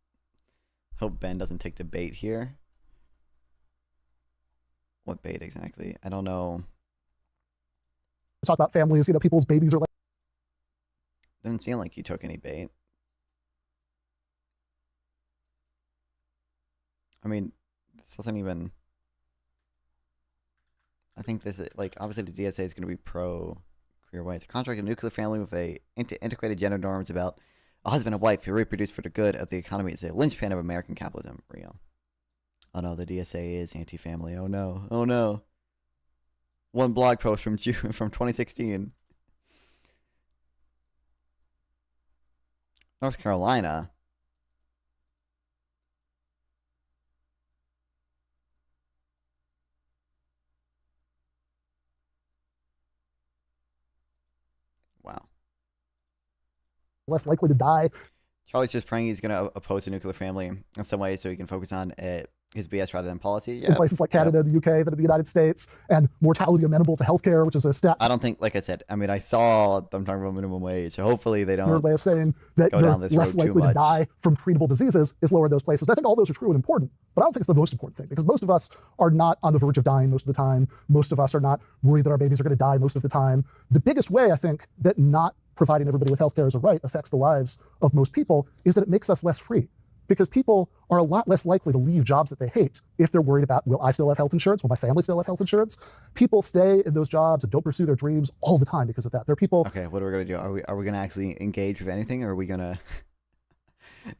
Hope Ben doesn't take the bait here. What bait exactly? I don't know. Talk about families, people's babies are like. Doesn't seem like you took any bait. I mean, this doesn't even. I think this is like, obviously the DSA is going to be pro queer whites. Contract a nuclear family with a integrated gender norms about a husband and wife who reproduce for the good of the economy is a linchpin of American capitalism. Real. Oh no, the DSA is anti-family. Oh no. Oh no. One blog post from June from 2016. North Carolina. Wow. Less likely to die. Charlie's just praying he's going to oppose a nuclear family in some way so he can focus on his BS rather than policy. In places like Canada, the UK, than in the United States, and mortality amenable to healthcare, which is a stat. I don't think, like I said, I mean, I saw them talking about minimum wage, so hopefully they don't. Your way of saying that go you're down this less road too likely to much. die from treatable diseases is lower in those places. I think all those are true and important, but I don't think it's the most important thing, because most of us are not on the verge of dying most of the time. Most of us are not worried that our babies are going to die most of the time. The biggest way, I think, that not providing everybody with healthcare as a right affects the lives of most people is that it makes us less free. Because people are a lot less likely to leave jobs that they hate if they're worried about, will I still have health insurance? Will my family still have health insurance? People stay in those jobs and don't pursue their dreams all the time because of that. There are people. Okay, what are we gonna do? Are we gonna actually engage with anything, or are we gonna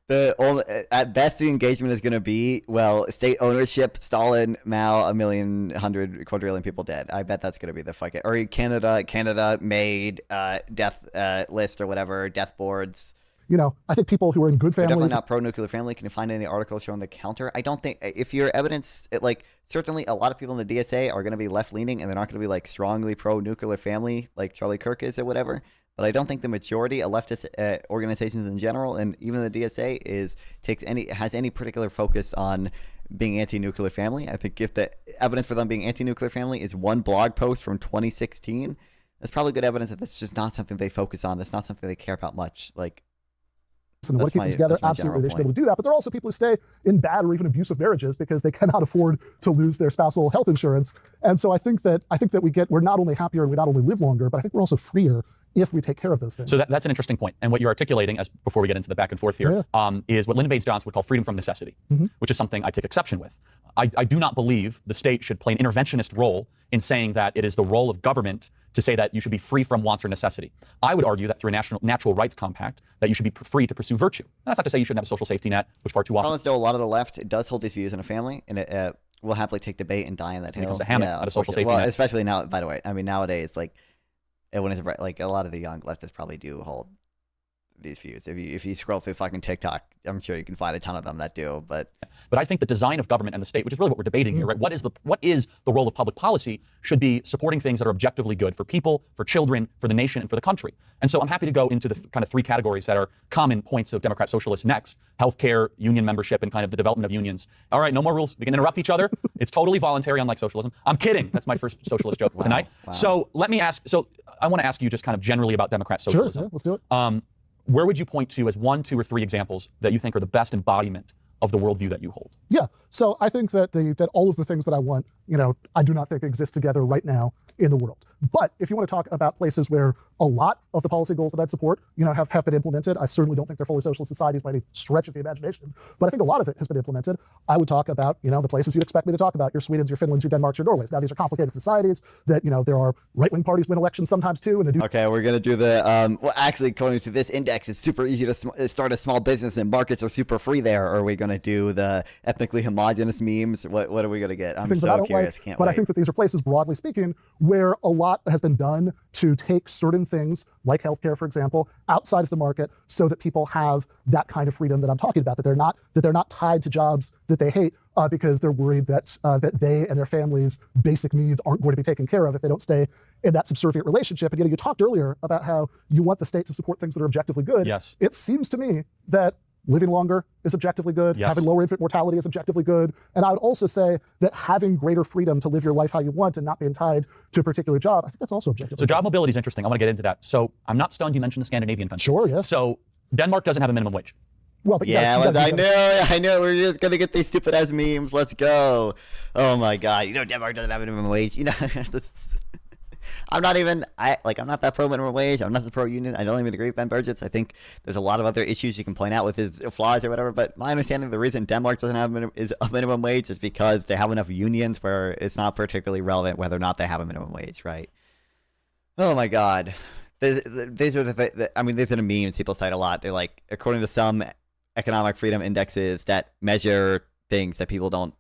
At best the engagement is going to be, well, state ownership, Stalin, Mao, 1,100,000,000,000 people dead. I bet that's going to be the fucking, or Canada made death list or whatever, death boards. You know, I think people who are in good They're families. definitely not pro-nuclear family. Can you find any articles showing the counter? I don't think, if your evidence, certainly a lot of people in the DSA are going to be left-leaning and they're not going to be like strongly pro-nuclear family like Charlie Kirk is or whatever. But I don't think the majority of leftist organizations in general, and even the DSA, has any particular focus on being anti-nuclear family. I think if the evidence for them being anti-nuclear family is one blog post from 2016, that's probably good evidence that that's just not something they focus on. It's not something they care about much. And they want to keep them together. Absolutely, they should be able to do that. But there are also people who stay in bad or even abusive marriages because they cannot afford to lose their spousal health insurance. And so I think that we're not only happier and we not only live longer, but I think we're also freer if we take care of those things. So that's an interesting point. And what you're articulating, as before we get into the back and forth here, is what Lyndon Baines Johnson would call freedom from necessity, which is something I take exception with. I do not believe the state should play an interventionist role in saying that it is the role of government to say that you should be free from wants or necessity. I would argue that through a natural rights compact, that you should be free to pursue virtue. And that's not to say you shouldn't have a social safety net, which far too often. Collins, though, a lot of the left does hold these views in a family, and it will happily take debate and die in that hill. It becomes a hammock, not a social safety net. Especially now, by the way. I mean, nowadays, when it's a lot of the young leftists probably do hold these views. If you scroll through fucking TikTok, I'm sure you can find a ton of them that do. But I think the design of government and the state, which is really what we're debating here, right? What is the role of public policy, should be supporting things that are objectively good for people, for children, for the nation, and for the country. And so I'm happy to go into the kind of three categories that are common points of Democrat socialists next: healthcare, union membership, and kind of the development of unions. All right, no more rules. We can interrupt each other. It's totally voluntary, unlike socialism. I'm kidding. That's my first socialist joke tonight. Wow. So I want to ask you just kind of generally about Democrat socialism. Sure, let's do it. Where would you point to as 1, 2, or 3 examples that you think are the best embodiment of the worldview that you hold? Yeah, so I think that all of the things that I want, I do not think exist together right now in the world. But if you want to talk about places where a lot of the policy goals that I'd support, have been implemented, I certainly don't think they're fully socialist societies by any stretch of the imagination, but I think a lot of it has been implemented. I would talk about, the places you'd expect me to talk about: your Swedens, your Finlands, your Denmarks, your Norways. Now, these are complicated societies that, there are right-wing parties win elections sometimes too. Okay, we're going to do the, actually, according to this index, it's super easy to start a small business and markets are super free there. Or are we going to do the ethnically homogenous memes? What are we going to get? I'm so curious. Can't wait. I think that these are places, broadly speaking, where a lot has been done to take certain things, like healthcare, for example, outside of the market, so that people have that kind of freedom that I'm talking about. That they're not tied to jobs that they hate because they're worried that they and their families' basic needs aren't going to be taken care of if they don't stay in that subservient relationship. And you talked earlier about how you want the state to support things that are objectively good. Yes. It seems to me that living longer is objectively good. Yes. Having lower infant mortality is objectively good. And I would also say that having greater freedom to live your life how you want and not being tied to a particular job, I think that's also objectively So good. job mobility is interesting. I want to get into that. So I'm not stunned you mentioned the Scandinavian countries. Sure, yes. So Denmark doesn't have a minimum wage. Well, but Yeah, I know. We're just gonna get these stupid ass memes. Let's go. Oh my god. Denmark doesn't have a minimum wage. I'm not that pro minimum wage. I'm not the pro union. I don't even agree with Ben Burgess. I think there's a lot of other issues you can point out with his flaws or whatever. But my understanding, the reason Denmark doesn't have a minimum wage is because they have enough unions where it's not particularly relevant whether or not they have a minimum wage, right? Oh my god. These are these are the memes people cite a lot. They're like, according to some economic freedom indexes that measure things that people don't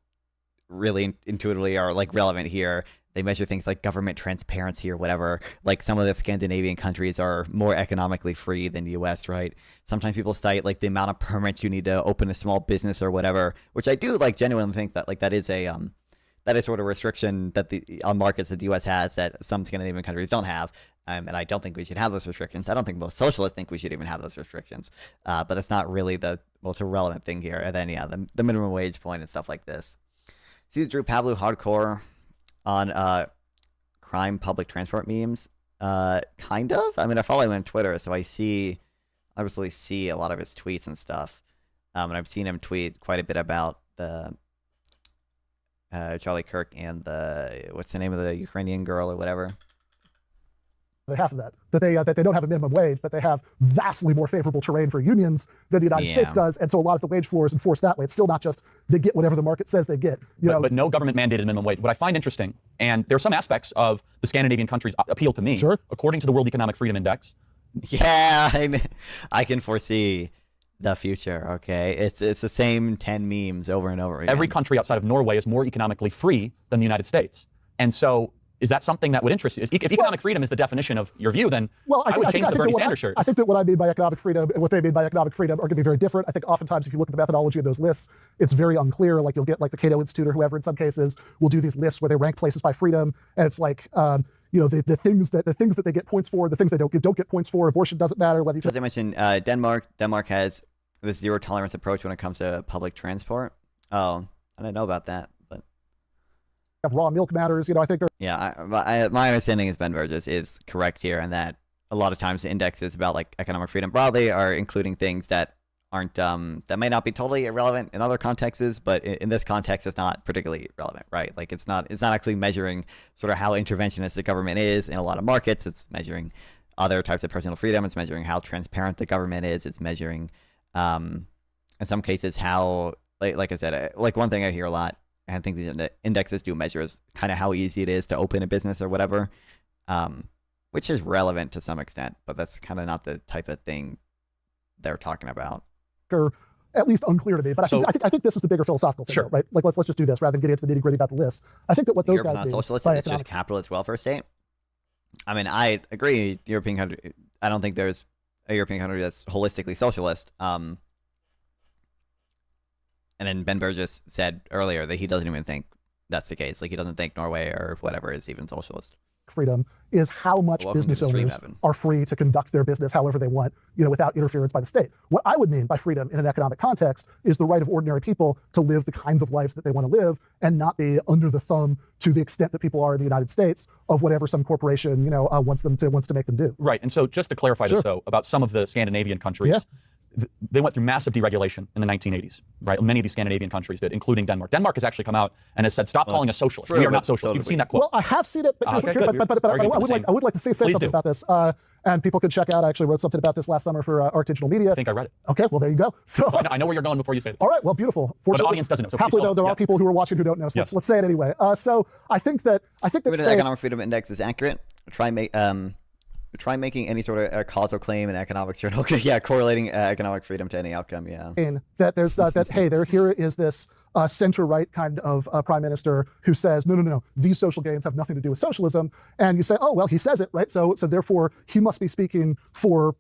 really intuitively are like relevant here. They measure things like government transparency or whatever. Like some of the Scandinavian countries are more economically free than the U.S., right? Sometimes people cite like the amount of permits you need to open a small business or whatever, which I do genuinely think that that is sort of restriction that on markets that the U.S. has that some Scandinavian countries don't have. And I don't think we should have those restrictions. I don't think most socialists think we should even have those restrictions. But it's not really the most relevant thing here. And then, the minimum wage point and stuff like this. See the Drew Pavlou hardcore on crime public transport memes? Kind of. I follow him on Twitter, so I obviously see a lot of his tweets and stuff. And I've seen him tweet quite a bit about the Charlie Kirk and what's the name of the Ukrainian girl or whatever. Half of that they don't have a minimum wage, but they have vastly more favorable terrain for unions than the United States does, and so a lot of the wage floor is enforced that way. It's still not just they get whatever the market says they get. But no government mandated minimum wage. What I find interesting, and there are some aspects of the Scandinavian countries appeal to me. Sure. According to the World Economic Freedom Index. Yeah, I can foresee the future. Okay, it's the same 10 memes over and over again. Every country outside of Norway is more economically free than the United States. And so is that something that would interest you? If economic freedom is the definition of your view, then I would change the Bernie Sanders shirt. I think that what I mean by economic freedom and what they mean by economic freedom are going to be very different. I think oftentimes if you look at the methodology of those lists, it's very unclear. Like you'll get like the Cato Institute or whoever in some cases will do these lists where they rank places by freedom. And it's like, the things that they get points for, the things they don't get points for, abortion doesn't matter. Whether because they mentioned Denmark has this zero tolerance approach when it comes to public transport. Oh, I didn't know about that. Have raw milk matters, I think. My understanding is Ben Burgess is correct here, and that a lot of times the indexes about like economic freedom broadly are including things that aren't that may not be totally irrelevant in other contexts, but in this context, it's not particularly relevant, right? Like it's not actually measuring sort of how interventionist the government is in a lot of markets. It's measuring other types of personal freedom. It's measuring how transparent the government is. It's measuring, in some cases, how like I said, like one thing I hear a lot. And I think these indexes do measure is kind of how easy it is to open a business or whatever, which is relevant to some extent, but that's kind of not the type of thing they're talking about. Or at least unclear to me. But I think this is the bigger philosophical thing, sure. though, right? Like let's just do this rather than getting into the nitty gritty about the list. I think that what those Europe's guys not mean socialist, by it's just capitalist welfare state. I mean, I agree. European country. I don't think there's a European country that's holistically socialist. And then Ben Burgess said earlier that he doesn't even think that's the case. Like he doesn't think Norway or whatever is even socialist. Freedom is how much business owners are free to conduct their business however they want, without interference by the state. What I would mean by freedom in an economic context is the right of ordinary people to live the kinds of lives that they want to live and not be under the thumb to the extent that people are in the United States of whatever some corporation, wants to make them do. Right. And so just to clarify this, though, about some of the Scandinavian countries, they went through massive deregulation in the 1980s, right? Many of these Scandinavian countries did, including Denmark. Denmark has actually come out and has said, stop calling us socialists. We are not socialists. You've seen that quote. Well, I have seen it, but I would like to say something about this. And people could check out, I actually wrote something about this last summer for Art Digital Media. I think I read it. Okay, well, there you go. So I know where you're going before you say this. All right, well, beautiful. But the audience doesn't know. So happily, though, there are people who are watching who don't know, so let's say it anyway. So I think that the economic freedom index is accurate. Try making any sort of causal claim in economics journal. Correlating economic freedom to any outcome. That there's here is this center-right kind of prime minister who says, no, these social gains have nothing to do with socialism. And you say, oh, well, he says it, right? So therefore, he must be speaking for,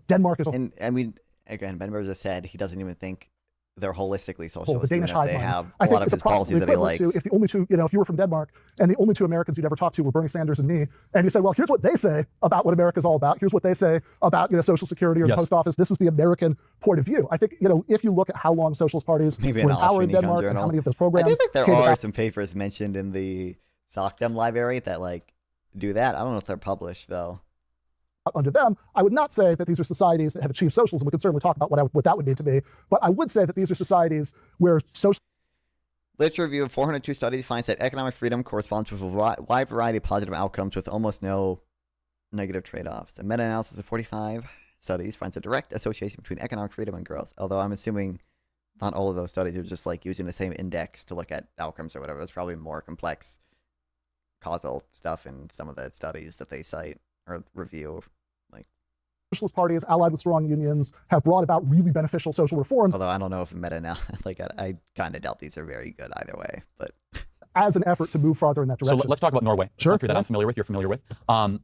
Denmark as a whole. And I mean, again, Ben Burgess said he doesn't even think they're holistically socialist. The Danish hive they mind. have I a think lot of it's his policies that he likes. if the only two, if you were from Denmark and the only two Americans you'd ever talk to were Bernie Sanders and me, and you say, well, here's what they say about what America's all about. Here's what they say about, Social Security or the post office. This is the American point of view. I think, if you look at how long socialist parties were in power in Denmark and how many of those programs. I do think there are some papers mentioned in the SOCDEM library that do that. I don't know if they're published though. Under them, I would not say that these are societies that have achieved socialism. We could certainly talk about what that would need to be, but I would say that these are societies where social. Literature review of 402 studies finds that economic freedom corresponds with a wide variety of positive outcomes with almost no negative trade-offs. A meta-analysis of 45 studies finds a direct association between economic freedom and growth, although I'm assuming not all of those studies are just using the same index to look at outcomes or whatever. It's probably more complex causal stuff in some of the studies that they cite or review. Socialist parties allied with strong unions have brought about really beneficial social reforms. Although I don't know if I kind of doubt these are very good either way, but as an effort to move farther in that direction. So let's talk about Norway. Sure. A country that I'm familiar with, you're familiar with.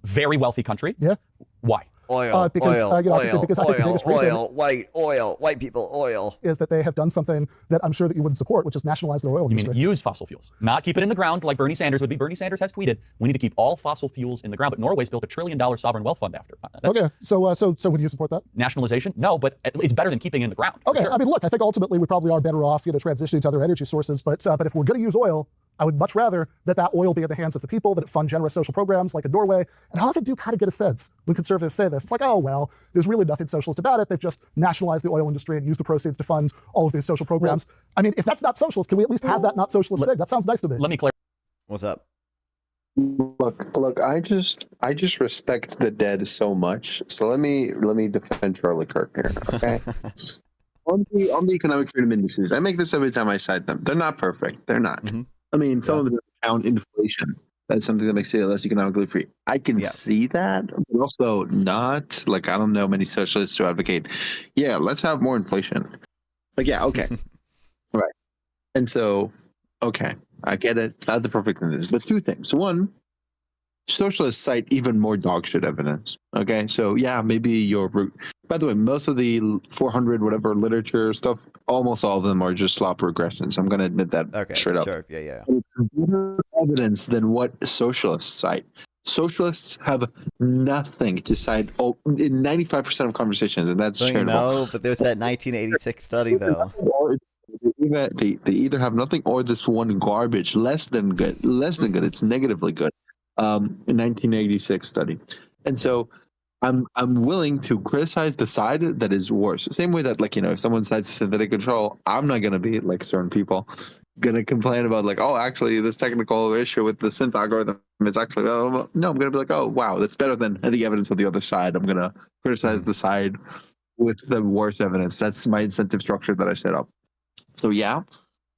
Very wealthy country. Yeah. Why? Oil, because I think the biggest reason white people, oil. Is that they have done something that I'm sure that you wouldn't support, which is nationalize their oil industry. You mean use fossil fuels, not keep it in the ground like Bernie Sanders would be. Bernie Sanders has tweeted, we need to keep all fossil fuels in the ground, but Norway's built $1 trillion sovereign wealth fund after. Okay, so would you support that? Nationalization? No, but it's better than keeping it in the ground. Okay, sure. I mean, look, I think ultimately we probably are better off, transitioning to other energy sources, but if we're going to use oil, I would much rather that oil be in the hands of the people, that it fund generous social programs like in Norway. And I often do kind of get a sense when conservatives say this. It's like, oh, well, there's really nothing socialist about it. They've just nationalized the oil industry and used the proceeds to fund all of these social programs. Well, I mean, if that's not socialist, can we at least have that not socialist thing? That sounds nice to me. Let me clarify. What's up? Look, I just respect the dead so much. So let me defend Charlie Kirk here, okay? on the economic freedom indices, I make this every time I cite them. They're not perfect. They're not. Mm-hmm. I mean, some of them count inflation. That's something that makes you less economically free. I can Yeah. see that, but also not. Like, I don't know many socialists who advocate, yeah, let's have more inflation. Like, yeah, okay. Right. And so, okay, I get it. Not the perfect thing to do. But two things. One, socialists cite even more dog shit evidence. Okay, so yeah, maybe your root. By the way, most of the 400 whatever literature stuff, almost all of them are just slop regressions. I'm going to admit that Okay. straight up. Sure. Yeah. It's better evidence than what socialists cite. Socialists have nothing to cite in 95% of conversations, and that's So you charitable. know, but there's that 1986 study though. Or they either have nothing or this one garbage, less than good. It's negatively good. In 1986 study, and so I'm willing to criticize the side that is worse. Same way that, like, if someone cites synthetic control, I'm not gonna be like certain people gonna complain about, like, oh, actually this technical issue with the synth algorithm is actually blah, blah, blah. No, I'm gonna be like, oh wow, that's better than the evidence of the other side. I'm gonna criticize the side with the worst evidence. That's my incentive structure that I set up. So yeah.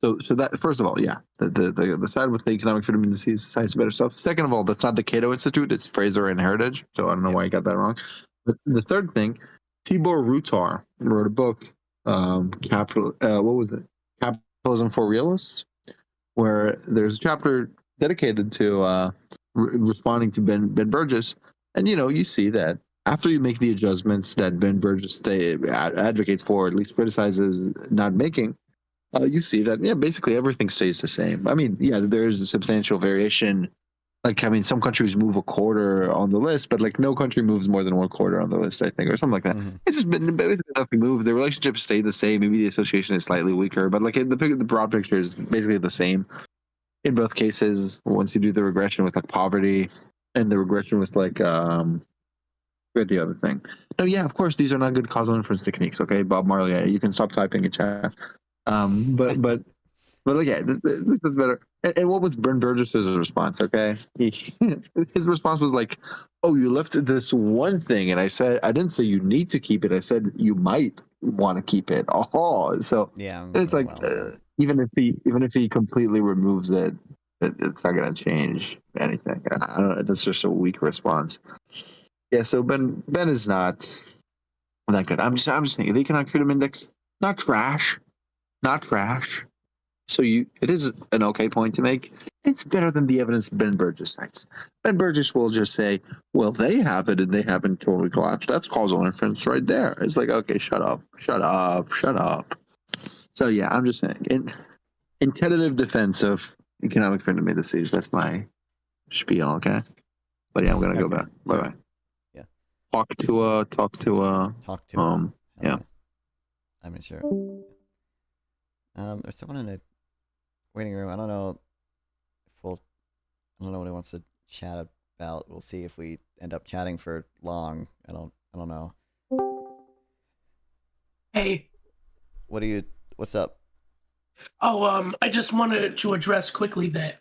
So that, first of all, yeah, the side with the economic freedom indices cites better stuff. Second of all, that's not the Cato Institute; it's Fraser and Heritage. So I don't know why I got that wrong. But the third thing, Tibor Rutar wrote a book, what was it? Capitalism for Realists, where there's a chapter dedicated to responding to Ben Burgess, and you see that after you make the adjustments that Ben Burgess advocates for, or at least criticizes not making. You see that, yeah, basically everything stays the same. I mean, yeah, there's a substantial variation. Like, I mean, some countries move a quarter on the list, but like no country moves more than one quarter on the list, I think, or something like that. It's just been basically nothing moves. The relationships stay the same. Maybe the association is slightly weaker, but like the broad picture is basically the same in both cases. Once you do the regression with like poverty and the regression with like with the other thing. No, yeah, of course, these are not good causal inference techniques. Okay, Bob Marley, yeah, you can stop typing in chat. But yeah, this is better. And what was Ben Burgess's response? Okay, his response was like, "Oh, you left this one thing," and I said, "I didn't say you need to keep it. I said you might want to keep it." Oh, so Yeah. it's like even if he completely removes it, it's not gonna change anything. I don't know. That's just a weak response. Yeah. So Ben is not that good. I'm just saying the economic freedom index, not trash. Not trash. So it is an okay point to make. It's better than the evidence Ben Burgess cites. Ben Burgess will just say, well, they have it and they haven't totally collapsed. That's causal inference right there. It's like, okay, shut up. So yeah, I'm just saying, in tentative defense of economic freedom indices, that's my spiel, okay? But yeah, I'm gonna go back. Bye-bye. Yeah. Talk to yeah. I'm not sure. There's someone in the waiting room. I don't know what he wants to chat about. We'll see if we end up chatting for long. I don't know. Hey. What's up? Oh, I just wanted to address quickly that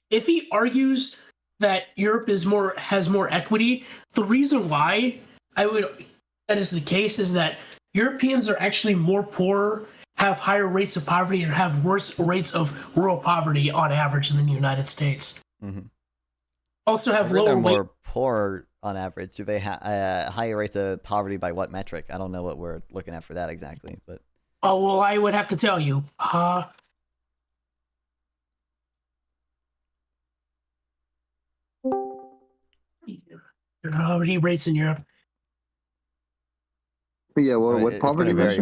if he argues that Europe has more equity, the reason why that is the case is that Europeans are actually more poor, have higher rates of poverty, and have worse rates of rural poverty on average than the United States. Also have lower more poor on average. Do they have higher rates of poverty by what metric? I don't know what we're looking at for that exactly, but oh well, I would have to tell you. Poverty rates in Europe. Yeah, well, what poverty it's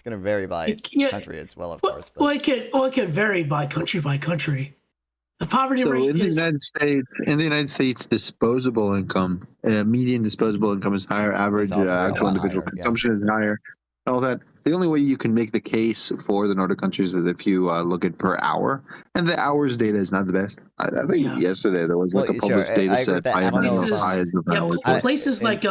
going to vary by country as well, of course. But. Well, it can vary by country. The poverty rate in the United States, disposable income, median disposable income is higher. Average actual individual consumption is higher. All that. The only way you can make the case for the Nordic countries is if you look at per hour, and the hours data is not the best. I think yesterday there was like a published data set. Places like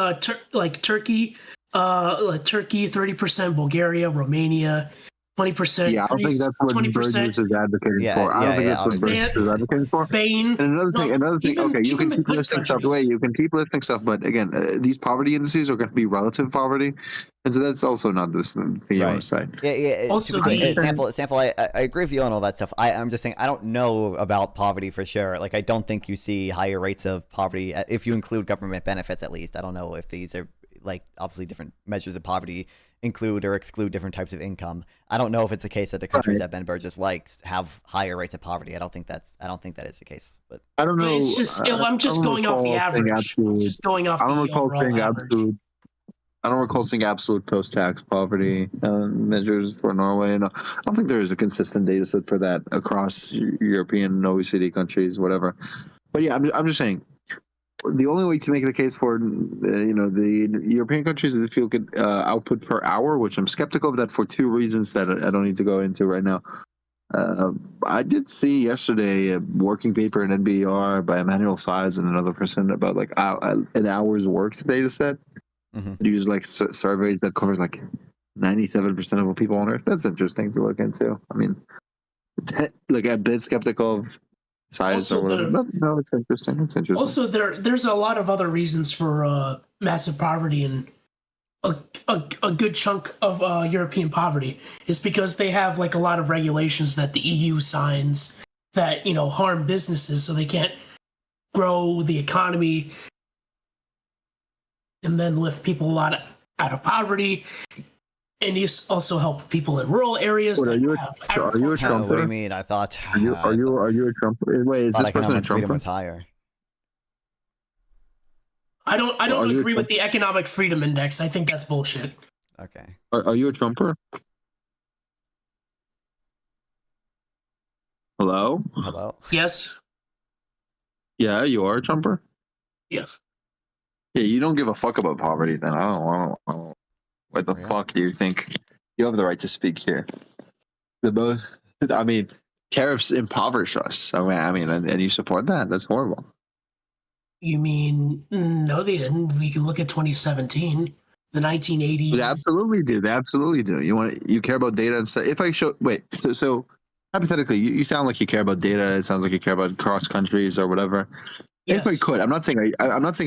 Turkey. 30%, Bulgaria, Romania, 20%. Yeah, I don't think that's what 20%. Burgess is advocating Yeah, for. I don't think yeah, that's what obviously. Burgess is advocating for. Spain. And another thing. even- Okay, you even can the keep good listing stuff. countries. Wait, you can keep listing stuff, but again, these poverty indices are going to be relative poverty, and so that's also not this thing you want to say. Yeah. Also, to be clear, the- sample. I agree with you on all that stuff. I'm just saying I don't know about poverty for sure. Like I don't think you see higher rates of poverty if you include government benefits. At least I don't know if these are like obviously different measures of poverty include or exclude different types of income. I don't know if it's a case that the countries that Ben Burgess likes have higher rates of poverty. I don't think that is the case. But I don't know. It's just, I'm just going off the average. Just going off I don't the recall overall saying average. absolute. I don't recall seeing absolute post-tax poverty measures for Norway. No, I don't think there is a consistent data set for that across European OECD countries, whatever. But yeah, I'm just saying. The only way to make the case for the European countries is if you look at output per hour, which I'm skeptical of that for two reasons that I don't need to go into right now. I did see yesterday a working paper in NBR by Emmanuel Size and another person about like an hour's worked data set. Mm-hmm. Use like surveys that covers like 97% of all people on Earth. That's interesting to look into. I mean, like a bit skeptical of size or whatever. No, it's interesting. It's interesting. Also, there's a lot of other reasons for massive poverty, and a good chunk of European poverty is because they have like a lot of regulations that the EU signs that harm businesses, so they can't grow the economy and then lift people out of poverty. And you also help people in rural areas. What, are you a What Trumper? do you mean? I thought. Are you a Trumper? Wait, is this person a economic freedom Trumper? was higher. I don't Are you a agree with the economic freedom index. I think that's bullshit. Okay. Are you a Trumper? Hello? Hello. Yes. Yeah, you are a Trumper? Yes. Yeah, you don't give a fuck about poverty then. I don't. What the fuck do you think? You have the right to speak here. Tariffs impoverish us. I mean, and you support that? That's horrible. You mean no? They didn't. We can look at 2017, the 1980s. They absolutely do. They absolutely do. You care about data and stuff. If I show, wait, so hypothetically, you sound like you care about data. It sounds like you care about cross countries or whatever. Yes. If I could, I'm not saying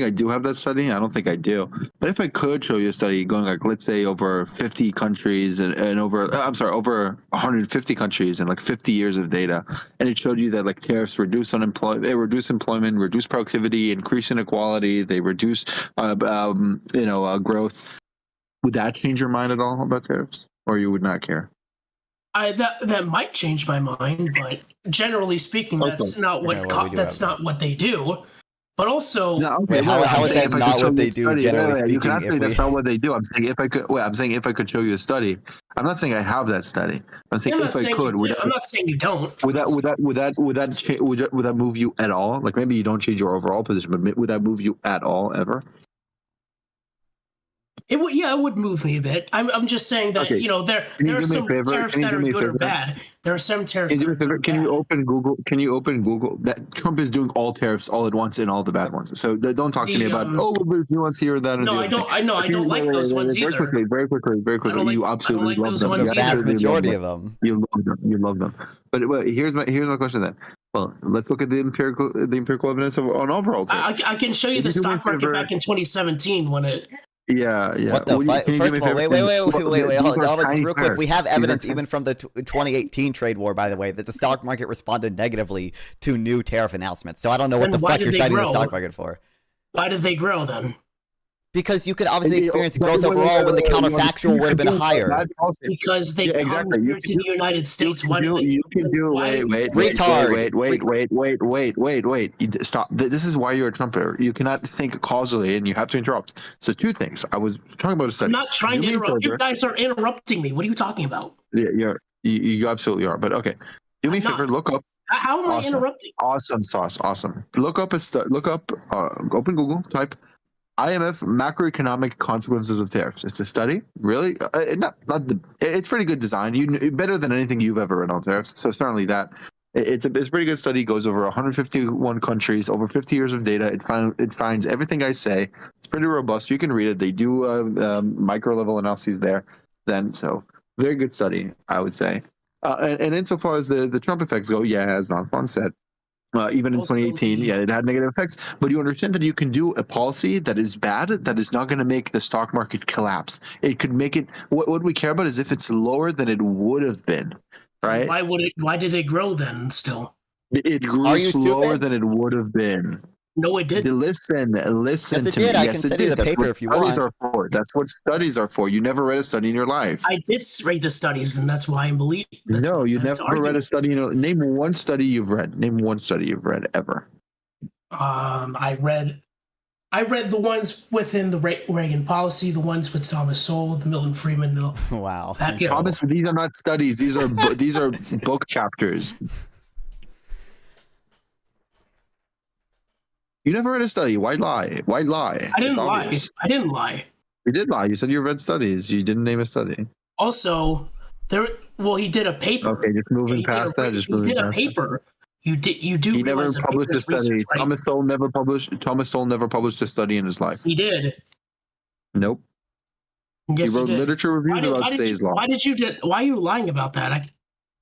I do have that study. I don't think I do. But if I could show you a study going like, let's say over 50 countries and over 150 countries and like 50 years of data, and it showed you that like tariffs reduce unemployment, they reduce employment, reduce productivity, increase inequality, they reduce growth. Would that change your mind at all about tariffs, or you would not care? That might change my mind, but generally speaking, that's not what they do. But also, how is that not what they do? Generally speaking, you cannot say that's not what they do. I'm saying if I could. Wait, I'm saying if I could show you a study. I'm not saying I have that study. I'm saying if I could. I'm not saying you don't. Would that move you at all? Like maybe you don't change your overall position, but would that move you at all ever? It would move me a bit. I'm just saying that there are some tariffs that are good or bad. There are some tariffs. Can you open Google? Can you open Google? That Trump is doing all tariffs all at once and all the bad ones. So don't talk to me about there's nuance here or that. No, I don't. I don't like those ones either. Very quickly. You absolutely love them. The vast majority of them. You love them. But here's my question then. Well, let's look at the empirical evidence on overall tariffs. I can show you the stock market back in 2017 when it. Yeah. What the fuck? First of all, wait. Hold on, just real quick. We have evidence even from the 2018 trade war, by the way, that the stock market responded negatively to new tariff announcements. So I don't know what the fuck you're citing the stock market for. Why did they grow then? Because you could obviously experience growth overall when the counterfactual would have been higher. Because they come here to the United States. Wait. Stop. This is why you're a Trumper. You cannot think causally, and you have to interrupt. So two things. I was talking about a study. I'm not trying to interrupt. You guys are interrupting me. What are you talking about? Yeah, you absolutely are. But okay, do me a favor. Look up. How am I interrupting? Awesome sauce. Awesome. Look up. Open Google. Type IMF macroeconomic consequences of tariffs. It's a study, really. It's pretty good design. Better than anything you've ever read on tariffs. So certainly that it's a pretty good study. It goes over 151 countries, over 50 years of data. It finds everything I say. It's pretty robust. You can read it. They do micro level analyses there. Then so Very good study, I would say. And insofar as the Trump effects go, yeah, as Non-Fun said, even in Also, 2018, yeah, it had negative effects. But you understand that you can do a policy that is bad, that is not going to make the stock market collapse. It could make it. What we care about is if it's lower than it would have been, right? Why did it grow then? Still, It grew Are you slower stupid? than it would have been. no, it didn't. Listen Yes, it to me. did. I Yes, can it study did. the That's paper what if you studies want. are for. That's what studies are for. You never read a study in your life. I did read the studies, and that's why I believe. No, you never read a study. Name one study you've read. Name one study you've read ever. I read the ones within the Reagan policy, the ones with Thomas Sowell, the Milton Friedman. Wow. That, yeah. Thomas, these are not studies. These are these are book chapters. You never read a study. Why lie? Why lie? I didn't It's lie. obvious. I didn't lie. You did lie. You said you read studies. You didn't name a study. Also, he did a paper. Okay, just moving past that. Just moving He did a past that. paper. You do He never realize that published a paper's study. research, right? Thomas Sowell never published a study in his life. He did. Nope. Yes, he wrote did. literature reviews about Say's law. Why are you lying about that?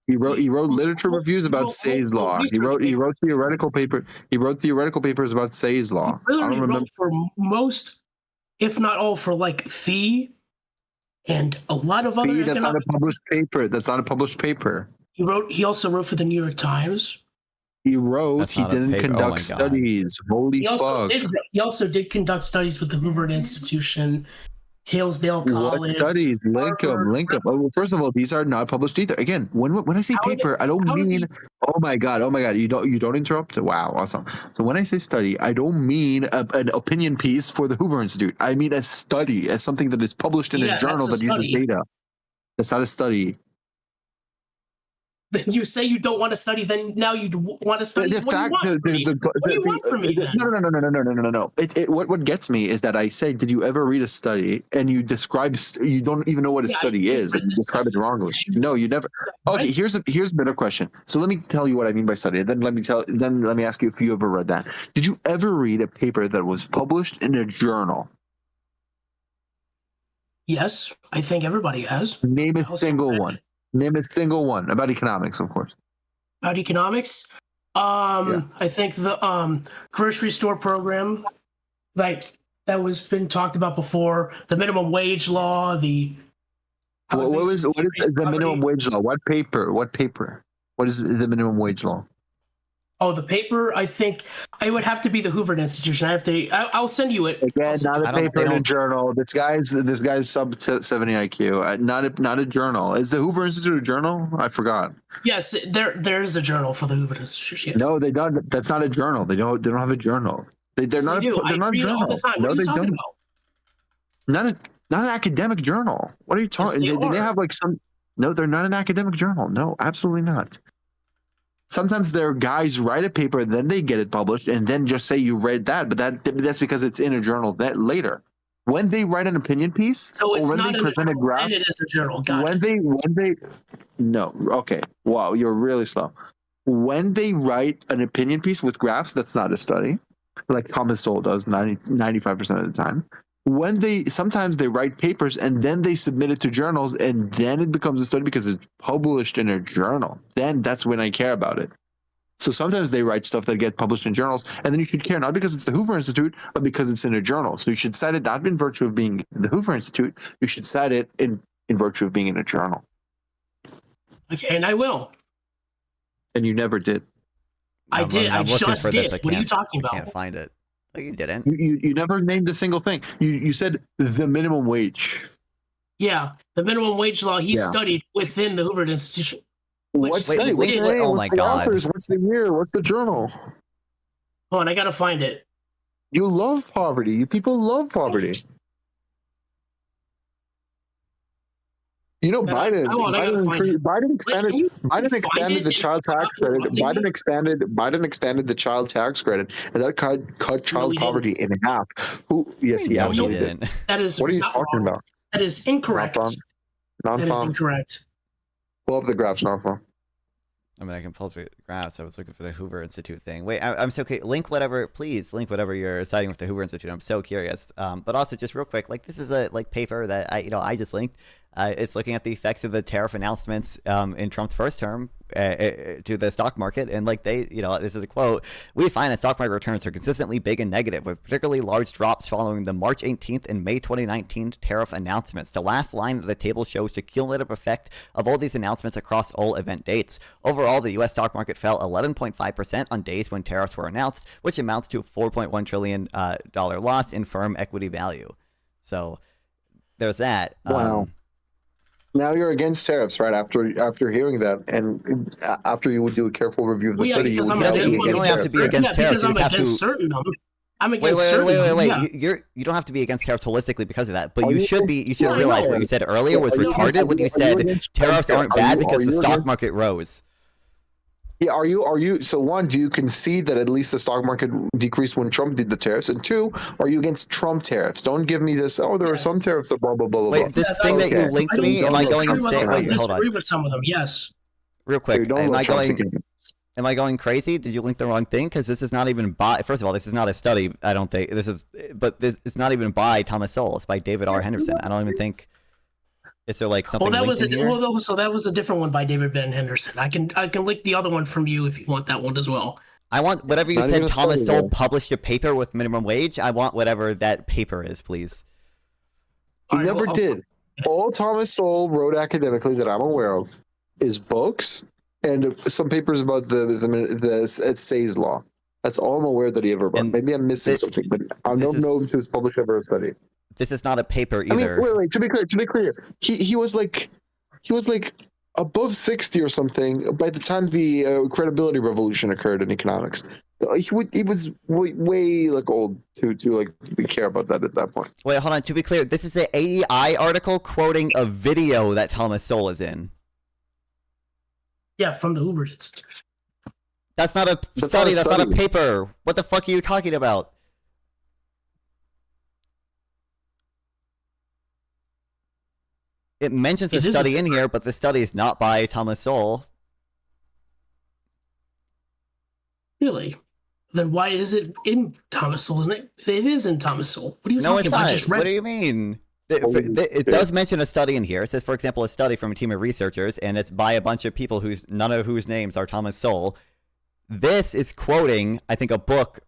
He wrote literature reviews about Say's law. He wrote theoretical papers about Say's law. He I don't remember. wrote for most, if not all, for like Fee and a lot of other. That's not a published paper. That's not a published paper. He also wrote for the New York Times. He wrote. That's He not a didn't paper. Oh my conduct God. studies. Holy fuck! He also did conduct studies with the Hoover Institution, Hillsdale College. What studies? Link them. Oh, well, first of all, these are not published either. Again, when I say paper, I don't mean. Oh my god! You don't interrupt. Wow, awesome. So when I say study, I don't mean an opinion piece for the Hoover Institute. I mean a study, as something that is published in a journal that uses data. That's not a study. Then you say you don't want to study. Then now you want to study. What do you want from me? No. What gets me is that I say, did you ever read a study? And you describe. You don't even know what a study is, and you describe it wrongly. No, you never. Okay, here's a better question. So let me tell you what I mean by study. Then let me ask you if you ever read that. Did you ever read a paper that was published in a journal? Yes, I think everybody has. Name a single one. Name a single one about economics, of course. About economics, I think the grocery store program, like that was been talked about before. The minimum wage law. What is the minimum wage law? What paper? What is the minimum wage law? Oh, the paper. I think I would have to be the Hoover Institution. I'll send you it. Again, not a paper in a journal. This guy's sub 70 IQ. Not a journal. Is the Hoover Institute a journal? I forgot. Yes, there's a journal for the Hoover Institute. Yes. No, they don't. That's not a journal. They don't have a journal. They're not a journal. No, they don't. Not an academic journal. What are you talking? Yes, they have like some. No, they're not an academic journal. No, absolutely not. Sometimes their guys write a paper, then they get it published, and then just say you read that. But that's because it's in a journal that later. When they write an opinion piece, so it's or when not they present a graph, and it is a journal. No, okay, wow, you're really slow. When they write an opinion piece with graphs, that's not a study, like Thomas Sowell does 95% of the time. Sometimes they write papers and then they submit it to journals, and then it becomes a study because it's published in a journal. Then that's when I care about it. So sometimes they write stuff that get published in journals, and then you should care not because it's the Hoover Institute, but because it's in a journal. So you should cite it not in virtue of being the Hoover Institute. You should cite it in virtue of being in a journal. Okay, and I will. And you never did. I did. I just did. What are you talking about? I can't find it. No, you didn't. You never named a single thing. You said the minimum wage. Yeah, the minimum wage law. He studied within the Hoover Institution. What study? What's the name? Oh my God! What's the year? What's the journal? Hold on, I gotta find it. You love poverty. You people love poverty. You know, Biden expanded the child tax credit. Biden expanded the child tax credit, and that cut child poverty in half. Yes, he absolutely did. That is. What are you talking about? That is incorrect. That is incorrect. Pull up the graphs, non-farm. I mean, I can pull up the graphs. I was looking for the Hoover Institute thing. Wait, I'm so curious. Please link whatever you're citing with the Hoover Institute. I'm so curious. But also, just real quick, like this is a paper that I just linked. It's looking at the effects of the tariff announcements in Trump's first term to the stock market. And like this is a quote, "We find that stock market returns are consistently big and negative, with particularly large drops following the March 18th and May 2019 tariff announcements. The last line of the table shows the cumulative effect of all these announcements across all event dates. Overall, the U.S. stock market fell 11.5% on days when tariffs were announced, which amounts to a $4.1 trillion loss in firm equity value." So there's that. Wow. Now you're against tariffs, right? After hearing that, and after you would do a careful review of the study, you don't have to be against tariffs. You have to. Certain of them. I'm against wait. Yeah. You don't have to be against tariffs holistically because of that, but you should be. You should realize what you said earlier was retarded. When you said tariffs aren't bad because the stock market rose. Yeah, are you? So one, do you concede that at least the stock market decreased when Trump did the tariffs? And two, are you against Trump tariffs? Don't give me this. Oh, there are some tariffs that blah blah blah blah. Wait, this thing that you linked me. Am I going insane? Wait, hold on. I disagree with some of them. Yes. Real quick, am I going crazy? Did you link the wrong thing? Because this is not even by. First of all, this is not a study. I don't think this is. But this it's not even by Thomas Sowell. It's by David R. Henderson. I don't even think. Is there like something? So that was a different one by David Ben Henderson. I can link the other one from you if you want that one as well. I want whatever you said. Thomas Sowell published a paper with minimum wage. I want whatever that paper is, please. He never did. All Thomas Sowell wrote academically that I'm aware of is books and some papers about the Say's law. That's all I'm aware that he ever wrote. Maybe I'm missing something, but I don't know if he was published ever a study. This is not a paper either. I mean, wait. To be clear, he was like above 60 or something by the time the credibility revolution occurred in economics. He was way like old to like care about that at that point. Wait, hold on. To be clear, this is an AEI article quoting a video that Thomas Sowell is in. Yeah, from the Hoover Institute. That's not a study. That's not a paper. What the fuck are you talking about? It mentions a study in here, but the study is not by Thomas Sowell. Really? Then why is it in Thomas Sowell? It is in Thomas Sowell. What are you talking about? No, it's not. What do you mean? It does mention a study in here. It says, for example, a study from a team of researchers, and it's by a bunch of people none of whose names are Thomas Sowell. This is quoting, I think, a book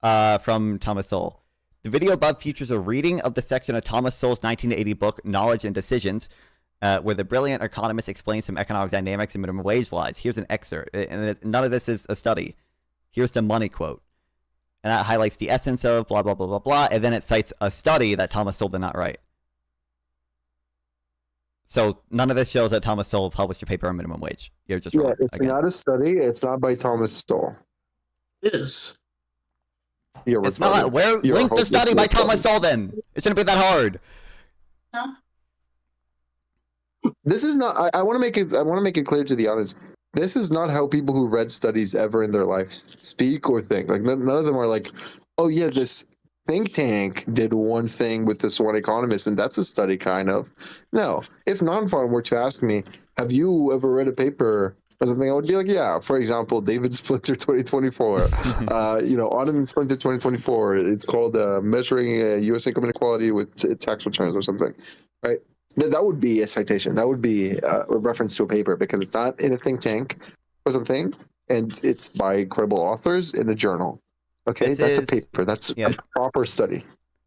from Thomas Sowell. The video above features a reading of the section of Thomas Sowell's 1980 book, Knowledge and Decisions, where the brilliant economist explains some economic dynamics and minimum wage laws. Here's an excerpt, and none of this is a study. Here's the money quote. And that highlights the essence of blah, blah, blah, blah, blah, and then it cites a study that Thomas Sowell did not write. So none of this shows that Thomas Sowell published a paper on minimum wage. You're just wrong. It's not a study. It's not by Thomas Sowell. It is. It's not. Link the study by Thomas Sowell then. It shouldn't be that hard. No. This is not. I want to make it. I want to make it clear to the audience. This is not how people who read studies ever in their life speak or think. Like none of them are like, oh yeah, this think tank did one thing with this one economist, and that's a study, kind of. No. If non-farm were to ask me, have you ever read a paper or something, I would be like, yeah. For example, David Splinter 2024, Autumn Splinter 2024. It's called Measuring U.S. Income Inequality with Tax Returns or something, right? That would be a citation. That would be a reference to a paper because it's not in a think tank or something, and it's by credible authors in a journal. Okay, that's a paper. That's a proper study.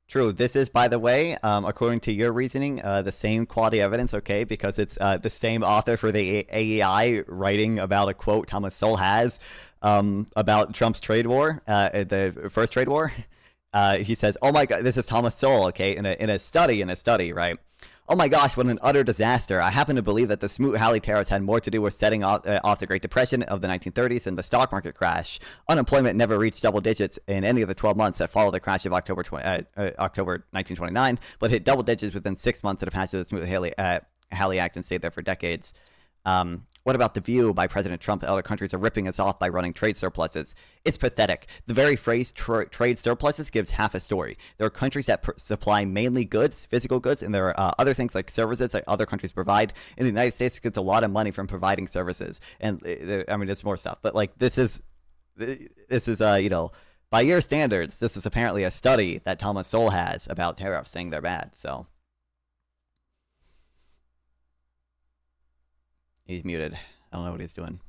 True. This is, by the way, according to your reasoning, the same quality evidence, okay, because it's the same author for the AEI writing about a quote Thomas Sowell has about Trump's trade war, the first trade war. He says, oh my God, this is Thomas Sowell, okay, in a study, right? Oh my gosh, what an utter disaster. I happen to believe that the Smoot-Hawley tariffs had more to do with setting off the Great Depression of the 1930s and the stock market crash. Unemployment never reached double digits in any of the 12 months that followed the crash of October 1929, but hit double digits within 6 months of the passage of the Smoot-Hawley Act and stayed there for decades. What about the view by President Trump that other countries are ripping us off by running trade surpluses? It's pathetic. The very phrase trade surpluses gives half a story. There are countries that supply mainly goods, physical goods, and there are other things like services that other countries provide. In the United States, it gets a lot of money from providing services. And I mean, it's more stuff. But like this is by your standards, this is apparently a study that Thomas Sowell has about tariffs saying they're bad. So. He's muted. I don't know what he's doing.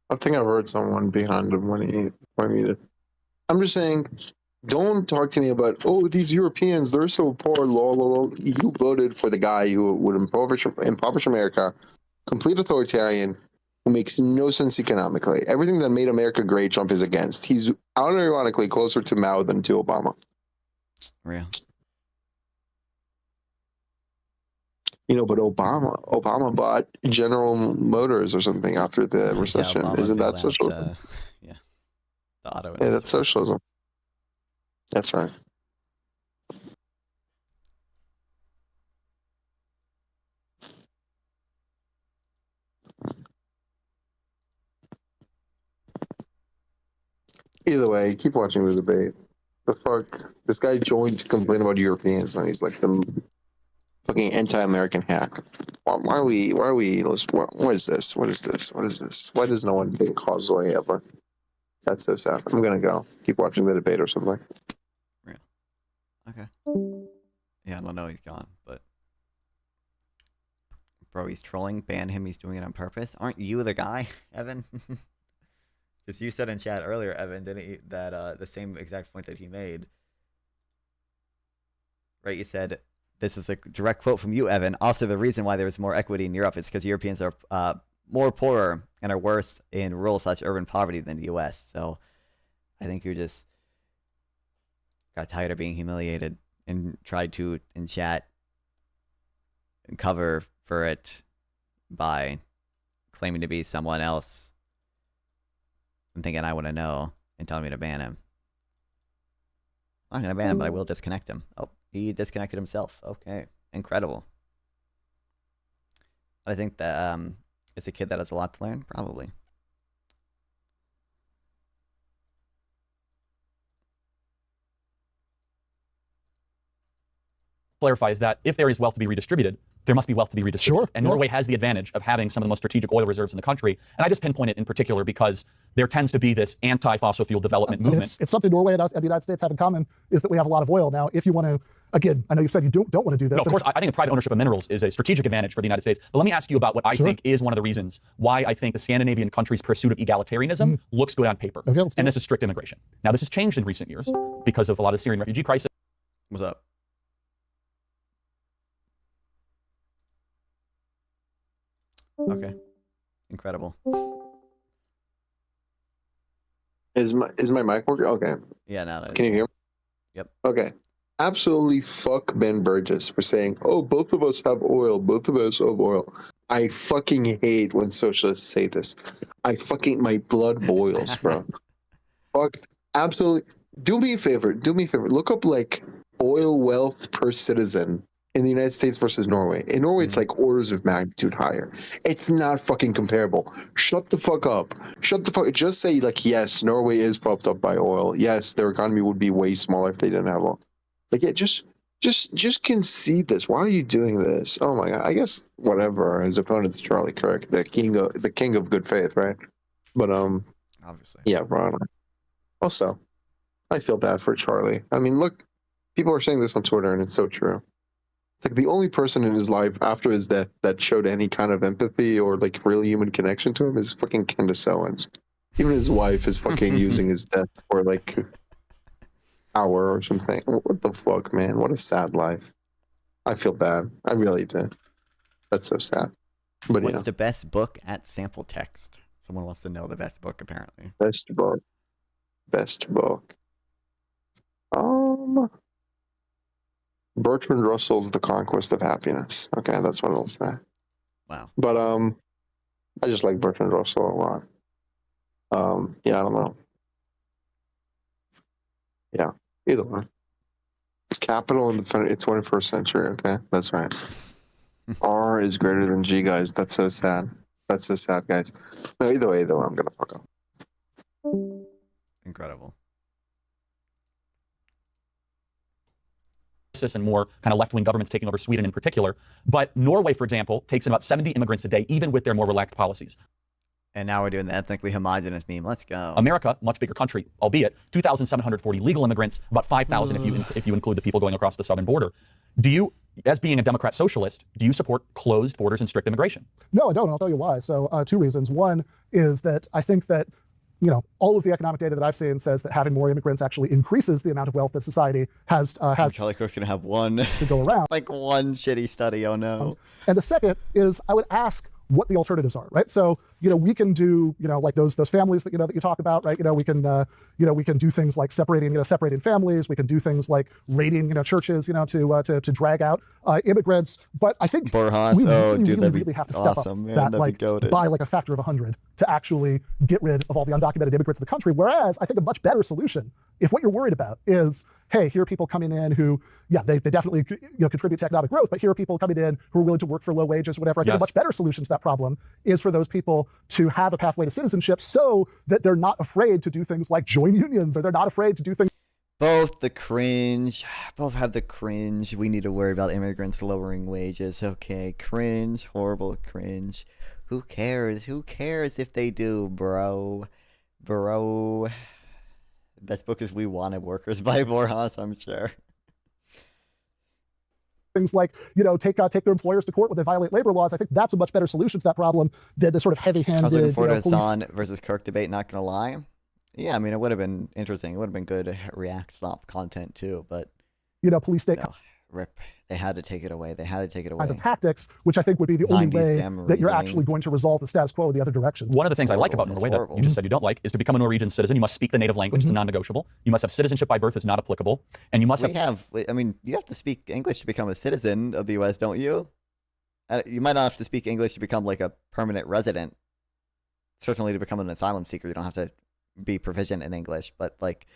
I think I've heard someone behind him when he muted. I'm just saying, don't talk to me about, oh, these Europeans, they're so poor, lol. You voted for the guy who would impoverish America, complete authoritarian, who makes no sense economically. Everything that made America great, Trump is against. He's unironically closer to Mao than to Obama. Real. You know, but Obama bought General Motors or something after the recession. Obama Isn't that bailed out socialism? The auto Yeah, industry. that's socialism. That's right. Either way, keep watching the debate. The fuck? This guy joined to complain about Europeans when he's like the fucking anti-American hack. Why are we, what is this? What is this? Why does no one think causeway ever? That's so sad. I'm gonna go. Keep watching the debate or something. Real. Okay. Yeah, I don't know he's gone, but bro, he's trolling. Ban him. He's doing it on purpose. Aren't you the guy, Evan? Because you said in chat earlier, Evan, didn't you, that the same exact point that he made. Right? You said, this is a direct quote from you, Evan. Also, the reason why there's more equity in Europe is because Europeans are more poorer and are worse in rural/urban poverty than the U.S. So I think you just got tired of being humiliated and tried to, in chat, cover for it by claiming to be someone else and thinking I want to know and telling me to ban him. I'm not going to ban him, but I will disconnect him. Oh, he disconnected himself. Okay. Incredible. I think that it's a kid that has a lot to learn, probably. Clarify is that if there is wealth to be redistributed, there must be wealth to be redistributed. Sure, And yeah. Norway has the advantage of having some of the most strategic oil reserves in the country. And I just pinpoint it in particular because there tends to be this anti-fossil fuel development movement. It's something Norway and the United States have in common, is that we have a lot of oil. Now, if you want to, again, I know you said you don't want to do this. No, of course, I think the private ownership of minerals is a strategic advantage for the United States. But let me ask you about what I Sure. think is one of the reasons why I think the Scandinavian countries' pursuit of egalitarianism looks good on paper. Okay, let's do And it. this is strict immigration. Now, this has changed in recent years because of a lot of the Syrian refugee crisis. What's up? Okay. Incredible. Is my mic working? Okay. Yeah, now that Can you hear me? Yep. Okay. Absolutely fuck Ben Burgess for saying, oh, both of us have oil. Both of us have oil. I fucking hate when socialists say this. My blood boils, bro. Fuck. Absolutely. Do me a favor. Look up like oil wealth per citizen in the United States versus Norway. In Norway, it's like orders of magnitude higher. It's not fucking comparable. Shut the fuck up. Just say like, yes, Norway is propped up by oil. Yes, their economy would be way smaller if they didn't have oil. Like, yeah, just concede this. Why are you doing this? Oh my god. I guess whatever. His opponent is Charlie Kirk, the king of good faith, right? But obviously. yeah, bro. Also, I feel bad for Charlie. I mean, look, people are saying this on Twitter, and it's so true. It's like the only person in his life after his death that showed any kind of empathy or like real human connection to him is fucking Candace Owens. Even his wife is fucking using his death for like hour or something. What the fuck, man? What a sad life. I feel bad. I really did. That's so sad. But What's yeah, the best book at sample text? Someone wants to know the best book, apparently. best book. Bertrand Russell's The Conquest of Happiness. Okay, that's what I'll say. Wow. But I just like Bertrand Russell a lot. Yeah, I don't know. Yeah, either one. It's capital in the 21st century. Okay, that's right. R is greater than G, guys. That's so sad. That's so sad, guys. No, either way, I'm gonna fuck up. Incredible. And more kind of left-wing governments taking over Sweden in particular. But Norway, for example, takes in about 70 immigrants a day, even with their more relaxed policies. And now we're doing the ethnically homogenous meme. Let's go. America, much bigger country, albeit 2,740 legal immigrants, about 5,000 if you include the people going across the southern border. Do you as being a Democrat socialist, do you support closed borders and strict immigration? No, I don't. And I'll tell you why. So 2 reasons. One is that I think that, all of the economic data that I've seen says that having more immigrants actually increases the amount of wealth that society has Charlie Kirk's gonna have one to go around. like one shitty study. Oh no. And the second is I would ask what the alternatives are, right? So, we can do, like those families that, that you talk about, right? We can do things like separating families. We can do things like raiding, churches, to drag out immigrants. But I think Borjas, we that'd really be have to step awesome, up man. that, That'd be goated. by like a factor of 100 to actually get rid of all the undocumented immigrants in the country. Whereas I think a much better solution, if what you're worried about is, hey, here are people coming in who, they definitely contribute to economic growth, but here are people coming in who are willing to work for low wages, whatever. I think a much better solution to that problem is for those people to have a pathway to citizenship so that they're not afraid to do things like join unions, or they're not afraid to do things. Both have the cringe. We need to worry about immigrants lowering wages. Okay, cringe, horrible cringe. Who cares? Who cares if they do, bro? Best book is We Wanted Workers by Borjas, I'm sure. Things like, take their employers to court when they violate labor laws. I think that's a much better solution to that problem than the sort of heavy-handed, I was looking forward to police. Hassan versus Kirk debate, not gonna lie. Yeah, I mean, it would have been interesting. It would have been good to react stop content too, but police state rip. They had to take it away. Kinds of tactics, which I think would be the only way that you're actually going to resolve the status quo in the other direction. One of the things I like about Norway that you just said you don't like is to become a Norwegian citizen, you must speak the native language. It's a non-negotiable. You must have citizenship by birth. It's not applicable. And you must you have to speak English to become a citizen of the U.S., don't you? You might not have to speak English to become like a permanent resident. Certainly to become an asylum seeker, you don't have to be proficient in English, but like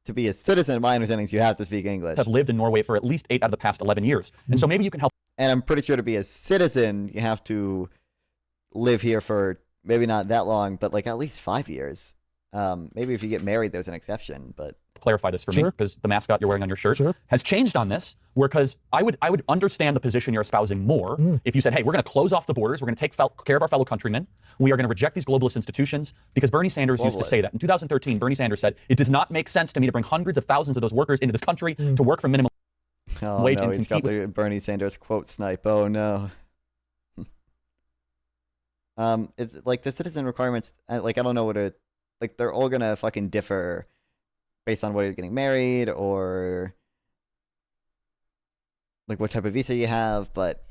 to be a citizen, my understanding is you have to speak English. Have lived in Norway for at least 8 out of the past 11 years. And so maybe you can help. And I'm pretty sure to be a citizen, you have to live here for maybe not that long, but like at least 5 years. Maybe if you get married, there's an exception, but clarify this for me, because the mascot you're wearing on your shirt has changed on this, because I would understand the position you're espousing more if you said, hey, we're going to close off the borders, we're going to take care of our fellow countrymen, we are going to reject these globalist institutions, because Bernie Sanders used to say that. In 2013, Bernie Sanders said, it does not make sense to me to bring hundreds of thousands of those workers into this country to work for minimum wage no, and he's got the Bernie Sanders quote snipe. Oh no. It's like the citizen requirements, like I don't know what it, like they're all gonna fucking differ based on whether you're getting married or like what type of visa you have, but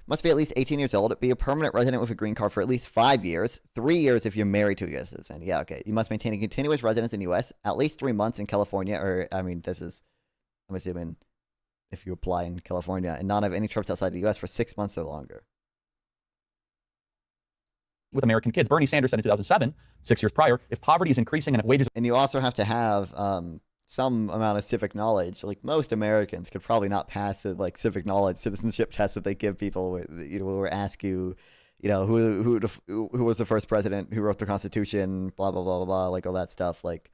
must be at least 18 years old, be a permanent resident with a green card for at least 5 years, 3 years if you're married to a U.S. citizen. Yeah, okay. You must maintain a continuous residence in the U.S., at least 3 months in California, or, I mean, this is, I'm assuming, if you apply in California, and not have any trips outside the U.S. for 6 months or longer. With American kids. Bernie Sanders said in 2007, 6 years prior, if poverty is increasing and if wages... And you also have to have some amount of civic knowledge. Like most Americans could probably not pass the like civic knowledge citizenship test that they give people. Or ask you, who was the first president, who wrote the Constitution, blah blah blah blah blah, like all that stuff. Like,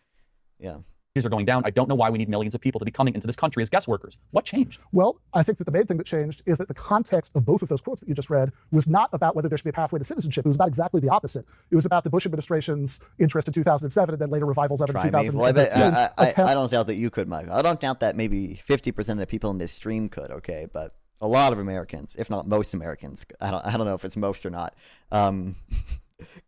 yeah. Are going down. I don't know why we need millions of people to be coming into this country as guest workers. What changed? Well, I think that the main thing that changed is that the context of both of those quotes that you just read was not about whether there should be a pathway to citizenship. It was about exactly the opposite. It was about the Bush administration's interest in 2007 and then later revivals of it in 2013. I don't doubt that you could, Michael. I don't doubt that maybe 50% of the people in this stream could, okay? But a lot of Americans, if not most Americans, I don't know if it's most or not,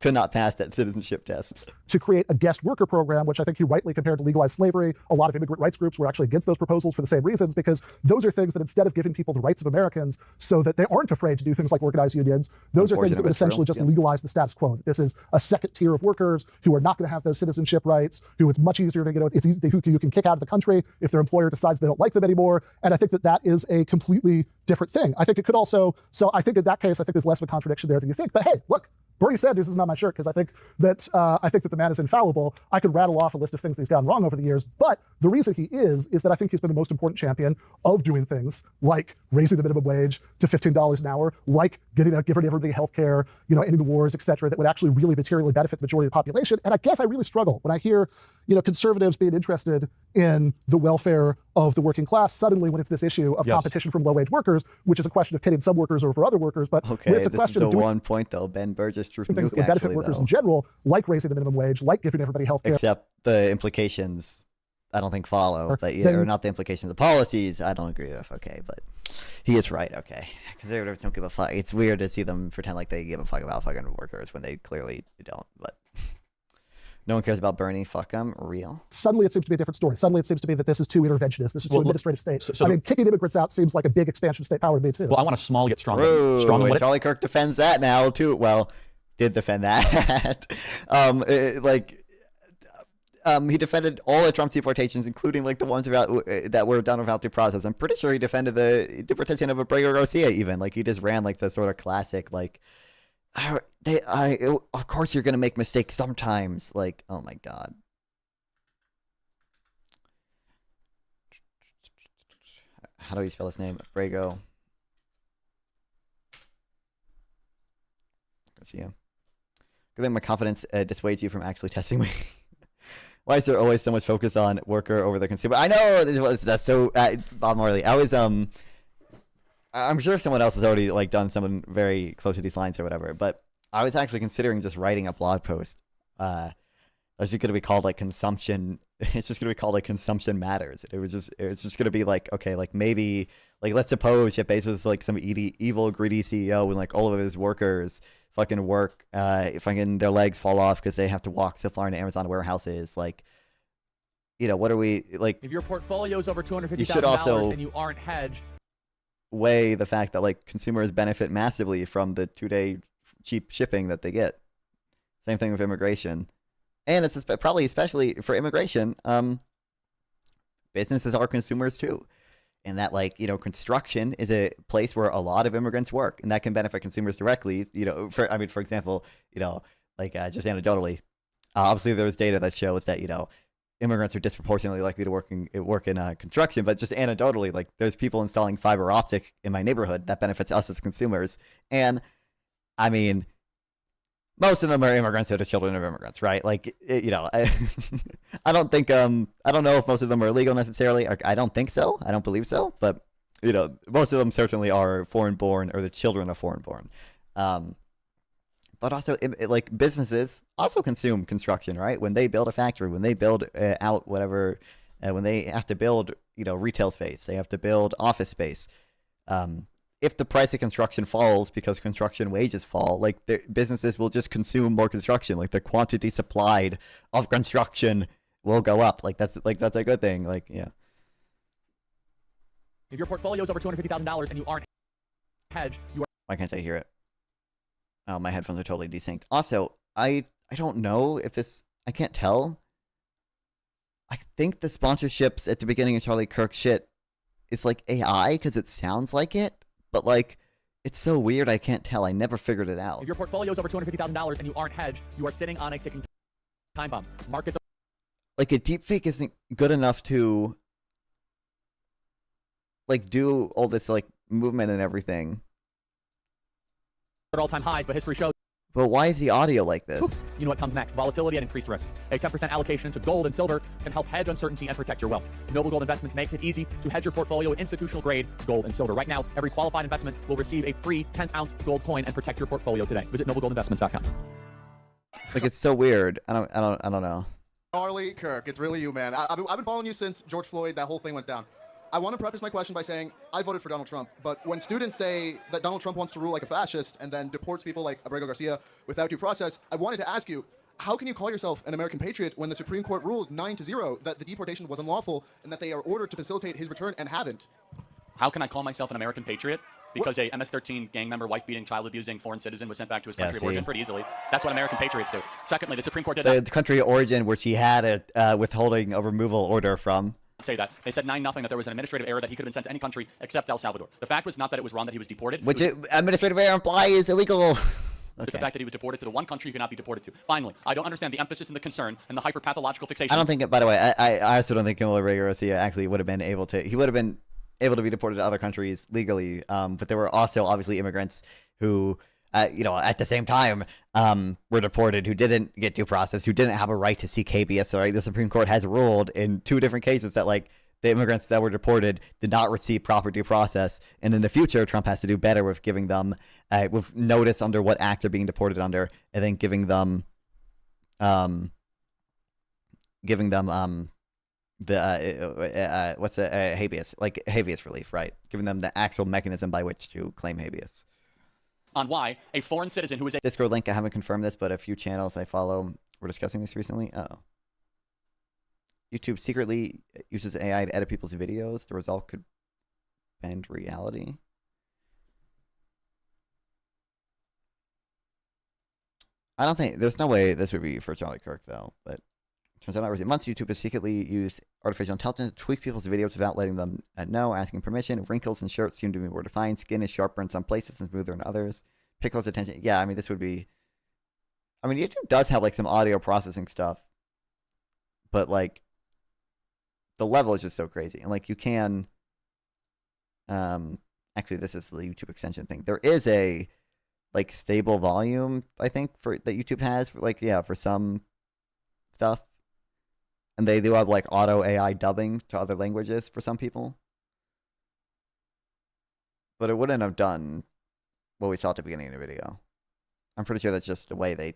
could not pass that citizenship test. To create a guest worker program, which I think he rightly compared to legalized slavery. A lot of immigrant rights groups were actually against those proposals for the same reasons, because those are things that instead of giving people the rights of Americans so that they aren't afraid to do things like organize unions, those are things that would essentially just legalize the status quo. This is a second tier of workers who are not going to have those citizenship rights, who it's much easier to get, it's easy, who you can kick out of the country if their employer decides they don't like them anymore. And I think that that is a completely different thing. I think it could also, so I think in that case, I think there's less of a contradiction there than you think. But hey, look, Bernie Sanders is not my shirt, because I think that the man is infallible. I could rattle off a list of things that he's gotten wrong over the years, but the reason he is that I think he's been the most important champion of doing things like raising the minimum wage to $15 an hour, like giving everybody health care, ending the wars, et cetera, that would actually really materially benefit the majority of the population. And I guess I really struggle when I hear, conservatives being interested in the welfare of the working class suddenly when it's this issue of competition from low-wage workers, which is a question of pitting some workers over other workers, but okay, it's a question of doing one point though, Ben Burgess, true things that would benefit workers in general, like raising the minimum wage, like giving everybody health care. Except the implications I don't think follow, but then- or not the implications of policies. I don't agree with. Okay, but he is right. Okay, conservatives don't give a fuck. It's weird to see them pretend like they give a fuck about fucking workers when they clearly don't. But no one cares about Bernie. Fuck them. Real. Suddenly it seems to be a different story. Suddenly it seems to be that this is too interventionist. This is too Well, administrative state. so I mean, kicking immigrants out seems like a big expansion of state power to me too. Well, I want a small yet strong. Whoa, Strong and what? Charlie Kirk defends that now too. Well, did defend that. He defended all the Trump deportations, including like the ones that were done without due process. I'm pretty sure he defended the deportation of Abrego Garcia. Even like he just ran like the sort of classic like, of course you're gonna make mistakes sometimes. Like, oh my god. How do you spell his name? Abrego Garcia. Good thing my confidence dissuades you from actually testing me. Why is there always so much focus on worker over the consumer? I know that's so Bob Marley. I'm sure someone else has already like done something very close to these lines or whatever. But I was actually considering just writing a blog post. It's just gonna be called like consumption. It's just gonna be called like consumption matters. It's just gonna be like, okay, like maybe like let's suppose Jeff Bezos is like some evil greedy CEO and like all of his workers fucking work, fucking their legs fall off because they have to walk so far into Amazon warehouses. Like, you know, what are we like? If your portfolio is over $250,000 You should also and you aren't hedged, weigh the fact that like consumers benefit massively from the 2-day cheap shipping that they get. Same thing with immigration, and it's probably especially for immigration. Businesses are consumers too. And that, like, you know, construction is a place where a lot of immigrants work, and that can benefit consumers directly. You know, for example, you know, like just anecdotally, obviously there's data that shows that, you know, immigrants are disproportionately likely to work in construction. But just anecdotally, like there's people installing fiber optic in my neighborhood that benefits us as consumers. And I mean, most of them are immigrants or the children of immigrants, right? Like, you know, I don't think, I don't know if most of them are illegal necessarily. I don't think so. I don't believe so. But, you know, most of them certainly are foreign born or the children of foreign born. But also, like, businesses also consume construction, right? When they build a factory, when they build out whatever, when they have to build, you know, retail space, they have to build office space. If the price of construction falls because construction wages fall, like the businesses will just consume more construction. Like the quantity supplied of construction will go up. Like that's a good thing. Like, yeah. if your portfolio is over $250,000 and you aren't hedged, you are. Why can't I hear it? Oh, my headphones are totally desynced. Also, I don't know if this, I can't tell. I think the sponsorships at the beginning of Charlie Kirk shit is like AI because it sounds like it. But, like, it's so weird I can't tell. I never figured it out. If your portfolio is over $250,000 and you aren't hedged, you are sitting on a ticking time bomb. Markets. Like, a deepfake isn't good enough to, like, do all this, like, movement and everything. At all-time highs, but history shows. But why is the audio like this? You know what comes next? Volatility and increased risk. A 10% allocation to gold and silver can help hedge uncertainty and protect your wealth. Noble Gold Investments makes it easy to hedge your portfolio with institutional-grade gold and silver. Right now, every qualified investment will receive a free 10-ounce gold coin and protect your portfolio today. Visit noblegoldinvestments.com. Like, it's so weird. I don't know. Charlie Kirk, it's really you, man. I've been following you since George Floyd, that whole thing went down. I want to preface my question by saying I voted for Donald Trump, but when students say that Donald Trump wants to rule like a fascist and then deports people like Abrego Garcia without due process, I wanted to ask you, how can you call yourself an American patriot when the Supreme Court ruled 9-0 that the deportation was unlawful and that they are ordered to facilitate his return and haven't? How can I call myself an American patriot? Because a MS-13 gang member, wife-beating, child-abusing foreign citizen was sent back to his country of origin pretty easily. That's what American patriots do. Secondly, the Supreme Court did the country of origin where she had a withholding a removal order from. Say that. They said 9-0 that there was an administrative error that he could have been sent to any country except El Salvador. The fact was not that it was wrong that he was deported. Which administrative error implies illegal. Okay. The fact that he was deported to the one country you cannot be deported to. Finally, I don't understand the emphasis and the concern and the hyper-pathological fixation. I don't think, by the way, I also don't think Abrego Garcia actually would have been able to. He would have been able to be deported to other countries legally. But there were also obviously immigrants who, you know, at the same time, were deported, who didn't get due process, who didn't have a right to seek habeas. Right? The Supreme Court has ruled in 2 different cases that, like, the immigrants that were deported did not receive proper due process, and in the future, Trump has to do better with giving them, with notice under what act they're being deported under, and then giving them the what's a habeas, like habeas relief, right? Giving them the actual mechanism by which to claim habeas. On why a foreign citizen who is a Discord link, I haven't confirmed this, but a few channels I follow were discussing this recently. Oh. YouTube secretly uses AI to edit people's videos. The result could bend reality. I don't think, there's no way this would be for Charlie Kirk, though, but turns out not really. Months YouTube has secretly used artificial intelligence to tweak people's videos without letting them know, asking permission. Wrinkles in shirts seem to be more defined. Skin is sharper in some places and smoother in others. Pay close attention. Yeah, I mean, this would be... I mean, YouTube does have, like, some audio processing stuff, but, like, the level is just so crazy. And, like, you can... actually, this is the YouTube extension thing. There is a... like stable volume, I think, for that YouTube has for like, yeah, for some stuff. And they do have like auto AI dubbing to other languages for some people. But it wouldn't have done what we saw at the beginning of the video. I'm pretty sure that's just the way they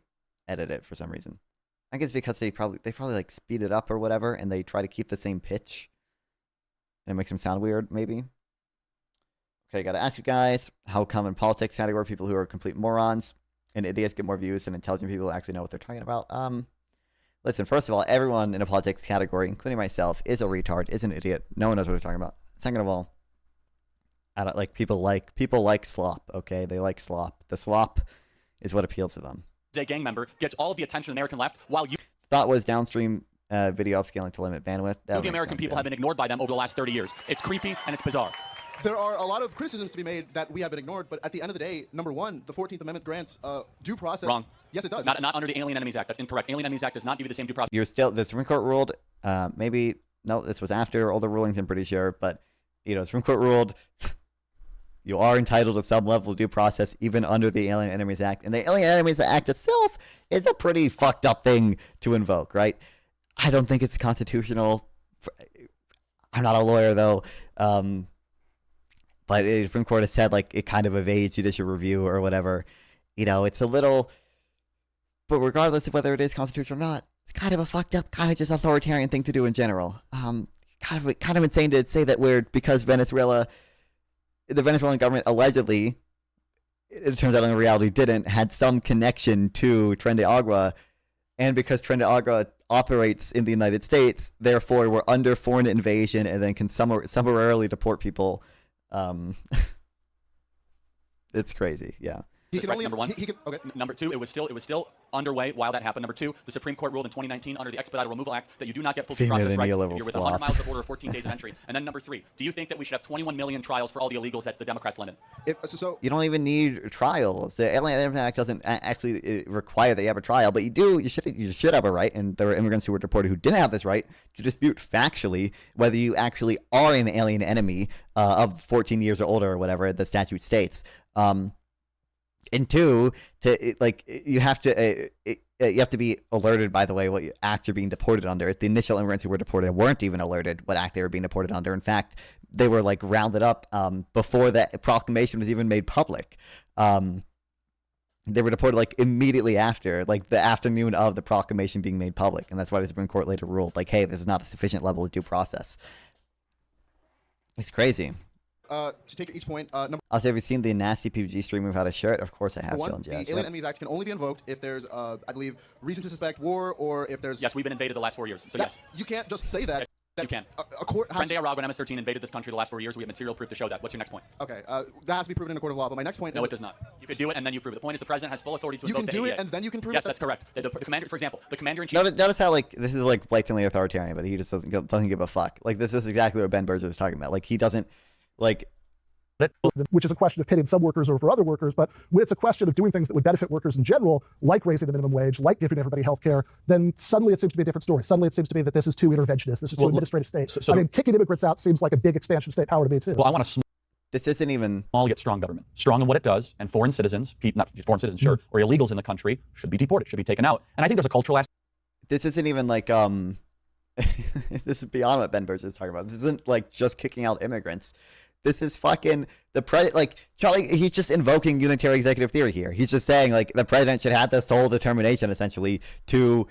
edit it for some reason. I guess because they probably like speed it up or whatever, and they try to keep the same pitch. And it makes them sound weird, maybe. Okay, gotta ask you guys, how come in politics category people who are complete morons and idiots get more views than intelligent people who actually know what they're talking about? Listen, first of all, everyone in a politics category, including myself, is a retard, is an idiot. No one knows what they're talking about. Second of all, I don't like people like slop, okay? They like slop. The slop is what appeals to them. a gang member gets all of the attention of the American left while you... Thought was downstream video upscaling to limit bandwidth. The American people have been ignored by them over the last 30 years. It's creepy and it's bizarre. There are a lot of criticisms to be made that we have been ignored, but at the end of the day, number one, the 14th Amendment grants due process. Wrong. Yes, it does. Not under the Alien Enemies Act. That's incorrect. Alien Enemies Act does not give you the same due process. You're still, the Supreme Court ruled, maybe, no, this was after all the rulings, I'm pretty sure, but, you know, the Supreme Court ruled you are entitled to some level of due process even under the Alien Enemies Act. And the Alien Enemies Act itself is a pretty fucked up thing to invoke, right? I don't think it's constitutional. I'm not a lawyer, though. But the Supreme Court has said, like, it kind of evades judicial review or whatever. You know, it's a little... But regardless of whether it is constitutional or not, it's kind of a fucked up, kind of just authoritarian thing to do in general. Kind of insane to say that because Venezuela... The Venezuelan government allegedly, it turns out in reality didn't, had some connection to Tren de Agua, and because Tren de Agua operates in the United States, therefore we're under foreign invasion and then can summarily deport people. It's crazy, yeah. Number one. Okay. Number two, it was still underway while that happened. Number two, the Supreme Court ruled in 2019 under the Expedited Removal Act that you do not get full due process rights if you're within 100 miles of the border, 14 days of entry. And then number three, do you think that we should have 21 million trials for all the illegals that the Democrats limit? You don't even need trials. The Alien Enemies Act doesn't actually require that you have a trial, but you should have a right, and there were immigrants who were deported who didn't have this right, to dispute factually whether you actually are an alien enemy of 14 years or older or whatever the statute states. And two, you have to be alerted, by the way, what act you're being deported under. The initial immigrants who were deported weren't even alerted what act they were being deported under. In fact, they were like rounded up before that proclamation was even made public. They were deported like immediately after, like the afternoon of the proclamation being made public, and that's why the Supreme Court later ruled, like, hey, this is not a sufficient level of due process. It's crazy. To take each point, Also, have you seen the nasty PUBG stream without a shirt? Of course I have. one, the Alien Enemies Act can only be invoked if there's, I believe, reason to suspect war, or if there's... Yes, we've been invaded the last 4 years, so yes. You can't just say that. Yes, you can. A court has... Tren de Aragua and MS-13 invaded this country the last 4 years. We have material proof to show that. What's your next point? Okay, that has to be proven in a court of law, but my next point No, it does not. You could do it and then you prove it. The point is the president has full authority to You invoke can do the it ADA. and then you can prove Yes, it? that's correct. The commander, for example, the commander-in-chief... Notice how, like, this is, like, blatantly authoritarian, but he just doesn't give a fuck. Like, this is exactly what Ben Berger was talking about. Like, he doesn't, like... Which is a question of pitting some workers over other workers, but when it's a question of doing things that would benefit workers in general, like raising the minimum wage, like giving everybody health care, then suddenly it seems to be a different story. Suddenly it seems to be that this is too interventionist, this is too administrative state. I mean, kicking immigrants out seems like a big expansion of state power to me, too. Well, I want a This isn't even... small yet strong government. Strong in what it does, and foreign citizens, not foreign citizens, sure, or illegals in the country should be deported, should be taken out. And I think there's a cultural aspect. This isn't even, like, this is beyond what Ben Berger is talking about. This isn't, like, just kicking out immigrants. This is fucking Charlie, he's just invoking unitary executive theory here. He's just saying, like, the president should have the sole determination, essentially, to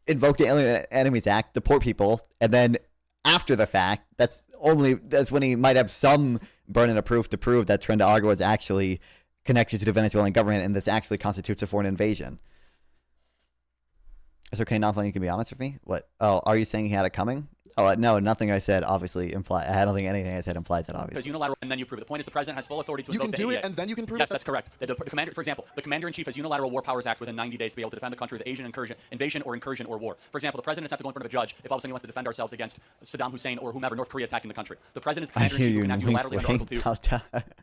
invoke the Alien Enemies Act, deport people, and then after the fact, that's when he might have some burden of proof to prove that Tren de Agua is actually connected to the Venezuelan government and this actually constitutes a foreign invasion. It's okay, Nathan, you can be honest with me. What? Oh, are you saying he had it coming? Oh, no, nothing I said obviously implies. I don't think anything I said implies that obviously. Because unilateral, and then you prove it. The point is the president has full authority to You invoke can do the it, ADA. and then you can prove Yes, it. that's correct. The commander, for example, the commander-in-chief has unilateral war powers act within 90 days to be able to defend the country with Asian invasion or war. For example, the president doesn't have to go in front of a judge if all of a sudden he wants to defend ourselves against Saddam Hussein or whomever, North Korea attacking the country. The president is the I hear commander-in-chief who you. can act unilaterally under Article 2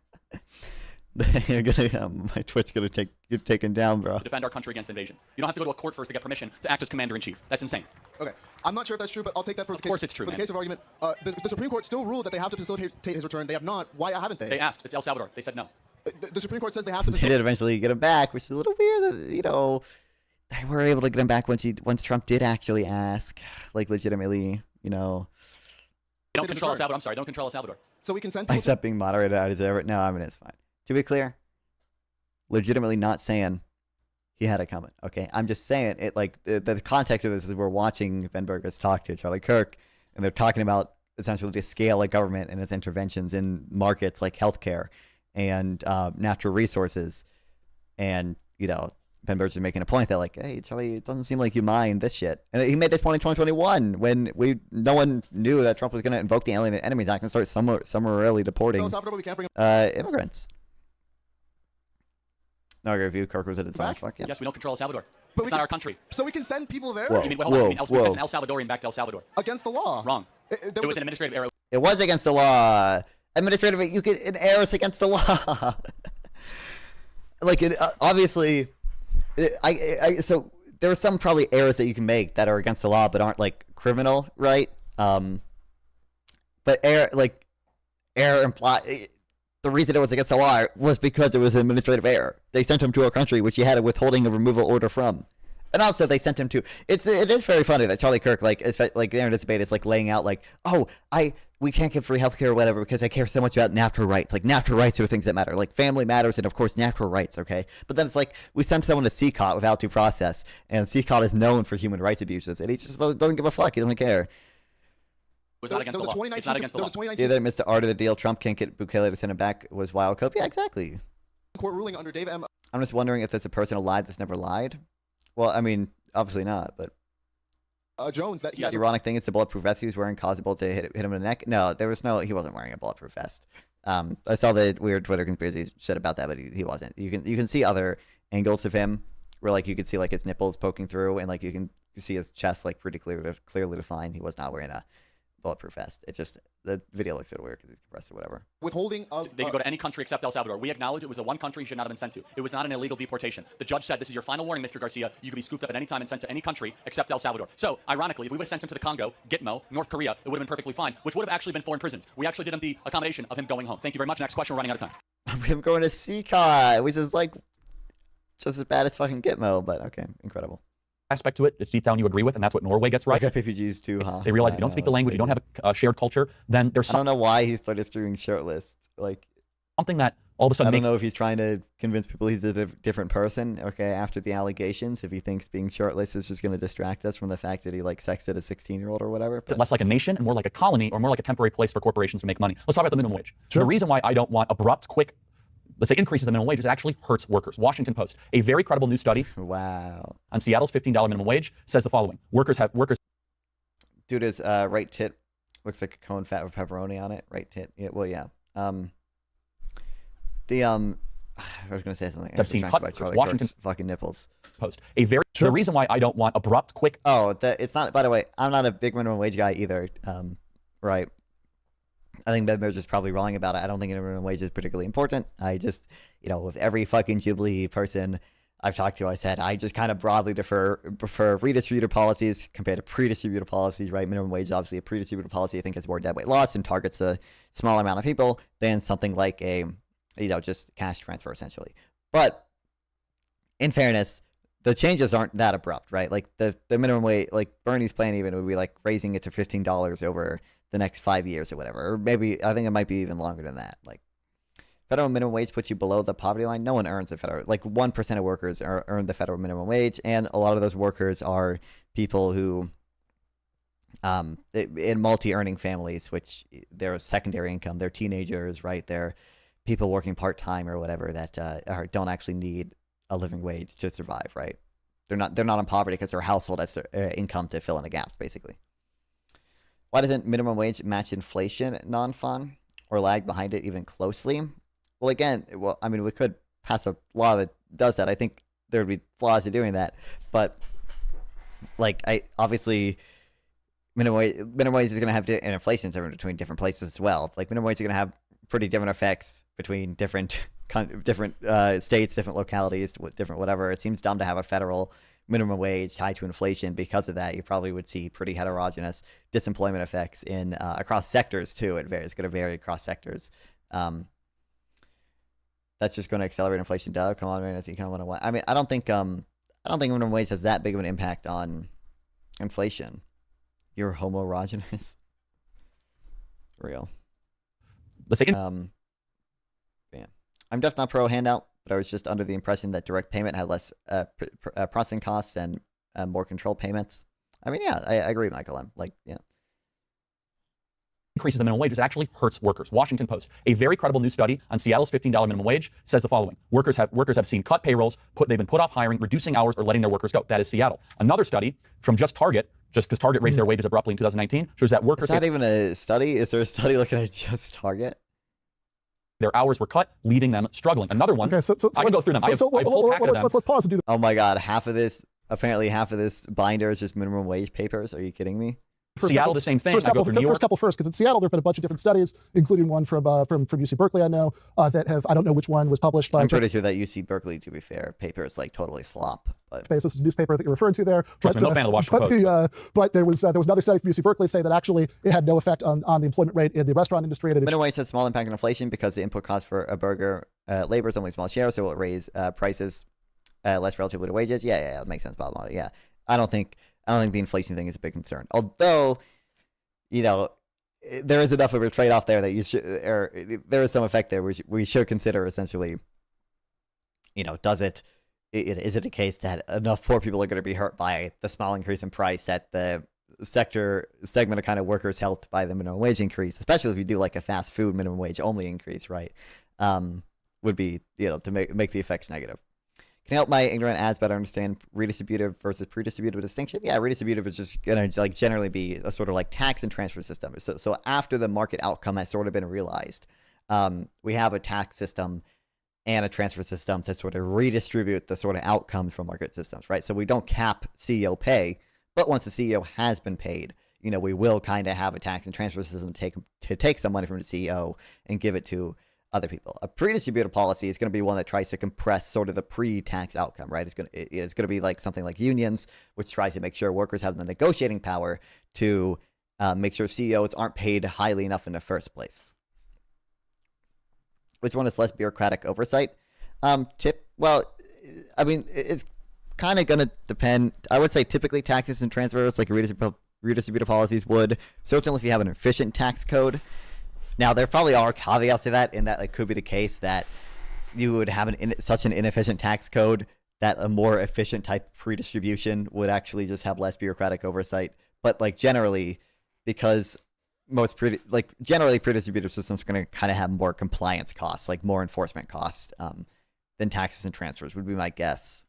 You're gonna, my Twitch gonna get taken down, bro. to defend our country against invasion. You don't have to go to a court first to get permission to act as commander-in-chief. That's insane. Okay, I'm not sure if that's true, but I'll take that for the Of case. course it's true, For the man. case of argument, the Supreme Court still ruled that they have to facilitate his return. They have not. Why haven't they? They asked. It's El Salvador. They said no. The Supreme Court says they have to They facilitate. did eventually get him back, which is a little weird. That, they were able to get him back once Trump did actually ask, like legitimately, They don't Take control El return. Salvador. I'm sorry. They don't control El Salvador. So we can send people. Except being moderated out of it. No, I mean it's fine. To be clear, legitimately not saying he had it coming. Okay, I'm just saying it. Like the context of this is we're watching Ben Burgers talk to Charlie Kirk, and they're talking about essentially the scale of government and its interventions in markets like healthcare and natural resources, and Ben Burgers is making a point that like, hey Charlie, it doesn't seem like you mind this shit. And he made this point in 2021 when no one knew that Trump was going to invoke the Alien Enemies Act and start summarily deporting El Salvador, we can't bring immigrants. No, I agree with you. Kirk was at its Back? fuck yeah. Yes, we don't control El Salvador. But It's we not can- our country. So we can send people there Whoa. You mean, hold on. We Whoa. sent an El Salvadorian back to El Salvador. against the law. Wrong. There It was an administrative error. It was against the law. Administrative, you could an error is against the law. Like it obviously, so there are some probably errors that you can make that are against the law but aren't like criminal, right? But error imply the reason it was against the law was because it was an administrative error. They sent him to a country which he had a withholding of removal order from. And also, they sent him to. It is very funny that Charlie Kirk, like there in this debate, is like laying out like, we can't give free healthcare or whatever because I care so much about natural rights. Like natural rights are the things that matter. Like family matters and of course natural rights. Okay, but then it's like we sent someone to CCOT without due process, and CCOT is known for human rights abuses, and he just doesn't give a fuck. He doesn't care. It was not against the law. It's not against the there law. was a 2019 Either Mr. Art of the deal, Trump can't get Bukele to send him back was wild cope. Yeah, exactly. court ruling under Dave M. I'm just wondering if there's a person alive that's never lied. Well, I mean, obviously not, but. Jones that he The has ironic thing is the bulletproof vest he was wearing caused the bullet to hit him in the neck. No, he wasn't wearing a bulletproof vest. I saw the weird Twitter conspiracy shit about that, but he wasn't. You can see other angles of him where like you could see like his nipples poking through and like you can see his chest like pretty clearly defined. He was not wearing a bulletproof vest. It's just the video looks so weird because he's compressed or whatever. withholding of. They could go to any country except El Salvador. We acknowledge it was the one country he should not have been sent to. It was not an illegal deportation. The judge said, this is your final warning, Mr. Garcia. You could be scooped up at any time and sent to any country except El Salvador. So, ironically, if we would have sent him to the Congo, Gitmo, North Korea, it would have been perfectly fine, which would have actually been foreign prisons. We actually did him the accommodation of him going home. Thank you very much. Next question. We're running out of time. Him going to CCOT, which is like just as bad as fucking Gitmo, but okay, incredible. Aspect to it, it's deep down you agree with, and that's what Norway gets right. Like PPGs too, huh? They realize I if you don't know, speak the it's language, you don't crazy. have a shared culture, then there's I don't know why he started streaming shirtless. Like, something that all of a I sudden don't makes know if he's trying to convince people he's a different person. Okay, after the allegations, if he thinks being shirtless is just going to distract us from the fact that he like sexted a 16-year-old or whatever. it less like a nation and more like a colony or more like a temporary place for corporations to make money. Let's talk about the minimum wage. So the reason why I don't want abrupt, quick, let's say increases in the minimum wage, is it actually hurts workers. Washington Post, a very credible news study Wow. on Seattle's $15 minimum wage says the following. Workers Dude, his right tit looks like a cone fat with pepperoni on it. Right tit. Yeah. Well, yeah. I was gonna say something. I I've was seen distracted cut- by Charlie Washington- Kirk's fucking nipples. Post, a very, the reason why I don't want abrupt, quick, Oh, it's not. By the way, I'm not a big minimum wage guy either. Right. I think Ben is probably wrong about it. I don't think minimum wage is particularly important. I just, with every fucking Jubilee person I've talked to, I said I just kind of broadly prefer redistributive policies compared to predistributive policies. Right. Minimum wage is obviously a predistributive policy. I think has more deadweight loss and targets a smaller amount of people than something like a, just cash transfer essentially. But in fairness, the changes aren't that abrupt, right? Like the minimum wage, like Bernie's plan even would be like raising it to $15 over the next 5 years or whatever. Or maybe, I think it might be even longer than that. Like federal minimum wage puts you below the poverty line. No one earns the federal, like 1% of workers earn the federal minimum wage. And a lot of those workers are people who in multi-earning families, which they're secondary income, they're teenagers, right? They're people working part-time or whatever that don't actually need a living wage to survive, right? They're not in poverty because their household has their income to fill in the gaps, basically. Why doesn't minimum wage match inflation? Non-fun or lag behind it even closely? Well, again, I mean, we could pass a law that does that. I think there would be flaws in doing that, but like obviously minimum wage is going to have and inflation between different places as well. Like minimum wage is going to have pretty different effects between different states, different localities, different whatever. It seems dumb to have a federal minimum wage tied to inflation. Because of that, you probably would see pretty heterogeneous disemployment effects in across sectors too. It's going to vary across sectors. That's just going to accelerate inflation. Duh, come on, man. It's econ 101. I mean, I don't think minimum wage has that big of an impact on inflation. You're homoerogenous. Real. Let's take it. Yeah. I'm definitely not pro handout, but I was just under the impression that direct payment had less processing costs and more control payments. I mean, yeah, I agree, Michael. I'm like, yeah. Increases the minimum wage actually hurts workers. Washington Post, a very credible new study on Seattle's $15 minimum wage, says the following: workers have seen cut payrolls, they've been put off hiring, reducing hours, or letting their workers go. That is Seattle. Another study from just because Target raised their wages abruptly in 2019, shows that workers. It's not even a study. Is there a study looking at just Target? Their hours were cut, leaving them struggling. Another one. Okay, so I can go through them. Let's pause and do that. Oh my God, half of this binder is just minimum wage papers. Are you kidding me? Seattle, the same thing. First couple first, because in Seattle there have been a bunch of different studies, including one from UC Berkeley, I know, that have, I don't know which one was published by. I'm pretty sure that UC Berkeley, to be fair, paper is like totally slop. But this is a newspaper that you're referring to there. I'm no fan of the Washington Post. But there was another study from UC Berkeley saying that actually it had no effect on the employment rate in the restaurant industry. Minimum wage has small impact on inflation because the input cost for a burger labor is only a small share, so it will raise prices less relatively to wages. Yeah, it makes sense. Blah, blah, blah. Yeah, I don't think the inflation thing is a big concern. Although, you know, there is enough of a trade-off there that there is some effect there. We should consider essentially, you know, is it a case that enough poor people are going to be hurt by the small increase in price that the segment of kind of workers helped by the minimum wage increase, especially if you do like a fast food minimum wage only increase, right? Would be, you know, to make the effects negative. Can you help my ignorant ads better understand redistributive versus predistributive distinction? Yeah, redistributive is just going to like generally be a sort of like tax and transfer system. So after the market outcome has sort of been realized, we have a tax system and a transfer system to sort of redistribute the sort of outcomes from market systems, right? So we don't cap CEO pay, but once the CEO has been paid, you know, we will kind of have a tax and transfer system to take some money from the CEO and give it to other people. A predistributive policy is going to be one that tries to compress sort of the pre-tax outcome, right? It's going to be like something like unions, which tries to make sure workers have the negotiating power to make sure CEOs aren't paid highly enough in the first place. Which one is less bureaucratic oversight? Well, I mean, it's kind of going to depend. I would say typically taxes and transfers, like redistributive policies would, certainly if you have an efficient tax code. Now, there probably are caveats to that, in that it could be the case that you would have such an inefficient tax code that a more efficient type of redistribution would actually just have less bureaucratic oversight. But like generally, because generally predistributive systems are going to kind of have more compliance costs, like more enforcement costs than taxes and transfers would be my guess.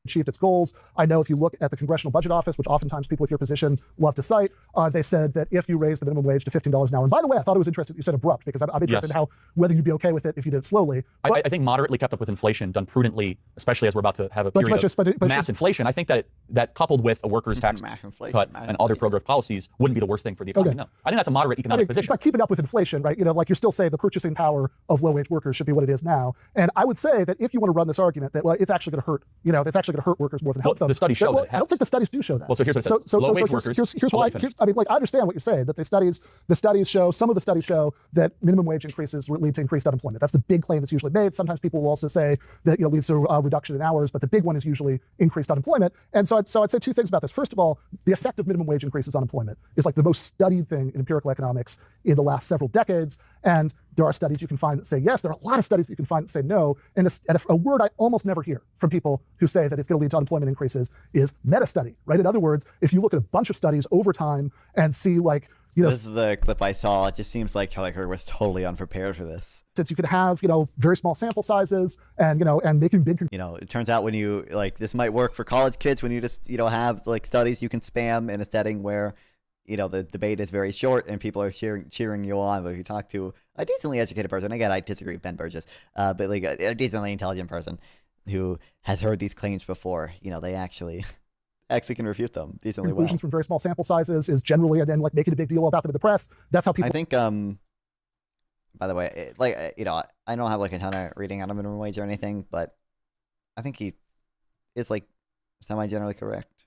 Achieved its goals. I know if you look at the Congressional Budget Office, which oftentimes people with your position love to cite, they said that if you raise the minimum wage to $15 an hour, and by the way, I thought it was interesting you said abrupt, because I'm interested in whether you'd be okay with it if you did it slowly. I think moderately kept up with inflation, done prudently, especially as we're about to have a period of mass inflation. I think that coupled with a workers' tax cut and other pro-growth policies wouldn't be the worst thing for the economy. No, I think that's a moderate economic position. But keeping up with inflation, right? You know, like you're still saying the purchasing power of low-wage workers should be what it is now. And I would say that if you want to run this argument that, well, it's actually going to hurt, you know, it's actually going to hurt workers more than help them. The studies show that it has. I don't think the studies do show that. Well, so here's what it says. Here's why. I mean, like, I understand what you're saying, that the studies show, some of the studies show that minimum wage increases lead to increased unemployment. That's the big claim that's usually made. Sometimes people will also say that, you know, leads to a reduction in hours, but the big one is usually increased unemployment. And so I'd say two things about this. First of all, the effect of minimum wage increases on employment is like the most studied thing in empirical economics in the last several decades. And There are studies you can find that say yes. There are a lot of studies that you can find that say no. And a word I almost never hear from people who say that it's going to lead to unemployment increases is meta-study, right? In other words, if you look at a bunch of studies over time and see like, this is the clip I saw. It just seems like Charlie Kirk was totally unprepared for this. Since you could have, very small sample sizes and, and making big. It turns out when you this might work for college kids when you just, have like studies you can spam in a setting where, the debate is very short and people are cheering you on. But if you talk to a decently educated person, again, I disagree with Ben Burgess, but like a decently intelligent person who has heard these claims before, they actually can refute them decently well. Conclusions from very small sample sizes is generally, and then like making a big deal about them in the press. That's how people. I think, by the way, I don't have like a ton of reading on a minimum wage or anything, but I think he is like semi-generally correct.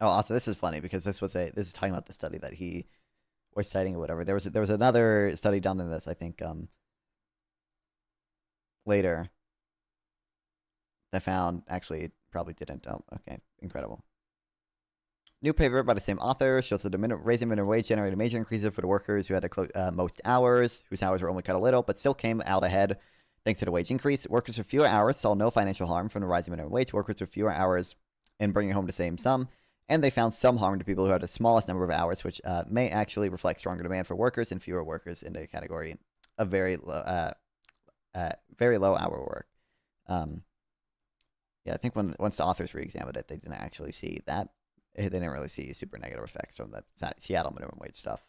Also, this is funny because this is talking about the study that he was citing or whatever. There was another study done in this, I think, later that found actually probably didn't. Okay, incredible. New paper by the same author shows that raising minimum wage generated major increases for the workers who had the most hours, whose hours were only cut a little, but still came out ahead thanks to the wage increase. Workers with fewer hours saw no financial harm from the rising minimum wage. Workers with fewer hours in bringing home the same sum, and they found some harm to people who had the smallest number of hours, which may actually reflect stronger demand for workers and fewer workers in the category of very low hour work. Yeah, I think once the authors re-examined it, they didn't actually see that. They didn't really see super negative effects from the Seattle minimum wage stuff.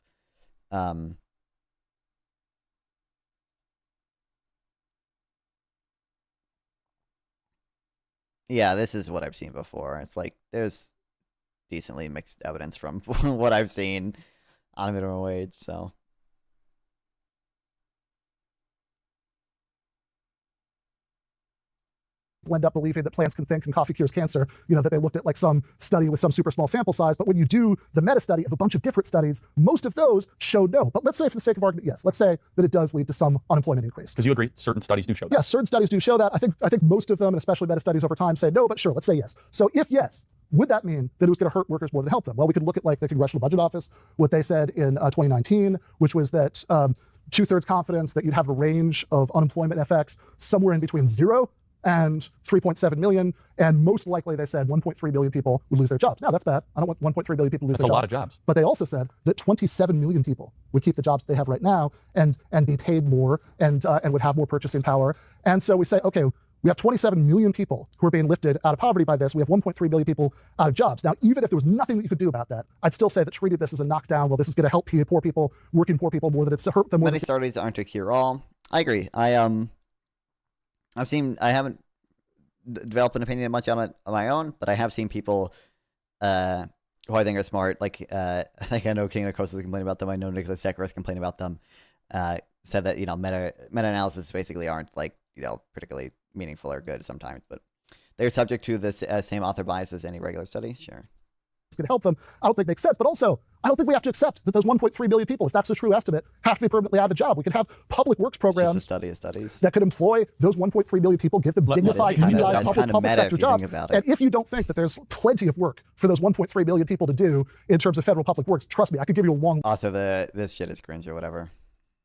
Yeah, this is what I've seen before. It's like there's decently mixed evidence from what I've seen on minimum wage, so. End up believing that plants can think and coffee cures cancer, that they looked at like some study with some super small sample size. But when you do the meta study of a bunch of different studies, most of those show no. But let's say for the sake of argument, yes, let's say that it does lead to some unemployment increase. Because you agree certain studies do show that. Yes, certain studies do show that. I think most of them, and especially meta studies over time, say no, but sure, let's say yes. So if yes, would that mean that it was going to hurt workers more than help them? Well, we could look at like the Congressional Budget Office, what they said in 2019, which was that 2/3 confidence that you'd have a range of unemployment effects somewhere in between 0 and 3.7 million, and most likely they said 1.3 billion people would lose their jobs. Now that's bad. I don't want 1.3 billion people to lose their jobs. That's a lot of jobs. But they also said that 27 million people would keep the jobs they have right now and be paid more and would have more purchasing power. And so we say, okay, we have 27 million people who are being lifted out of poverty by this. We have 1.3 billion people out of jobs. Now, even if there was nothing that you could do about that, I'd still say that treated this as a knockdown. Well, this is going to help poor people, working poor people more than it's hurt them more. Many studies aren't a cure-all. I agree. I haven't developed an opinion much on it on my own, but I have seen people who I think are smart. Like I think I know King of Coast has complained about them. I know Nicholas Decker has complained about them. Said that meta-analysis basically aren't like particularly meaningful or good sometimes, but they're subject to this same author bias as any regular study. Sure. It's going to help them. I don't think makes sense, but also I don't think we have to accept that those 1.3 billion people, if that's the true estimate, have to be permanently out of a job. We could have public works programs just a study of studies that could employ those 1.3 billion people, give them dignified, unionized public sector jobs. And if you don't think that there's plenty of work for those 1.3 billion people to do in terms of federal public works, trust me, I could give you a long also this shit is cringe or whatever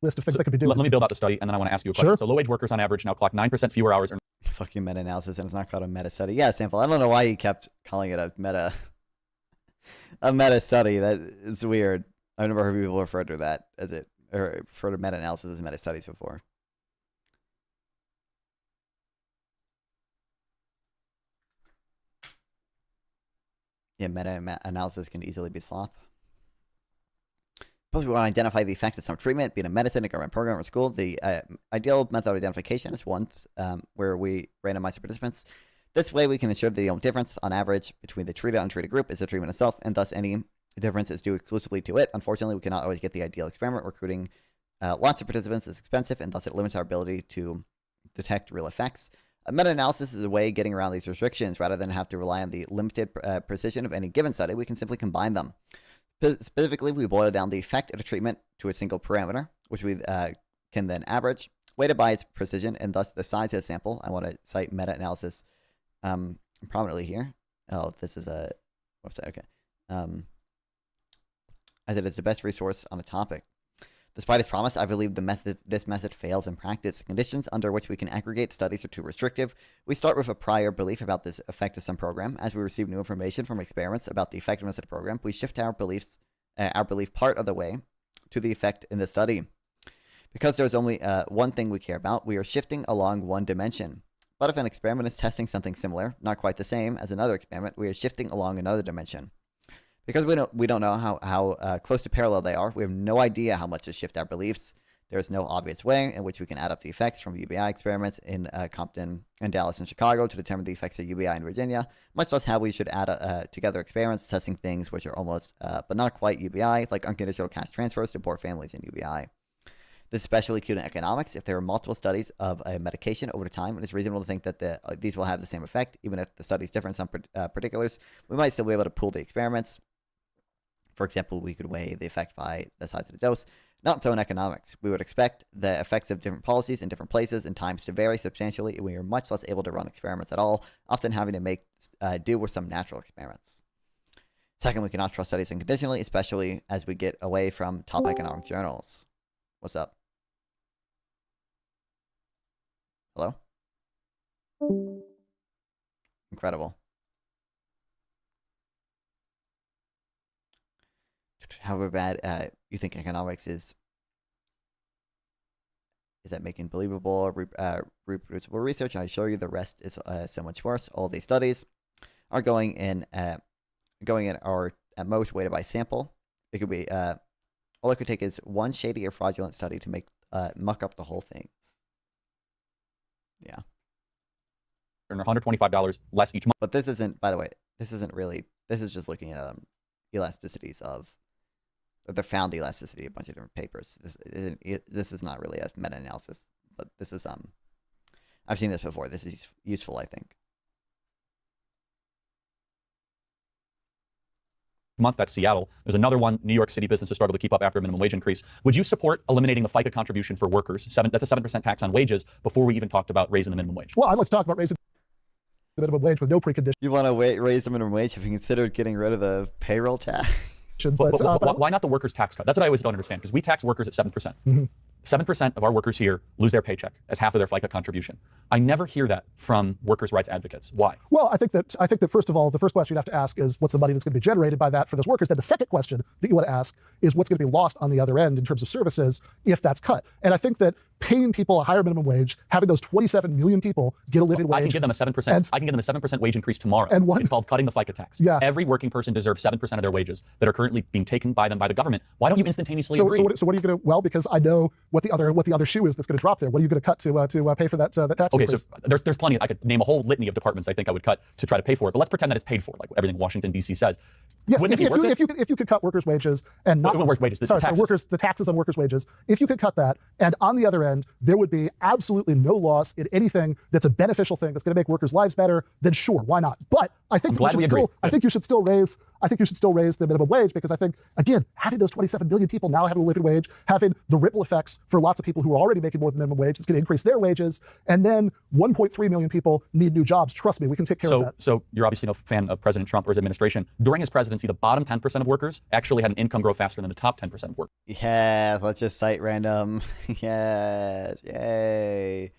list of things that could be doing. Let me build out the study, and then I want to ask you a question. Sure. So low-wage workers on average now clock 9% fewer hours. Fucking meta-analysis, and it's not called a meta-study. Yeah, sample. I don't know why he kept calling it a meta study. That is weird. I've never heard people refer to that as it, or refer to meta-analysis as meta-studies before. Yeah, meta-analysis can easily be slop. Suppose we want to identify the effect of some treatment, be it a medicine, a government program, or school. The ideal method of identification is one where we randomize the participants. This way, we can ensure that the only difference, on average, between the treated and untreated group is the treatment itself, and thus any difference is due exclusively to it. Unfortunately, we cannot always get the ideal experiment. Recruiting lots of participants is expensive, and thus it limits our ability to detect real effects. A meta-analysis is a way of getting around these restrictions. Rather than have to rely on the limited precision of any given study, we can simply combine them. Specifically, we boil down the effect of a treatment to a single parameter, which we can then average, weighted by its precision, and thus the size of the sample. I want to cite meta-analysis prominently here. Oh, this is a website. Okay. I said it's the best resource on a topic. Despite its promise, I believe this method fails in practice. The conditions under which we can aggregate studies are too restrictive. We start with a prior belief about the effect of some program. As we receive new information from experiments about the effectiveness of the program, we shift our belief part of the way to the effect in the study. Because there's only one thing we care about, we are shifting along one dimension. But if an experiment is testing something similar, not quite the same as another experiment, we are shifting along another dimension. Because we don't know how close to parallel they are, we have no idea how much to shift our beliefs. There is no obvious way in which we can add up the effects from UBI experiments in Compton and Dallas and Chicago to determine the effects of UBI in Virginia, much less how we should add together experiments testing things which are almost, but not quite UBI, like unconditional cash transfers to poor families in UBI. This is especially acute in economics. If there are multiple studies of a medication over time, it is reasonable to think that these will have the same effect, even if the studies differ in some particulars. We might still be able to pool the experiments. For example, we could weigh the effect by the size of the dose. Not so in economics. We would expect the effects of different policies in different places and times to vary substantially, and we are much less able to run experiments at all, often having to make do with some natural experiments. Second, we cannot trust studies unconditionally, especially as we get away from top economic journals. What's up? Hello? Incredible. However bad you think economics is that making believable, reproducible research? I assure you the rest is so much worse. All these studies are going in or at most weighted by sample. It could be all it could take is one shady or fraudulent study to make muck up the whole thing. Yeah. $125 less each month. But this isn't, by the way, this isn't really. This is just looking at elasticities of the found elasticity of a bunch of different papers. This is not really a meta-analysis, but this is I've seen this before. This is useful, I think. Month, that's Seattle. There's another one. New York City businesses struggle to keep up after a minimum wage increase. Would you support eliminating the FICA contribution for workers? That's a 7% tax on wages before we even talked about raising the minimum wage. Well, I'd like to talk about raising the minimum wage with no preconditions. You want to raise the minimum wage? Have you considered getting rid of the payroll tax? But why not the workers' tax cut? That's what I always don't understand, because we tax workers at 7%. Mm-hmm. 7% of our workers here lose their paycheck as half of their FICA contribution. I never hear that from workers' rights advocates. Why? Well, I think that first of all, the first question you'd have to ask is what's the money that's going to be generated by that for those workers? Then the second question that you want to ask is what's going to be lost on the other end in terms of services if that's cut. And I think that paying people a higher minimum wage, having those 27 million people get a living wage. I can give them a 7%. I can give them a 7% wage increase tomorrow. And it's called cutting the FICA tax. Yeah. Every working person deserves 7% of their wages that are currently being taken by them by the government. Why don't you instantaneously agree? So what are you going to? Well, because I know what the other shoe is that's going to drop there. What are you going to cut to pay for that tax okay, increase? So there's plenty. I could name a whole litany of departments I think I would cut to try to pay for it. But let's pretend that it's paid for, like everything Washington D.C. says. Yes, if you could cut workers' wages and not wages, the taxes on workers' wages, if you could cut that, and on the other end there would be absolutely no loss in anything that's a beneficial thing that's going to make workers' lives better, then sure, why not? But I think you should still raise the minimum wage, because I think, again, having those 27 million people now having a living wage, having the ripple effects for lots of people who are already making more than minimum wage, is going to increase their wages, and then 1.3 million people need new jobs. Trust me, we can take care of that. So you're obviously no fan of President Trump or his administration. During his presidency, the bottom 10% of workers actually had an income growth faster than the top 10% of workers. Yeah, let's just cite random. Yes, yay.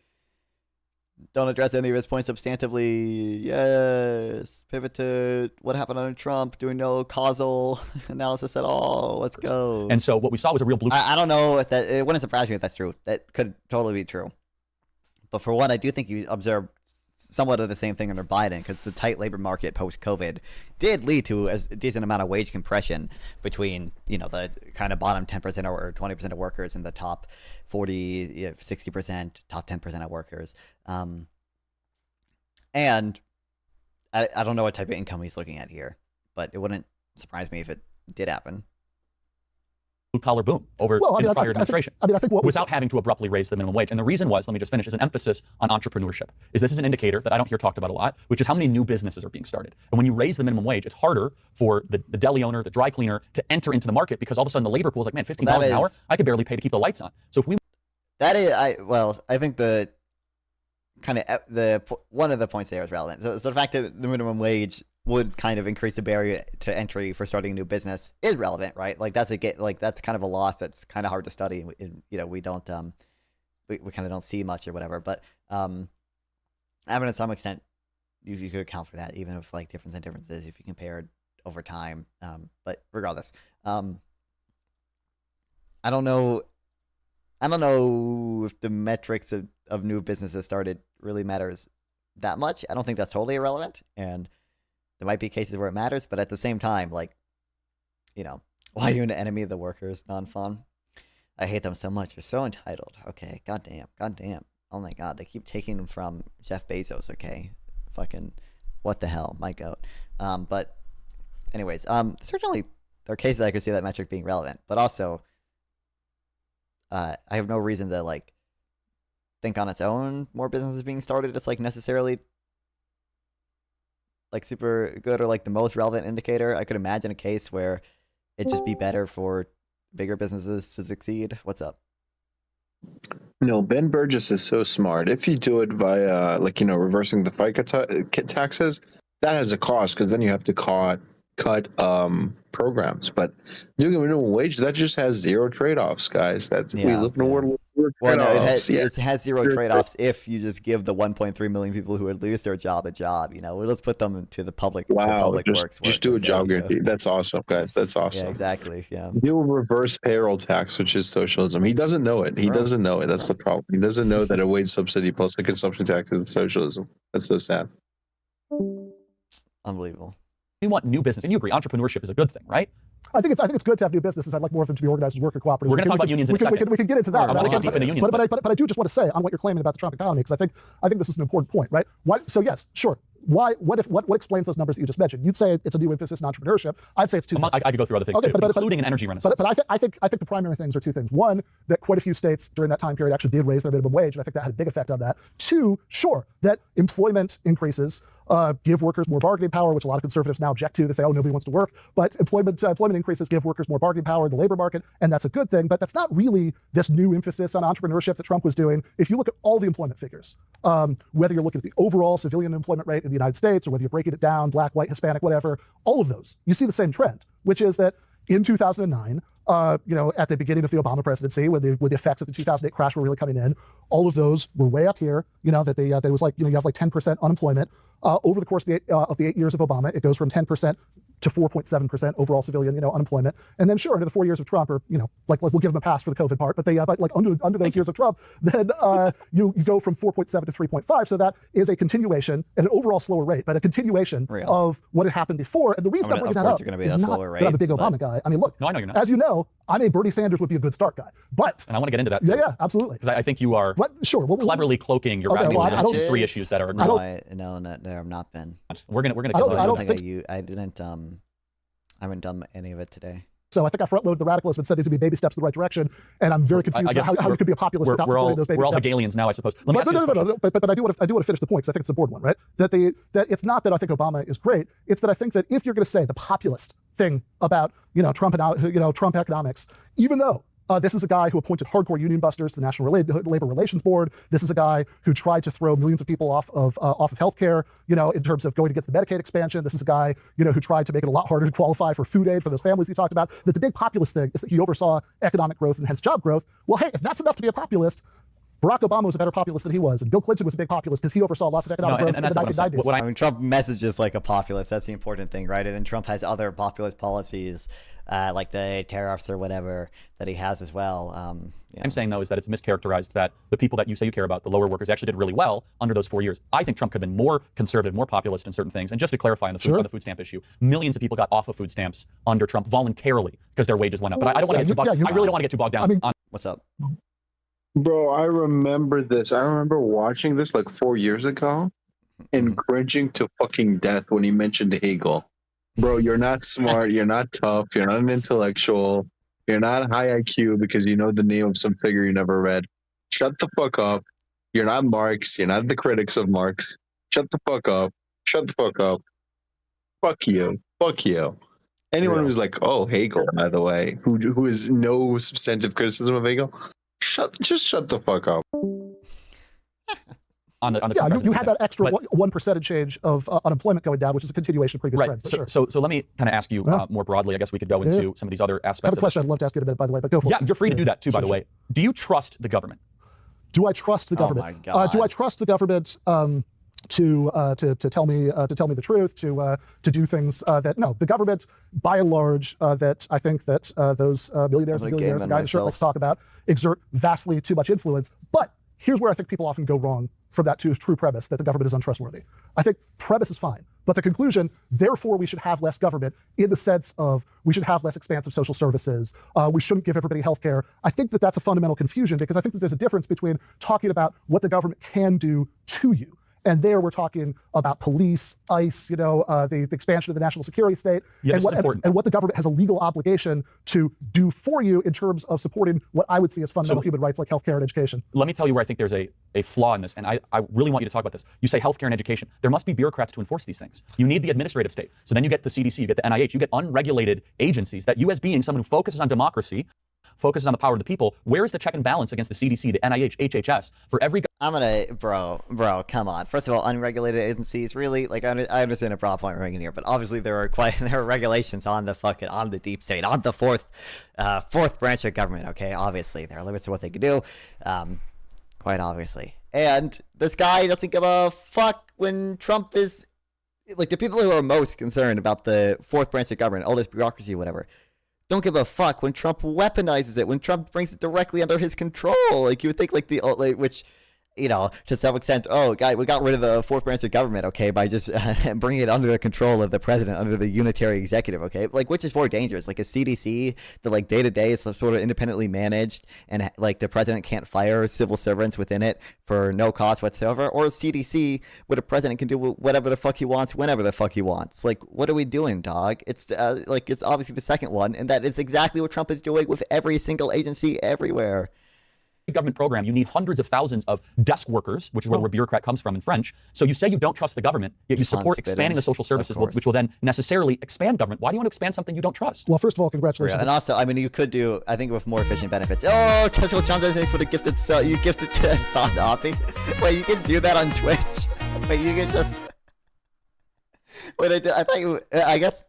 Don't address any of his points substantively. Yes. Pivot to what happened under Trump, doing no causal analysis at all. Let's go. And so what we saw was a real blueprint. I don't know if that, it wouldn't surprise me if that's true. That could totally be true. But for one, I do think you observe somewhat of the same thing under Biden, because the tight labor market post-COVID did lead to a decent amount of wage compression between, the kind of bottom 10% or 20% of workers and the top 40, 60%, top 10% of workers. And I don't know what type of income he's looking at here, but it wouldn't surprise me if it did happen. Blue-collar boom over in the prior administration. I think without having to abruptly raise the minimum wage. And the reason was, let me just finish, is an emphasis on entrepreneurship. This is an indicator that I don't hear talked about a lot, which is how many new businesses are being started. And when you raise the minimum wage, it's harder for the deli owner, the dry cleaner to enter into the market, because all of a sudden the labor pool is like, man, $15 an hour, I could barely pay to keep the lights on. So if we... I think the kind of one of the points there is relevant. So the fact that the minimum wage would kind of increase the barrier to entry for starting a new business is relevant, right? Like that's that's kind of a loss that's kind of hard to study. And, we don't we kind of don't see much or whatever. But I mean, to some extent, you could account for that, even if like differences if you compared over time. But regardless, I don't know if the metrics of new businesses started really matters that much. I don't think that's totally irrelevant, and there might be cases where it matters, but at the same time, like, why are you an enemy of the workers? Non-fun. I hate them so much. They're so entitled. Okay, goddamn. Oh my god, they keep taking them from Jeff Bezos. Okay, fucking, what the hell, my goat. But anyways, certainly there are cases I could see that metric being relevant, but also, I have no reason to like think on its own more businesses being started. It's like necessarily like super good or like the most relevant indicator. I could imagine a case where it'd just be better for bigger businesses to succeed. What's up? No, Ben Burgess is so smart. If you do it via reversing the FICA taxes, that has a cost because then you have to cut programs. But doing a minimum wage, that just has zero trade-offs, guys. We live in a world where it has zero trade-offs if you just give the 1.3 million people who would lose their job a job. Let's put them to the public. Just do a job guarantee. That's awesome, guys. That's awesome. Yeah, exactly. Yeah. Do a reverse payroll tax, which is socialism. He doesn't know it. Doesn't know it. That's the problem. He doesn't know that a wage subsidy plus a consumption tax is socialism. That's so sad. Unbelievable. We want new business, and you agree, entrepreneurship is a good thing, right? I think it's good to have new businesses. I'd like more of them to be organized as worker cooperatives. We're going to talk about unions in a second. We can get into that. I want to get deep into unions. But I do just want to say on what you're claiming about the Trump economy, because I think this is an important point, right? So yes, sure. What explains those numbers that you just mentioned? You'd say it's a new emphasis on entrepreneurship. I'd say it's two things. I could go through other things too, including an energy renaissance. But I think the primary things are two things. One, that quite a few states during that time period actually did raise their minimum wage, and I think that had a big effect on that. Two, sure, that employment increases give workers more bargaining power, which a lot of conservatives now object to. They say, oh, nobody wants to work. But employment increases give workers more bargaining power in the labor market, and that's a good thing. But that's not really this new emphasis on entrepreneurship that Trump was doing. If you look at all the employment figures, whether you're looking at the overall civilian employment rate in the United States or whether you're breaking it down, black, white, Hispanic, whatever, all of those, you see the same trend, which is that in 2009, at the beginning of the Obama presidency, when the effects of the 2008 crash were really coming in, all of those were way up here. That there was you have like 10% unemployment. Over the course of the 8 years of Obama, it goes from 10% to 4.7% overall civilian, unemployment. And then sure, into the 4 years of Trump, or, we'll give them a pass for the COVID part, but under those years of Trump, then you go from 4.7 to 3.5. So that is a continuation at an overall slower rate, but a continuation of what had happened before. And the reason I'm bringing that up is not that I'm a big Obama guy. I mean, look, no, I know you're not. As you know, I'm a Bernie Sanders would be a good start guy, but. And I want to get into that too. Yeah, absolutely. Because I think you are cleverly cloaking your radicalism into three issues that are. No, I've not been. We're gonna. I don't think I didn't. I haven't done any of it today. So I think I front-loaded the radicalism and said these would be baby steps in the right direction, and I'm very confused about how you could be a populist without supporting those baby steps. We're all Hegelians now, I suppose. No, but I do want to finish the point because I think it's an important one, right? That it's not that I think Obama is great. It's that I think that if you're going to say the populist thing about Trump and Trump economics, even though this is a guy who appointed hardcore union busters to the National Labor Relations Board. This is a guy who tried to throw millions of people off of healthcare, in terms of going against the Medicaid expansion. This is a guy, who tried to make it a lot harder to qualify for food aid for those families he talked about. That the big populist thing is that he oversaw economic growth and hence job growth. Well, hey, if that's enough to be a populist, Barack Obama was a better populist than he was, and Bill Clinton was a big populist because he oversaw lots of economic growth in the 1990s. I mean, Trump messages like a populist. That's the important thing, right? And then Trump has other populist policies, like the tariffs or whatever that he has as well. I'm saying, though, is that it's mischaracterized that the people that you say you care about, the lower workers, actually did really well under those 4 years. I think Trump could have been more conservative, more populist in certain things. And just to clarify on the food stamp issue, millions of people got off of food stamps under Trump voluntarily because their wages went up. But I don't want to get too bogged. I really don't want to get too bogged down. What's up? Bro, I remember this. I remember watching this like 4 years ago and cringing to fucking death when he mentioned Hegel. Bro, you're not smart. You're not tough. You're not an intellectual. You're not high IQ because you know the name of some figure you never read. Shut the fuck up. You're not Marx. You're not the critics of Marx. Shut the fuck up. Shut the fuck up. Fuck you. Fuck you. Anyone who's like, oh, Hegel, by the way, who is no substantive criticism of Hegel, just shut the fuck up. on the Yeah, Trump you presidency had thing. that extra But- 1% change of unemployment going down, which is a continuation of previous Right. trends. But So, sure. so let me kind of ask you more broadly. I guess we could go into some of these other I have aspects. a question I'd love to ask you in a minute, by the way, but go for it. Yeah, you're free to do that too, by Sure, the sure. way. Do you trust the government? Do I trust the government? my God. Do I trust the government to tell me the truth, to do things that no, the government by and large that I think that those millionaires and I'm gonna billionaires, game the on guys in shirt likes to myself. talk about, exert vastly too much influence. But here's where I think people often go wrong from that true premise that the government is untrustworthy. I think premise is fine, but the conclusion, therefore, we should have less government in the sense of we should have less expansive social services. We shouldn't give everybody health care. I think that that's a fundamental confusion because I think that there's a difference between talking about what the government can do to you. And there we're talking about police, ICE, the expansion of the national security state, Yeah, this is and important. what the government has a legal obligation to do for you in terms of supporting what I would see as fundamental human rights like healthcare and education. Let me tell you where I think there's a flaw in this, and I really want you to talk about this. You say healthcare and education. There must be bureaucrats to enforce these things. You need the administrative state. So then you get the CDC, you get the NIH, you get unregulated agencies that you, as being someone who focuses on democracy, focuses on the power of the people, where is the check and balance against the CDC, the NIH, HHS, for every I'm gonna, bro, come on. First of all, unregulated agencies, really? Like, I understand a broad point we're making here, but obviously there are regulations on the deep state, on the fourth branch of government. Okay, obviously there are limits to what they can do, quite obviously. And this guy doesn't give a fuck when Trump is, like, the people who are most concerned about the fourth branch of government, all this bureaucracy, whatever, don't give a fuck when Trump weaponizes it, when Trump brings it directly under his control. Like, you would think, like, which, to some extent, we got rid of the fourth branch of government, okay, by just bringing it under the control of the president, under the unitary executive, okay? Like, which is more dangerous? Like, a CDC, the, like, day-to-day is sort of independently managed, and, like, the president can't fire civil servants within it for no cost whatsoever, or a CDC, where the president can do whatever the fuck he wants, whenever the fuck he wants. Like, what are we doing, dog? It's, it's obviously the second one, and that is exactly what Trump is doing with every single agency everywhere. government program, you need hundreds of thousands of desk workers, which is where the word bureaucrat comes from in French. So you say you don't trust the government, yet you support expanding the social services, which will then necessarily expand government. Why do you want to expand something you don't trust? Well, first of all, congratulations. Yeah, and also, I mean, you could do, I think, with more efficient benefits. Oh, Tesla Johnson, thanks for the gifted, you gifted to Sanapi. Wait, you can do that on Twitch? Wait, you can just... Wait, I thought you, I guess,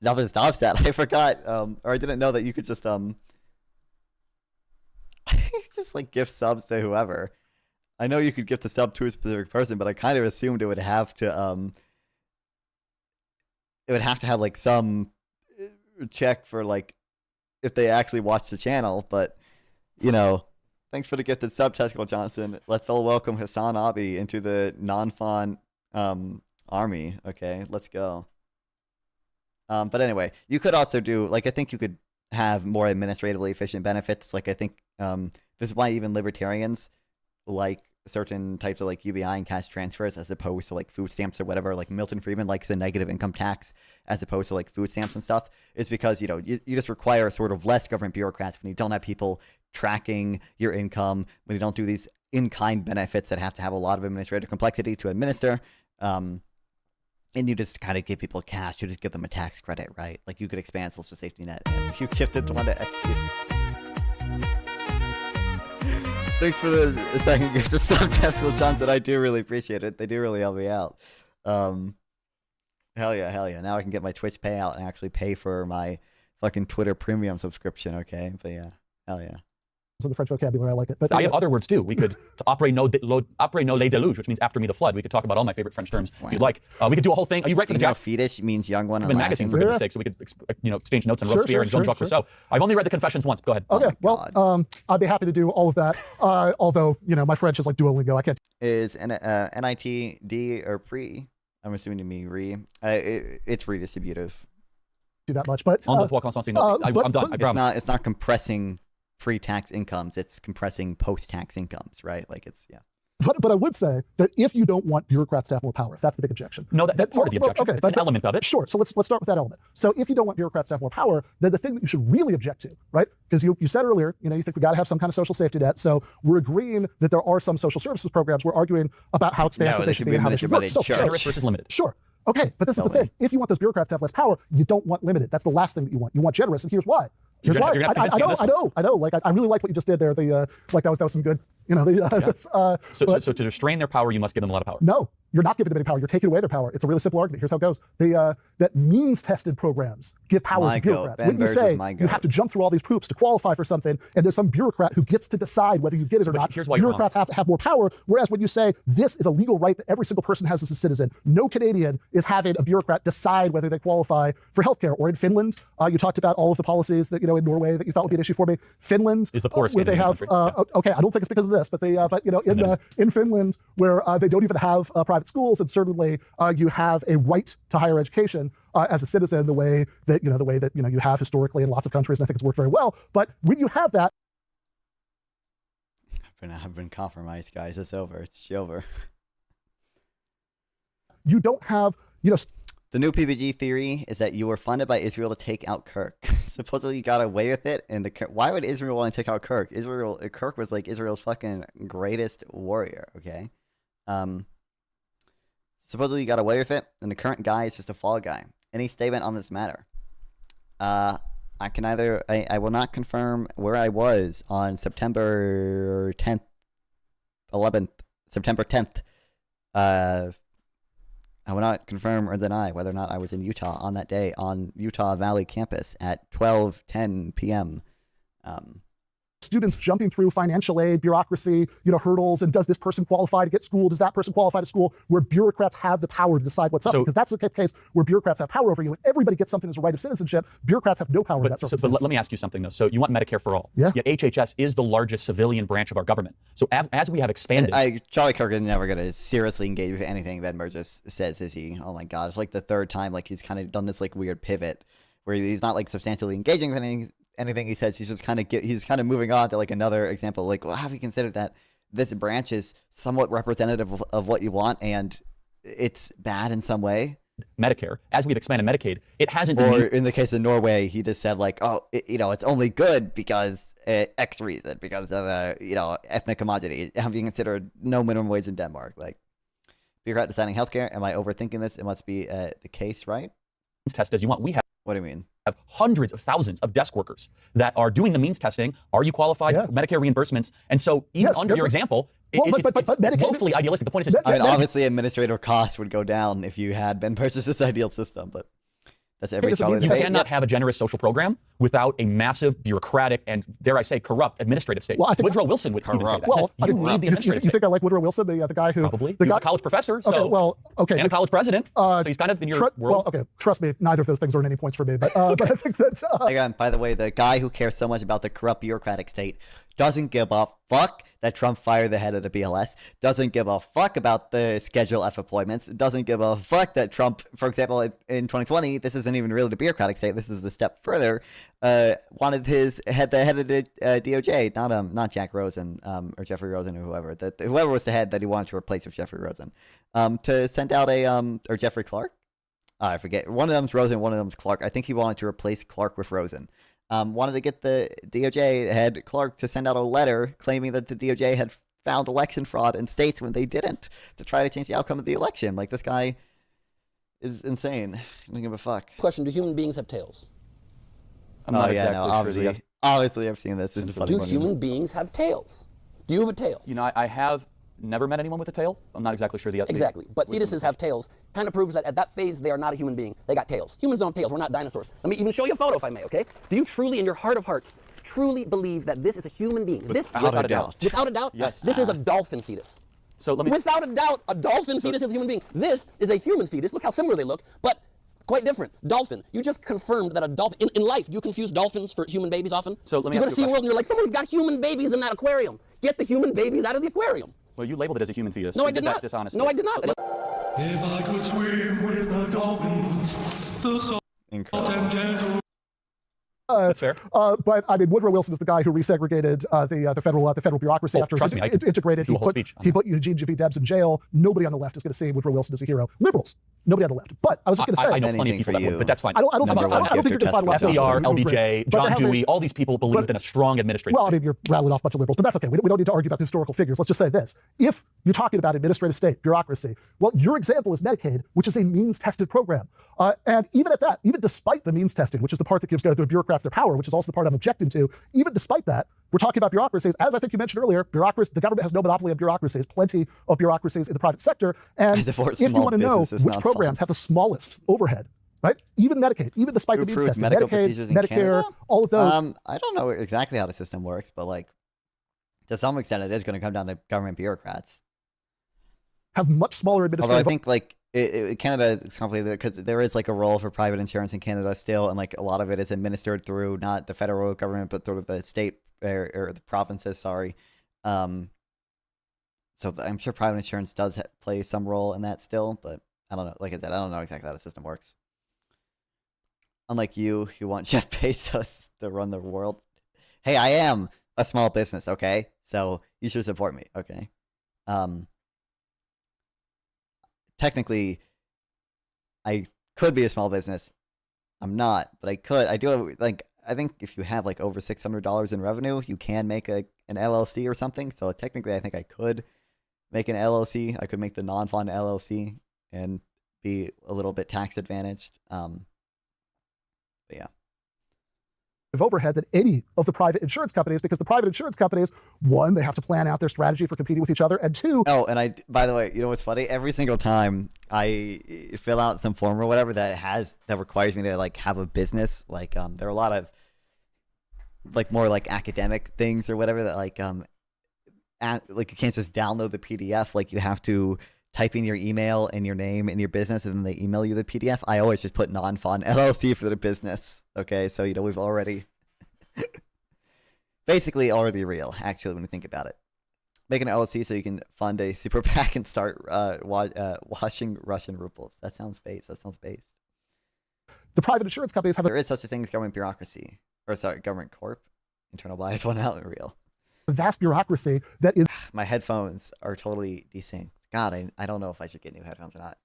nothing stops that. I forgot, or I didn't know that you could just, just like gift subs to whoever. I know you could gift a sub to a specific person, but I kind of assumed it would have to have like some check for like if they actually watch the channel. But thanks for the gifted sub, Tesla Johnson. Let's all welcome Hassan Abi into the non-fun army. Okay, let's go. But anyway, you could also do, like, I think you could have more administratively efficient benefits. Like, I think this is why even libertarians like certain types of like UBI and cash transfers as opposed to like food stamps or whatever. Like Milton Friedman likes the negative income tax as opposed to like food stamps and stuff. Is because you just require sort of less government bureaucrats when you don't have people tracking your income, when you don't do these in-kind benefits that have to have a lot of administrative complexity to administer. And you just kind of give people cash. You just give them a tax credit, right? Like you could expand social safety net and you gifted one to execute. Thanks for the second gift of sub, Tesla Johnson. I do really appreciate it. They do really help me out. Hell yeah. Now I can get my Twitch payout and actually pay for my fucking Twitter premium subscription, okay? But yeah, hell yeah. So the French vocabulary, I like it. But I have other words too. We could après no les deluge, which means after me the flood. We could talk about all my favorite French terms if you'd like. We could do a whole thing. Are you right for the Fetish means young one. I'm in magazine, for goodness sake, so we could exchange notes on Robespierre and Jean-Jacques Rousseau. I've only read the Confessions once. Go ahead. Okay, well, I'd be happy to do all of that. Although my French is like Duolingo. I can't. Is NITD or pre? I'm assuming to me re. It's redistributive. Do that much, but I'm done. I promise. It's not compressing pre-tax incomes, it's compressing post-tax incomes, right? Like it's, yeah. But I would say that if you don't want bureaucrats to have more power, that's the big objection. No, that's part of the objection. Okay, it's an element of it. Sure. So let's start with that element. So if you don't want bureaucrats to have more power, then the thing that you should really object to, right? Because you said earlier, you think we got to have some kind of social safety net. So we're agreeing that there are some social services programs. We're arguing about how expansive they should be and how they should work. Generous versus limited. Sure. Okay, but this is the thing. If you want those bureaucrats to have less power, you don't want limited. That's the last thing that you want. You want generous, and here's why. Here's why. I know. Like I really like what you just did there. Like that was some good You know, So to restrain their power, you must give them a lot of power. No, you're not giving them any power. You're taking away their power. It's a really simple argument. Here's how it goes. That means-tested programs give power to bureaucrats. When you say you have to jump through all these hoops to qualify for something, and there's some bureaucrat who gets to decide whether you get it or not, bureaucrats have to have more power. Whereas when you say this is a legal right that every single person has as a citizen, no Canadian is having a bureaucrat decide whether they qualify for healthcare. Or in Finland, you talked about all of the policies that, you know, in Norway that you thought would be an issue for me. Finland is the poorest where they have, okay, I don't think it's because of this, but you know, in Finland where they don't even have private schools, and certainly you have a right to higher education as a citizen, the way that you have historically in lots of countries, and I think it's worked very well. But when you have that, I've been compromised, guys. It's over. It's over. You don't have, you know. The new PPG theory is that you were funded by Israel to take out Kirk. Supposedly you got away with it, and why would Israel want to take out Kirk? Kirk was like Israel's fucking greatest warrior. Okay. Supposedly you got away with it, and the current guy is just a fall guy. Any statement on this matter? I will not confirm where I was on September 10th, 11th, September 10th. I will not confirm or deny whether or not I was in Utah on that day on Utah Valley campus at 12:10 p.m. Students jumping through financial aid, bureaucracy, you know, hurdles, and does this person qualify to get school? Does that person qualify to school? Where bureaucrats have the power to decide what's up, because that's the case where bureaucrats have power over you, and everybody gets something as a right of citizenship. Bureaucrats have no power in that circumstance. But let me ask you something though. So you want Medicare for all? Yeah. Yet HHS is the largest civilian branch of our government. So as we have expanded, Charlie Kirk is never gonna seriously engage with anything Ben Burgess says, is he? Oh my God, it's like the third time like he's kind of done this like weird pivot where he's not like substantially engaging with anything he says. He's just kind of moving on to like another example. Like, well, have you considered that this branch is somewhat representative of what you want, and it's bad in some way? Medicare, as we've expanded Medicaid, it hasn't. Or in the case of Norway, he just said like, oh, it's only good because X reason, because of ethnic homogeneity. Have you considered no minimum wage in Denmark? Like, bureaucrat deciding healthcare. Am I overthinking this? It must be the case, right? Test as you want. We have. What do you mean? Have hundreds of thousands of desk workers that are doing the means testing. Are you qualified? Yeah. Medicare reimbursements. And so even under your example, it's woefully idealistic. The point is, obviously administrative costs would go down if you had Ben Burgess's ideal system, but that's every Charlie. You cannot have a generous social program without a massive bureaucratic and, dare I say, corrupt administrative state. Well, Woodrow Wilson would even say that. Well, you need the administrative state. You think I like Woodrow Wilson, the guy who... Probably. He was a college professor, so... And a college president, so he's kind of in your world. Well, okay, trust me, neither of those things earn any points for me, but I think that... Again, by the way, the guy who cares so much about the corrupt bureaucratic state doesn't give a fuck that Trump fired the head of the BLS, doesn't give a fuck about the Schedule F appointments, doesn't give a fuck that Trump, for example, in 2020, this isn't even really the bureaucratic state, this is a step further, wanted the head of the DOJ, not Jack Rosen or Jeffrey Rosen or whoever, whoever was the head that he wanted to replace with Jeffrey Rosen, to send out or Jeffrey Clark? I forget. One of them's Rosen, one of them's Clark. I think he wanted to replace Clark with Rosen. Wanted to get the DOJ head, Clark, to send out a letter claiming that the DOJ had found election fraud in states when they didn't, to try to change the outcome of the election. Like, this guy is insane. I don't give a fuck. Question, do human beings have tails? Obviously I've seen this. Do human beings have tails? Do you have a tail? You know, I have never met anyone with a tail. I'm not exactly sure the answer. Exactly, but fetuses have tails. Kind of proves that at that phase they are not a human being. They got tails. Humans don't have tails. We're not dinosaurs. Let me even show you a photo if I may, okay? Do you truly, in your heart of hearts, truly believe that this is a human being? Without a doubt. Without a doubt? Yes. This is a dolphin fetus. So let me... Without a doubt, a dolphin fetus is a human being. This is a human fetus. Look how similar they look, but quite different. Dolphin. You just confirmed that a dolphin, in life, do you confuse dolphins for human babies often? So let me ask you go to SeaWorld and you're like, someone's got human babies in that aquarium. Get the human babies out of the aquarium. Well, you labeled it as a human fetus. No, I did not. No, I did not. If I could swim with the dolphins, the soft and gentle. That's fair. But I mean, Woodrow Wilson is the guy who resegregated the federal bureaucracy after it integrated. He put Eugene J.V. Debs in jail. Nobody on the left is going to see Woodrow Wilson as a hero. Liberals, nobody on the left. But I was just going to say, I know plenty of people that would, but that's fine. I don't think you're going to find a lot of FDR, LBJ, John Dewey, all these people believed in a strong administrative state. Well, I mean, you're rattling off a bunch of liberals, but that's okay. We don't need to argue about the historical figures. Let's just say this: if you're talking about administrative state, bureaucracy, well, your example is Medicaid, which is a means-tested program. And even at that, even despite the means testing, which is the part that gives the bureaucrats their power, which is also the part I'm objecting to, even despite that, we're talking about bureaucracies. As I think you mentioned earlier, the government has no monopoly of bureaucracies, plenty of bureaucracies in the private sector. And if you want to know which programs have the smallest overhead, right? Even Medicaid, even despite the means testing, Medicaid, Medicare, all of those. I don't know exactly how the system works, but like to some extent, it is going to come down to government bureaucrats. Have much smaller administrative. Although I think like Canada is complicated because there is like a role for private insurance in Canada still, and like a lot of it is administered through not the federal government but through the state or the provinces. Sorry, so I'm sure private insurance does play some role in that still, but I don't know. Like I said, I don't know exactly how the system works. Unlike you want Jeff Bezos to run the world. Hey, I am a small business, okay? So you should support me, okay? Technically, I could be a small business. I'm not, but I could. I do like. I think if you have like over $600 in revenue, you can make an LLC or something. So technically, I think I could make an LLC. I could make the non-fund LLC and be a little bit tax advantaged. But yeah. Of overhead than any of the private insurance companies, because the private insurance companies, one, they have to plan out their strategy for competing with each other, and two. Oh, and by the way, you know what's funny? Every single time I fill out some form or whatever that requires me to like have a business, like there are a lot of like more like academic things or whatever that like like you can't just download the PDF. Like you have to type in your email and your name and your business, and then they email you the PDF. I always just put non-fund LLC for the business. Okay, so you know we've already basically already real. Actually, when you think about it, make an LLC so you can fund a super PAC and start washing Russian rubles. That sounds based. The private insurance companies have. There is such a thing as government bureaucracy, or sorry, government corp. Internal bias one out in real. A vast bureaucracy that is. My headphones are totally desynced. God, I don't know if I should get new headphones or not.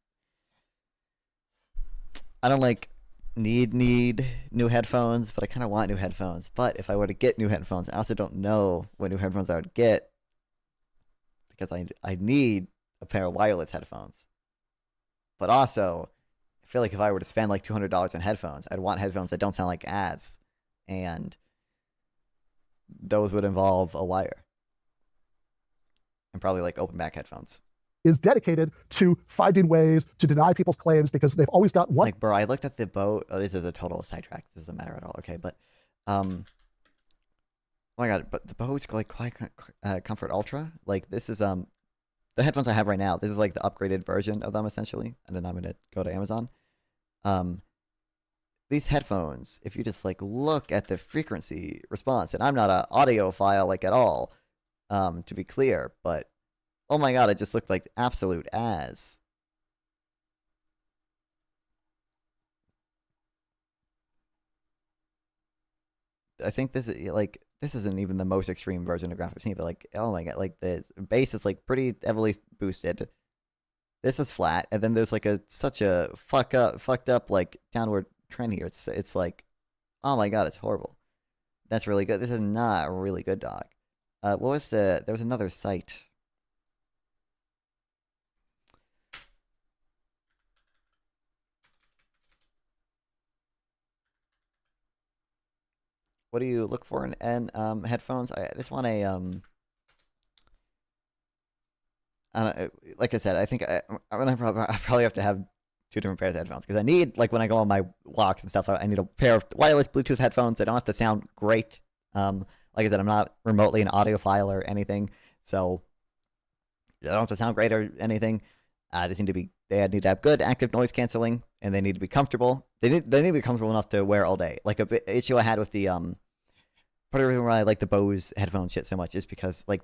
I don't like need new headphones, but I kind of want new headphones. But if I were to get new headphones, I also don't know what new headphones I would get because I need a pair of wireless headphones. But also, I feel like if I were to spend like $200 on headphones, I'd want headphones that don't sound like ads, and those would involve a wire and probably like open back headphones. Is dedicated to finding ways to deny people's claims because they've always got one. Like, bro, I looked at the boat. Oh, this is a total sidetrack. This doesn't matter at all. Okay, but oh my god, but the Bo's like Comfort Ultra. Like this is the headphones I have right now. This is like the upgraded version of them essentially, and then I'm gonna go to Amazon. These headphones, if you just like look at the frequency response, and I'm not an audiophile like at all, to be clear, but oh my god, it just looked like absolute ass. I think this isn't even the most extreme version of graphics seen, but like oh my god, like the bass is like pretty heavily boosted. This is flat, and then there's like such a fucked up like downward trend here. It's like oh my god, it's horrible. That's really good. This is not really good, dog. There was another site. What do you look for in headphones? I just want a I don't, like I said, I think I probably have to have two different pairs of headphones because I need like when I go on my walks and stuff, I need a pair of wireless Bluetooth headphones. They don't have to sound great. Like I said, I'm not remotely an audiophile or anything, so they don't have to sound great or anything. They need to have good active noise canceling, and they need to be comfortable. They need to be comfortable enough to wear all day. Like a issue I had with the part of the reason why I like the Bose headphone shit so much is because like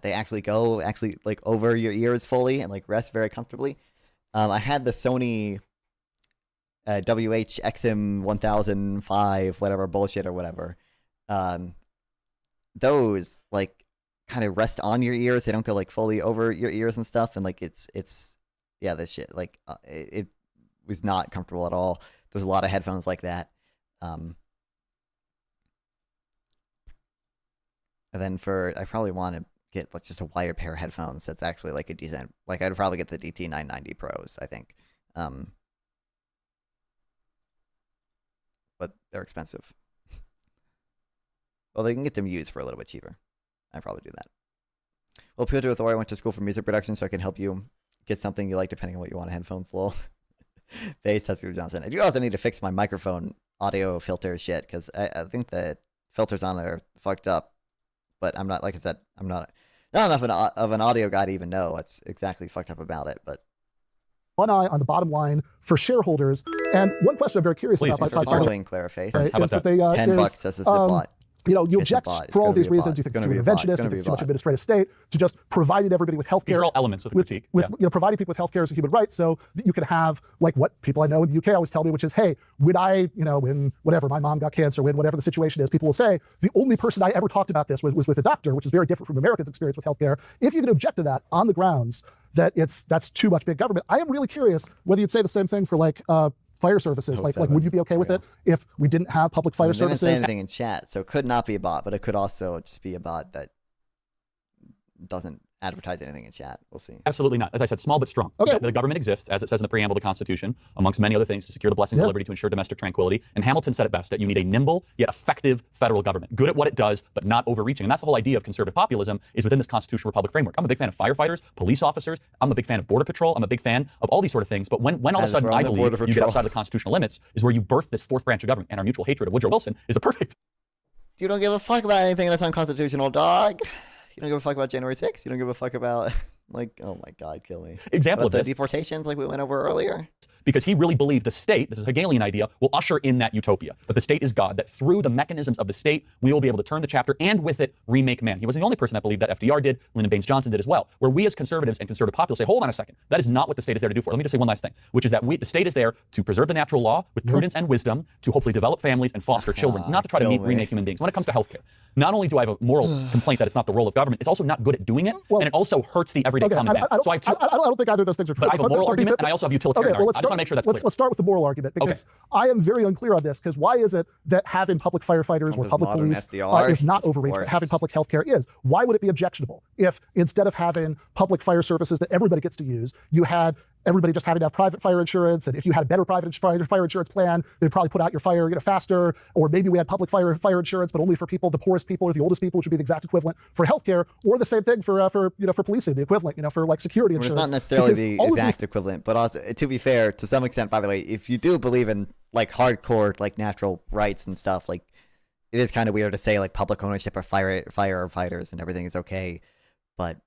they actually go like over your ears fully and like rest very comfortably. I had the Sony WH-XM 1005 whatever bullshit or whatever. Those like kind of rest on your ears. They don't go like fully over your ears and stuff. And like it's yeah, this shit like it was not comfortable at all. There's a lot of headphones like that. And then I probably want to get like just a wired pair of headphones that's actually like a decent, like I'd probably get the DT990 Pros, I think. But they're expensive. Well, they can get them used for a little bit cheaper. I'd probably do that. Well, Pedro with I went to school for music production, so I can help you get something you like depending on what you want. Headphones, lol. Bass, Tuscaloosa Johnson. I do also need to fix my microphone audio filter shit, because I think the filters on it are fucked up. But I'm not, like I said, I'm not enough of an audio guy to even know what's exactly fucked up about it. But one eye on the bottom line for shareholders. And one question I'm very curious please, about. For following Clariface. Right, how about is that that? they, $10 says it's a bot. You know, you It's a object bot. It's for all gonna these be a reasons. bot. You think It's it's too gonna be a bot. interventionist, It's you gonna think be it's a too much bot. administrative state to just providing everybody with healthcare. These are all elements of the critique. With Yeah. you know, providing people with healthcare as a human right, so that you can have like what people I know in the UK always tell me, which is, hey, when whatever my mom got cancer, when whatever the situation is, people will say the only person I ever talked about this was with a doctor, which is very different from Americans' experience with healthcare. If you can object to that on the grounds that that's too much big government, I am really curious whether you'd say the same thing for like fire services. Like would you be okay with it if we didn't have public fire services? They didn't say anything in chat, so it could not be a bot, but it could also just be a bot that doesn't advertise anything in chat. We'll see. Absolutely not. As I said, small but strong. Okay. The government exists, as it says in the preamble of the Constitution, amongst many other things, to secure the blessings of liberty, to ensure domestic tranquility. And Hamilton said it best, that you need a nimble yet effective federal government, good at what it does, but not overreaching. And that's the whole idea of conservative populism, is within this constitutional republic framework. I'm a big fan of firefighters, police officers. I'm a big fan of border patrol. I'm a big fan of all these sort of things. But when all of a sudden I believe you get outside of the constitutional limits, is where you birth this fourth branch of government. And our mutual hatred of Woodrow Wilson is a perfect. You don't give a fuck about anything that's unconstitutional, dog. You don't give a fuck about January 6th. You don't give a fuck about, like, oh my God, kill me. Example of the this. Deportations, like we went over earlier. Because he really believed the state, this is a Hegelian idea, will usher in that utopia. But the state is God, that through the mechanisms of the state, we will be able to turn the chapter and with it remake man. He wasn't the only person that believed that. FDR did, Lyndon Baines Johnson did as well. Where we as conservatives and conservative populists say, hold on a second, that is not what the state is there to do for. Let me just say one last thing, which is that the state is there to preserve the natural law with prudence and wisdom, to hopefully develop families and foster children, not to try to remake human beings. When it comes to healthcare, not only do I have a moral complaint that it's not the role of government, it's also not good at doing it, and it also hurts the everyday common man. So I don't think either of those things are true. But I have a moral argument, and I also have a utilitarian argument. I just want to make sure that's clear. Let's start with the moral argument, because I am very unclear on this, because why is it that having public firefighters or public police is not overreach, but having public healthcare is? Why would it be objectionable if instead of having public fire services that everybody gets to use, you had everybody just having to have private fire insurance, and if you had a better private fire insurance plan, they'd probably put out your fire faster, or maybe we had public fire insurance, but only for people, the poorest people or the oldest people, which would be the exact equivalent for healthcare, or the same thing for policing, the equivalent, for like security insurance. It's not necessarily the exact equivalent, but also, to be fair, to some extent, by the way, if you do believe in like hardcore like natural rights and stuff, like it is kind of weird to say like public ownership of firefighters and everything is okay, but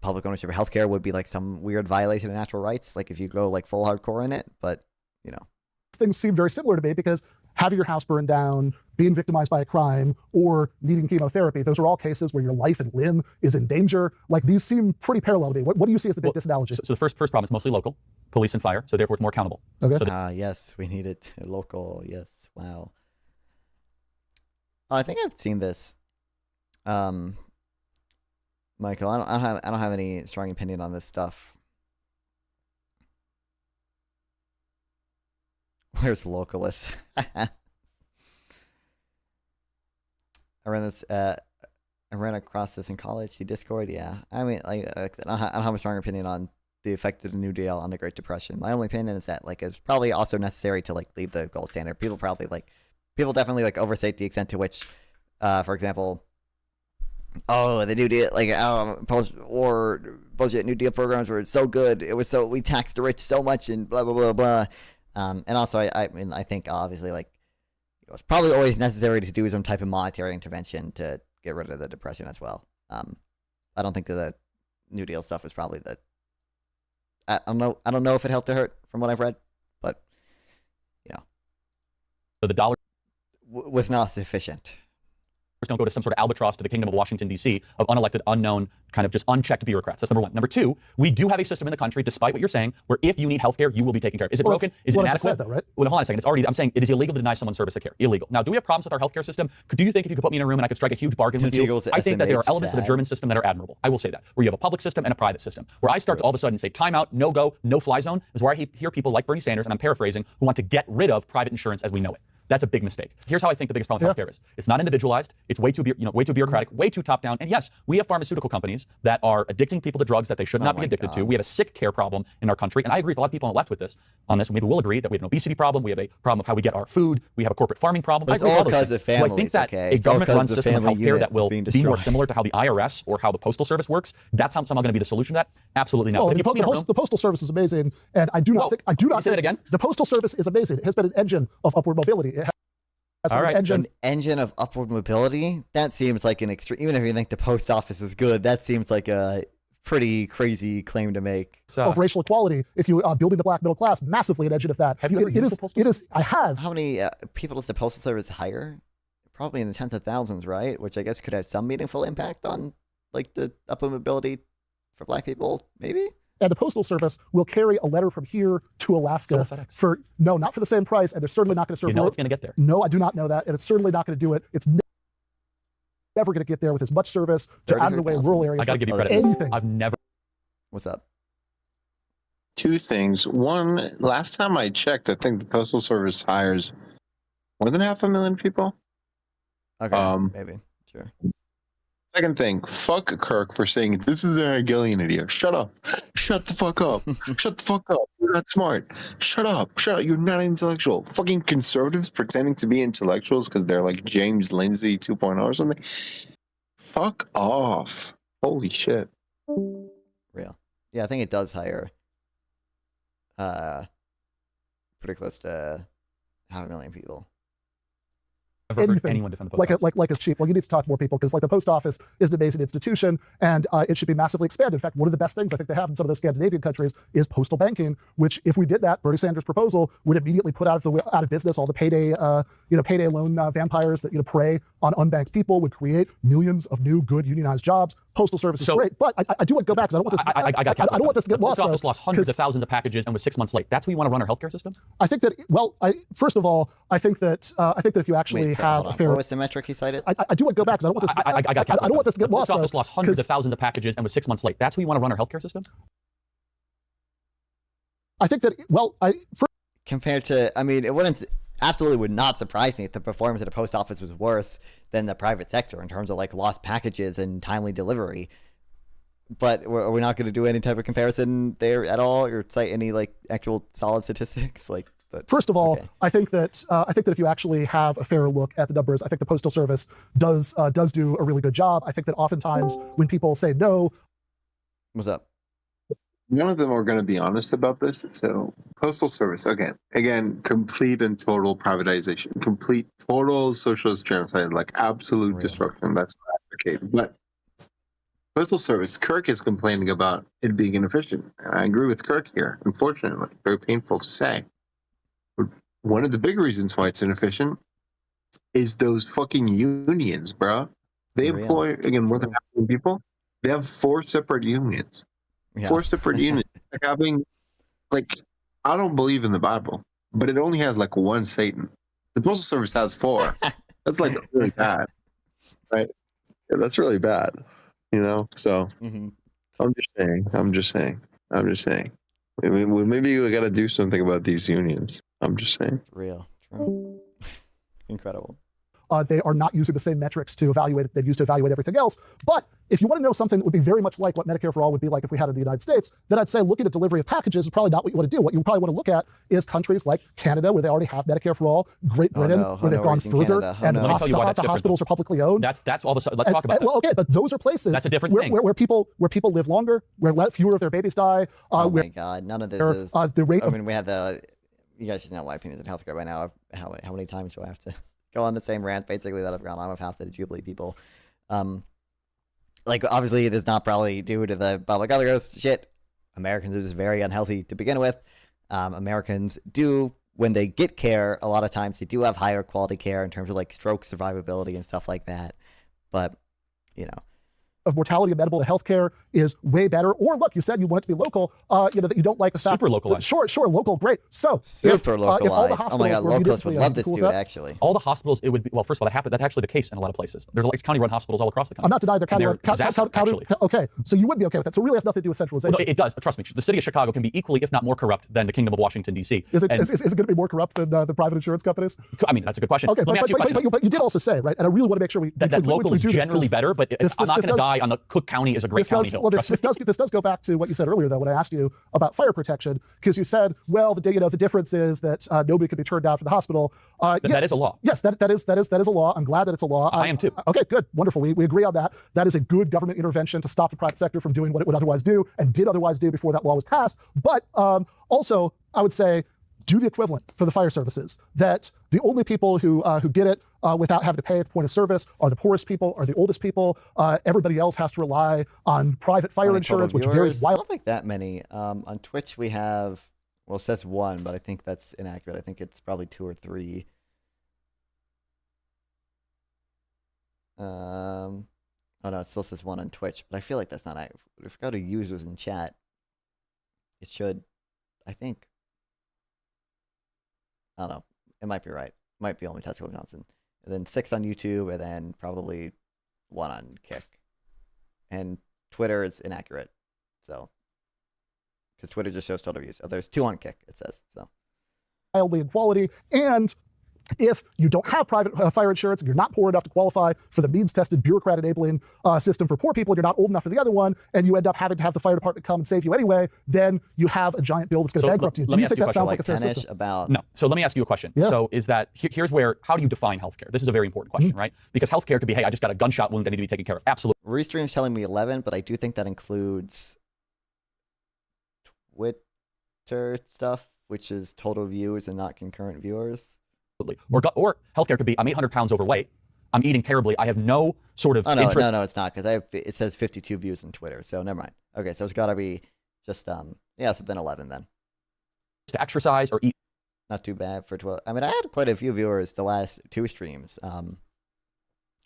public ownership of healthcare would be like some weird violation of natural rights, like if you go like full hardcore in it. But things seem very similar to me, because having your house burned down, being victimized by a crime, or needing chemotherapy, those are all cases where your life and limb is in danger. Like these seem pretty parallel to me. What do you see as the big disanalogy? So the first problem is mostly local, police and fire, so therefore it's more accountable. Okay. So yes, we need it local. Yes, wow. I think I've seen this. Michael, I don't have any strong opinion on this stuff. Where's localist? I ran across this in college. The Discord, yeah. I mean, like, I don't have a strong opinion on the effect of the New Deal on the Great Depression. My only opinion is that like it's probably also necessary to like leave the gold standard. People definitely like overstate the extent to which, for example, the New Deal, like post-war bullshit New Deal programs were so good. It was we taxed the rich so much and blah blah blah blah. And also, I mean, I think obviously like it was probably always necessary to do some type of monetary intervention to get rid of the depression as well. I don't think that the New Deal stuff is probably I don't know if it helped or hurt from what I've read, but the dollar was not sufficient. Don't go to some sort of albatross to the kingdom of Washington, D.C. of unelected, unknown, kind of just unchecked bureaucrats. That's number one. Number two, we do have a system in the country, despite what you're saying, where if you need healthcare, you will be taken care of. Is it broken? Is it inadequate? Said, though, right? Well, hold on a second. I'm saying it is illegal to deny someone service of care. Illegal. Now, do we have problems with our healthcare system? Do you think if you could put me in a room and I could strike a huge bargain with you? I think that there are elements of the German system that are admirable. I will say that. Where you have a public system and a private system. Where I start to all of a sudden say timeout, no go, no fly zone, is where I hear people like Bernie Sanders, and I'm paraphrasing, who want to get rid of private insurance as we know it. That's a big mistake. Here's how I think the biggest problem with healthcare is. It's not individualized. It's way too bureaucratic, way too top down. And yes, we have pharmaceutical companies that are addicting people to drugs that they should not be addicted to. We have a sick care problem in our country. And I agree with a lot of people on the left with this. Maybe we'll agree that we have an obesity problem. We have a problem of how we get our food. We have a corporate farming problem. It's all because of families. So I think that a government-run system of healthcare that will be more similar to how the IRS or how the Postal Service works, that's somehow going to be the solution to that? Absolutely not. The Postal Service is amazing, and I do not think say that again. The Postal Service is amazing. It has been an engine of upward mobility. It has All right, an engine of upward mobility? That seems like an extreme. Even if you think the post office is good, that seems like a pretty crazy claim to make. Of racial equality, if you building the black middle class, massively an engine of that. Have you ever used the Postal Service? I have. How many people does the Postal Service hire? Probably in the tens of thousands, right? Which I guess could have some meaningful impact on like the upward mobility for black people, maybe? And the Postal Service will carry a letter from here to Alaska for not for the same price, and they're certainly not going to serve. You know it's going to get there. No, I do not know that, and it's certainly not going to do it. It's never going to get there with as much service to out of the way rural areas. I got to give you credit. Anything. I've never. What's up? Two things. One, last time I checked, I think the Postal Service hires more than 500,000 people. Okay, maybe. Sure. Second thing, fuck Kirk for saying this is a Hegelian idea. Shut up. Shut the fuck up. Shut the fuck up. You're not smart. Shut up. Shut up. You're not intellectual. Fucking conservatives pretending to be intellectuals because they're like James Lindsay 2.0 or something. Fuck off. Holy shit. Real. Yeah, I think it does hire pretty close to 500,000 people. Never heard anyone defend the post office. Like it's cheap. Well, you need to talk to more people because like the post office is an amazing institution and it should be massively expanded. In fact, one of the best things I think they have in some of those Scandinavian countries is postal banking, which if we did that, Bernie Sanders' proposal would immediately put out of business all the payday loan vampires that prey on unbanked people, would create millions of new good unionized jobs. Postal service is great, but I do want to go back because I don't want this. I don't want this to get lost. The post office lost hundreds of thousands of packages and was 6 months late. That's where you want to run our healthcare system? I think that. Well, first of all, I think that if you actually have a fair. What was the metric he cited? I do want to go back because I don't want this. I don't want this to get lost. The post office lost hundreds of thousands of packages and was 6 months late. That's where you want to run our healthcare system? I think that. Compared to, I mean, absolutely would not surprise me if the performance of the post office was worse than the private sector in terms of like lost packages and timely delivery. But are we not going to do any type of comparison there at all, or cite any like actual solid statistics? Like, first of all, I think that if you actually have a fairer look at the numbers, I think the Postal Service does do a really good job. I think that oftentimes when people say no, what's up? None of them are going to be honest about this. So, Postal Service, again, complete and total privatization, complete, total socialist genocide, like absolute destruction. That's what I advocate. But Postal Service, Kirk is complaining about it being inefficient. And I agree with Kirk here, unfortunately. Very painful to say. But one of the big reasons why it's inefficient is those fucking unions, bro. They employ, again, more than 1,000 people. They have 4 separate unions. Yeah. 4 separate units. Like having, I don't believe in the Bible, but it only has like 1 Satan. The Postal Service has 4. That's like really bad, right? Yeah, that's really bad, So I'm just saying. Maybe we got to do something about these unions. I'm just saying. Real, true, incredible. They are not using the same metrics to evaluate it they've used to evaluate everything else. But if you want to know something that would be very much like what Medicare for All would be like if we had it in the United States, then I'd say looking at delivery of packages is probably not what you want to do. What you probably want to look at is countries like Canada, where they already have Medicare for All, Great Britain, where they've gone further, and the hospitals are publicly owned. That's all the. Let's talk about that. Well, okay, but those are places that's a different thing. Where people live longer, where fewer of their babies die. Oh my God, none of this is. The rate. I mean, we have the. You guys should know my opinions on healthcare by now. How many times do I have to go on the same rant basically that I've gone on with half the Jubilee people? Obviously it is not probably due to the public other ghost shit. Americans are just very unhealthy to begin with. Americans do, when they get care, a lot of times they do have higher quality care in terms of like stroke survivability and stuff like that. But, of mortality amenable to healthcare is way better. Or look, you said you want it to be local, that you don't like the fact. Super localized. Sure, local, great. So Super localized. if all the Oh my hospitals God, were locals would municipally love owned, this cool with dude, that? actually. All the hospitals, it would be, well, first of all, that's actually the case in a lot of places. There's like county-run hospitals all across the country. I'm not denying they're county-run. Actually. Okay, so you would be okay with that. So it really has nothing to do with centralization. Well, it does. Trust me. The city of Chicago can be equally, if not more corrupt than the Kingdom of Washington, D.C. Is it going to be more corrupt than the private insurance companies? I mean, that's a good question. Okay, Let me ask you a question. but you did also say, right, and I really want to make sure that local is generally better, but I'm not going to die on the Cook County is a great county hill. Well, this does go back to what you said earlier, though, when I asked you about fire protection, because you said, well, the difference is that nobody can be turned down from the hospital. That is a law. Yes, that is a law. I'm glad that it's a law. I am too. Okay, good, wonderful. We agree on that. That is a good government intervention to stop the private sector from doing what it would otherwise do and did otherwise do before that law was passed. But also, I would say, do the equivalent for the fire services. That the only people who get it without having to pay at the point of service are the poorest people, are the oldest people. Everybody else has to rely on private fire insurance, which varies I wildly. don't think that many. On Twitch we have, well, it says 1, but I think that's inaccurate. I think it's probably 2 or 3. Oh no, it still says 1 on Twitch, but I feel like that's not accurate. If we go to users in chat, it should, I think. I don't know. It might be right. Might be only Tesco, Wisconsin. And then 6 on YouTube, and then probably 1 on Kick. And Twitter is inaccurate. So, because Twitter just shows total views. Oh, there's 2 on Kick, it says. So, Wildly in quality. And if you don't have private fire insurance, and you're not poor enough to qualify for the means-tested bureaucrat-enabling system for poor people, and you're not old enough for the other one, and you end up having to have the fire department come and save you anyway, then you have a giant bill that's going to bankrupt you. Do you think that sounds like a fair system? No. So let me ask you a question. Yeah. So is that, here's where, how do you define healthcare? This is a very important question, right? Because healthcare could be, hey, I just got a gunshot wound that need to be taken care of. Absolutely. Restream's telling me 11, but I do think that includes Twitter stuff, which is total views and not concurrent viewers. Or healthcare could be, I'm 800 pounds overweight, I'm eating terribly, I have no sort of interest. No, it's not, because it says 52 views on Twitter, so never mind. Okay, so it's got to be just, yeah, so then 11 then. To exercise or eat. Not too bad for 12. I mean, I had quite a few viewers the last 2 streams. I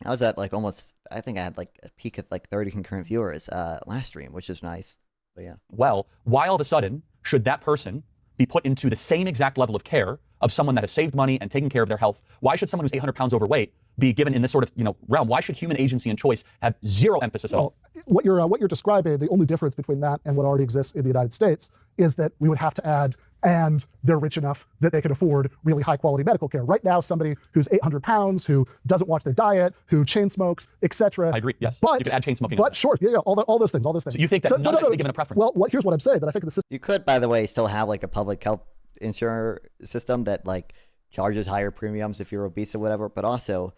was at like almost, I think I had like a peak of like 30 concurrent viewers last stream, which is nice, but yeah. Well, why all of a sudden should that person be put into the same exact level of care of someone that has saved money and taken care of their health? Why should someone who's 800 pounds overweight be given in this sort of realm? Why should human agency and choice have zero emphasis on? What you're describing, the only difference between that and what already exists in the United States is that we would have to add, and they're rich enough that they can afford really high quality medical care. Right now, somebody who's 800 pounds, who doesn't watch their diet, who chain smokes, etc. I agree. Yes. But you can add chain smoking. But sure, yeah, all those things. So you think that none of that should be given a preference? Well, here's what I'm saying. That I think the system. You could, by the way, still have like a public health insurance system that like charges higher premiums if you're obese or whatever, but also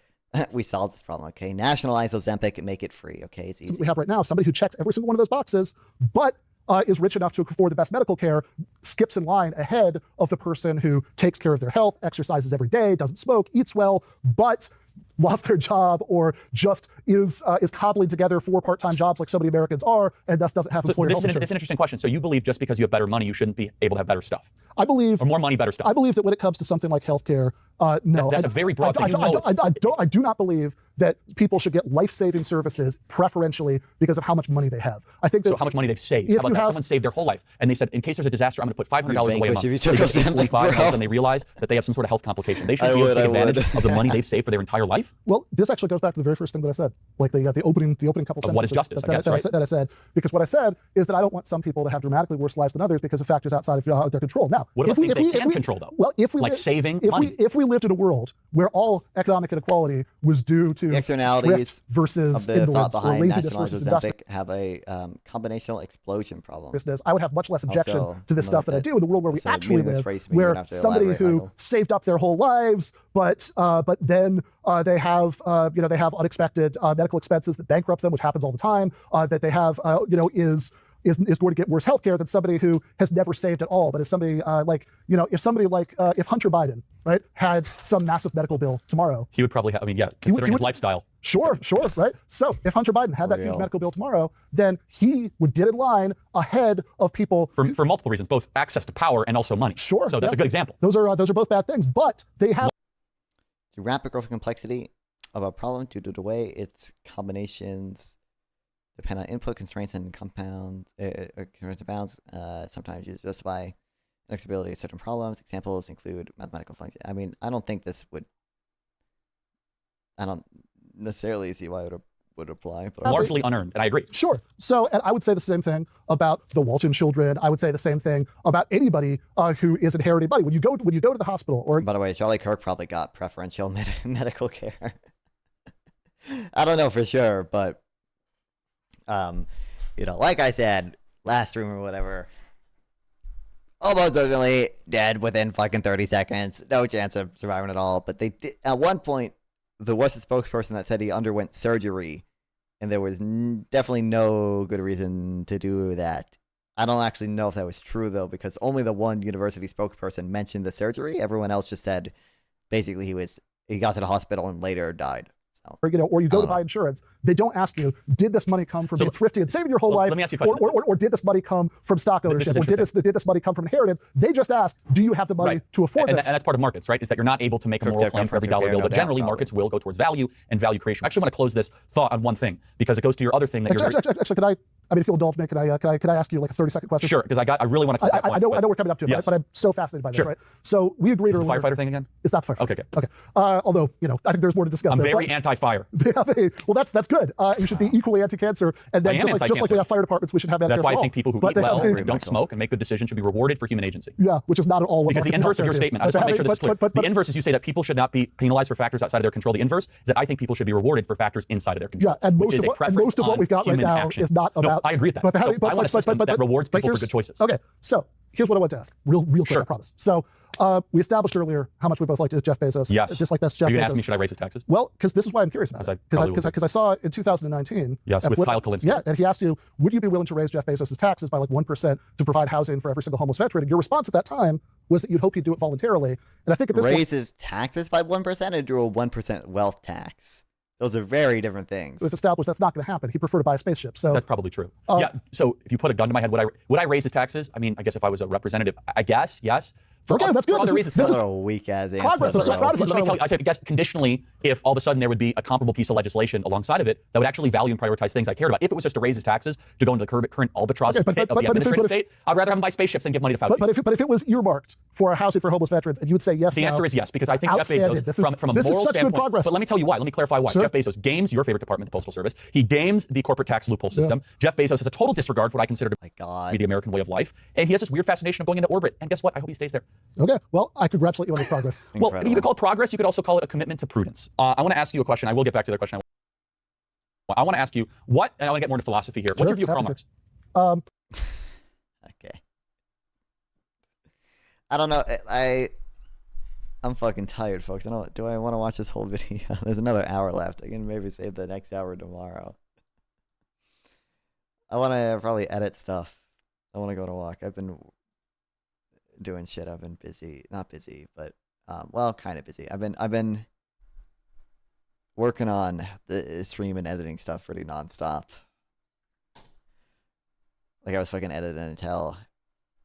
we solved this problem. Okay, nationalize Ozempic and make it free. Okay, it's easy. We have right now somebody who checks every single one of those boxes, but is rich enough to afford the best medical care, skips in line ahead of the person who takes care of their health, exercises every day, doesn't smoke, eats well, but lost their job or just is cobbling together 4 part-time jobs like so many Americans are, and thus doesn't have employer health insurance. It's an interesting question. So you believe just because you have better money, you shouldn't be able to have better stuff? I believe, or more money, better stuff. I believe that when it comes to something like healthcare, no. That's a very broad thing. I do not believe that people should get life-saving services preferentially because of how much money they have. I think that so how much money they've saved. How about that? Someone saved their whole life, and they said, in case there's a disaster, I'm going to put $500 away a month. They get $45, and they realize that they have some sort of health complication. They should be able to take advantage of the money they've saved for their entire life. Well, this actually goes back to the very first thing that I said, like the opening couple sentences. What is justice? That I said, because what I said is that I don't want some people to have dramatically worse lives than others because of factors outside of their control. Now, what about things they can control, though? Well, if we like saving money. If we lived in a world where all economic inequality was due to the externalities versus of the indolence thought or behind laziness versus investment, have a combinational explosion problem. I would have much less objection Also, to the stuff that I do in the world where we actually live, where somebody who saved up their whole lives, but then they have unexpected medical expenses that bankrupt them, which happens all the time. That they have is going to get worse healthcare than somebody who has never saved at all. But if somebody if Hunter Biden, right, had some massive medical bill tomorrow, he would probably have. I mean, yeah, considering his lifestyle. Sure, right. So if Hunter Biden had that huge medical bill tomorrow, then he would get in line ahead of people for multiple reasons, both access to power and also money. Sure. So that's a good example. Those are both bad things, but they have. The rapid growth and complexity of a problem due to the way its combinations depend on input constraints and compounds, constraints and bounds, sometimes used to justify inexorability of certain problems. Examples include mathematical functions. I mean, I don't necessarily see why it would apply, but largely unearned, and I agree. Sure. So, and I would say the same thing about the Walton children. I would say the same thing about anybody who is inheriting money. When you go to the hospital, or by the way, Charlie Kirk probably got preferential medical care. I don't know for sure, but like I said last stream or whatever, almost certainly dead within fucking 30 seconds. No chance of surviving at all. But they did, at one point, there was a spokesperson that said he underwent surgery, and there was definitely no good reason to do that. I don't actually know if that was true, though, because only the one university spokesperson mentioned the surgery. Everyone else just said basically he got to the hospital and later died. Or you go to buy insurance, they don't ask you, did this money come from being thrifty and saving your whole life? Let me ask you a question. Or did this money come from stock ownership? Or did this money come from inheritance? They just ask, do you have the money to afford this? And that's part of markets, right? Is that you're not able to make a moral claim for every dollar bill, but generally markets will go towards value and value creation. I actually want to close this thought on one thing, because it goes to your other thing that you're... Actually, if you'll indulge me, can I ask you like a 30-second question? Sure, because I really want to close that point. I know we're coming up to it, yes. but I'm so fascinated by this, right? So we agreed earlier... Is the firefighter thing again? It's not the firefighter. Okay. Although, I think there's more to discuss. I'm very anti-fire. Well, that's good. You should be equally anti-cancer, and then just like we have fire departments, we should have that. That's why I think people who eat well and don't smoke and make good decisions should be rewarded for human agency. Yeah, which is not at all what because the inverse of your statement. I just want to make sure this is clear. The inverse is you say that people should not be penalized for factors outside of their control. The inverse is that I think people should be rewarded for factors inside of their control. Yeah, and most of what we've got right now is not about. No, I agree with that. I want a system that rewards people for good choices. Okay, so here's what I want to ask, real quick, I promise. So we established earlier how much we both liked Jeff Bezos. Yes. Just like that's Jeff Bezos. Are you going to ask me, should I raise his taxes? Well, because this is why I'm curious about it. Because I saw in 2019. Yes, with Kyle Kalinske. Yeah, and he asked you, would you be willing to raise Jeff Bezos' taxes by like 1% to provide housing for every single homeless veteran? And your response at that time was that you'd hope he'd do it voluntarily. And I think at this raise his taxes by 1% or do a 1% wealth tax? Those are very different things. We've established that's not going to happen. He'd prefer to buy a spaceship. So that's probably true. Yeah. So if you put a gun to my head, would I raise his taxes? I mean, I guess if I was a representative, I guess yes. Okay, that's good. This is a weak ass answer. Progress. I'm so proud of you. Let me tell you, I guess conditionally, if all of a sudden there would be a comparable piece of legislation alongside of it that would actually value and prioritize things I cared about. If it was just to raise his taxes to go into the current albatross pit of the administrative state, I'd rather have him buy spaceships than give money to Fauci. But if it was earmarked for a housing for homeless veterans, and you would say yes, the answer is yes, because I think Jeff Bezos, from a moral standpoint, but let me tell you why. Let me clarify why. Jeff Bezos games your favorite department, the Postal Service. He games the corporate tax loophole system. Jeff Bezos has a total disregard for what I consider to be the American way of life, and he has this weird fascination of going into orbit. And guess what? I hope he stays there. Okay. Well, I congratulate you on this progress. Well, you could call it progress. You could also call it a commitment to prudence. I want to ask you a question. I will get back to the question. I want to ask you what, and I want to get more into philosophy here. What's your view of Karl Marx? Okay. I don't know. I'm fucking tired, folks. Do I want to watch this whole video? There's another hour left. I can maybe save the next hour tomorrow. I want to probably edit stuff. I want to go to walk. I've been doing shit. I've been busy. Not busy, but well, kind of busy. I've been working on the stream and editing stuff pretty nonstop. Like I was fucking editing until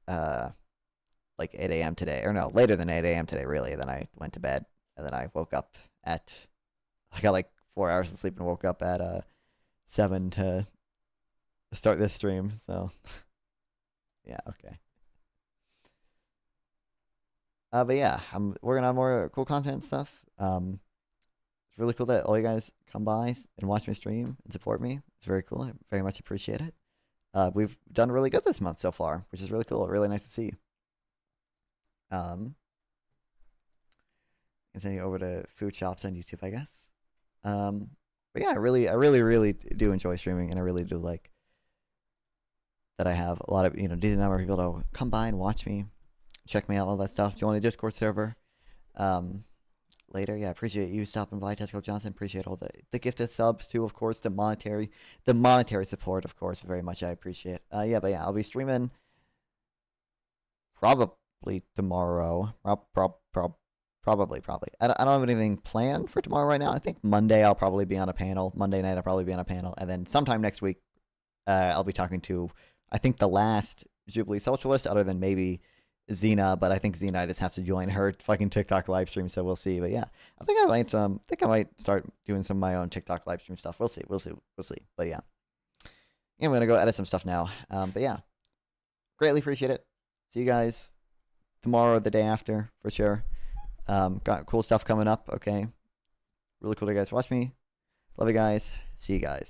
like 8 a.m. today, or no, later than 8 a.m. today, really. Then I went to bed, and then I woke up at, I got like 4 hours of sleep and woke up at 7 to start this stream. So yeah, okay. But yeah, I'm working on more cool content and stuff. It's really cool that all you guys come by and watch me stream and support me. It's very cool. I very much appreciate it. We've done really good this month so far, which is really cool. Really nice to see. And sending you over to food shops on YouTube, I guess. But yeah, I really do enjoy streaming, and I really do like that I have a lot of, decent number of people to come by and watch me, check me out, all that stuff. Join a Discord server later. Yeah, appreciate you stopping by, Tesco Johnson. Appreciate all the gifted subs too, of course, the monetary support, of course, very much I appreciate. Yeah, I'll be streaming probably tomorrow. Probably. I don't have anything planned for tomorrow right now. I think Monday I'll probably be on a panel. Monday night I'll probably be on a panel, and then sometime next week I'll be talking to, I think, the last Jubilee Socialist, other than maybe Xena, but I think Xena, I just have to join her fucking TikTok live stream, so we'll see. But yeah, I think I might start doing some of my own TikTok live stream stuff. We'll see. But yeah, I'm gonna go edit some stuff now. But yeah, greatly appreciate it. See you guys tomorrow or the day after for sure. Got cool stuff coming up. Okay, really cool to you guys watch me. Love you guys. See you guys.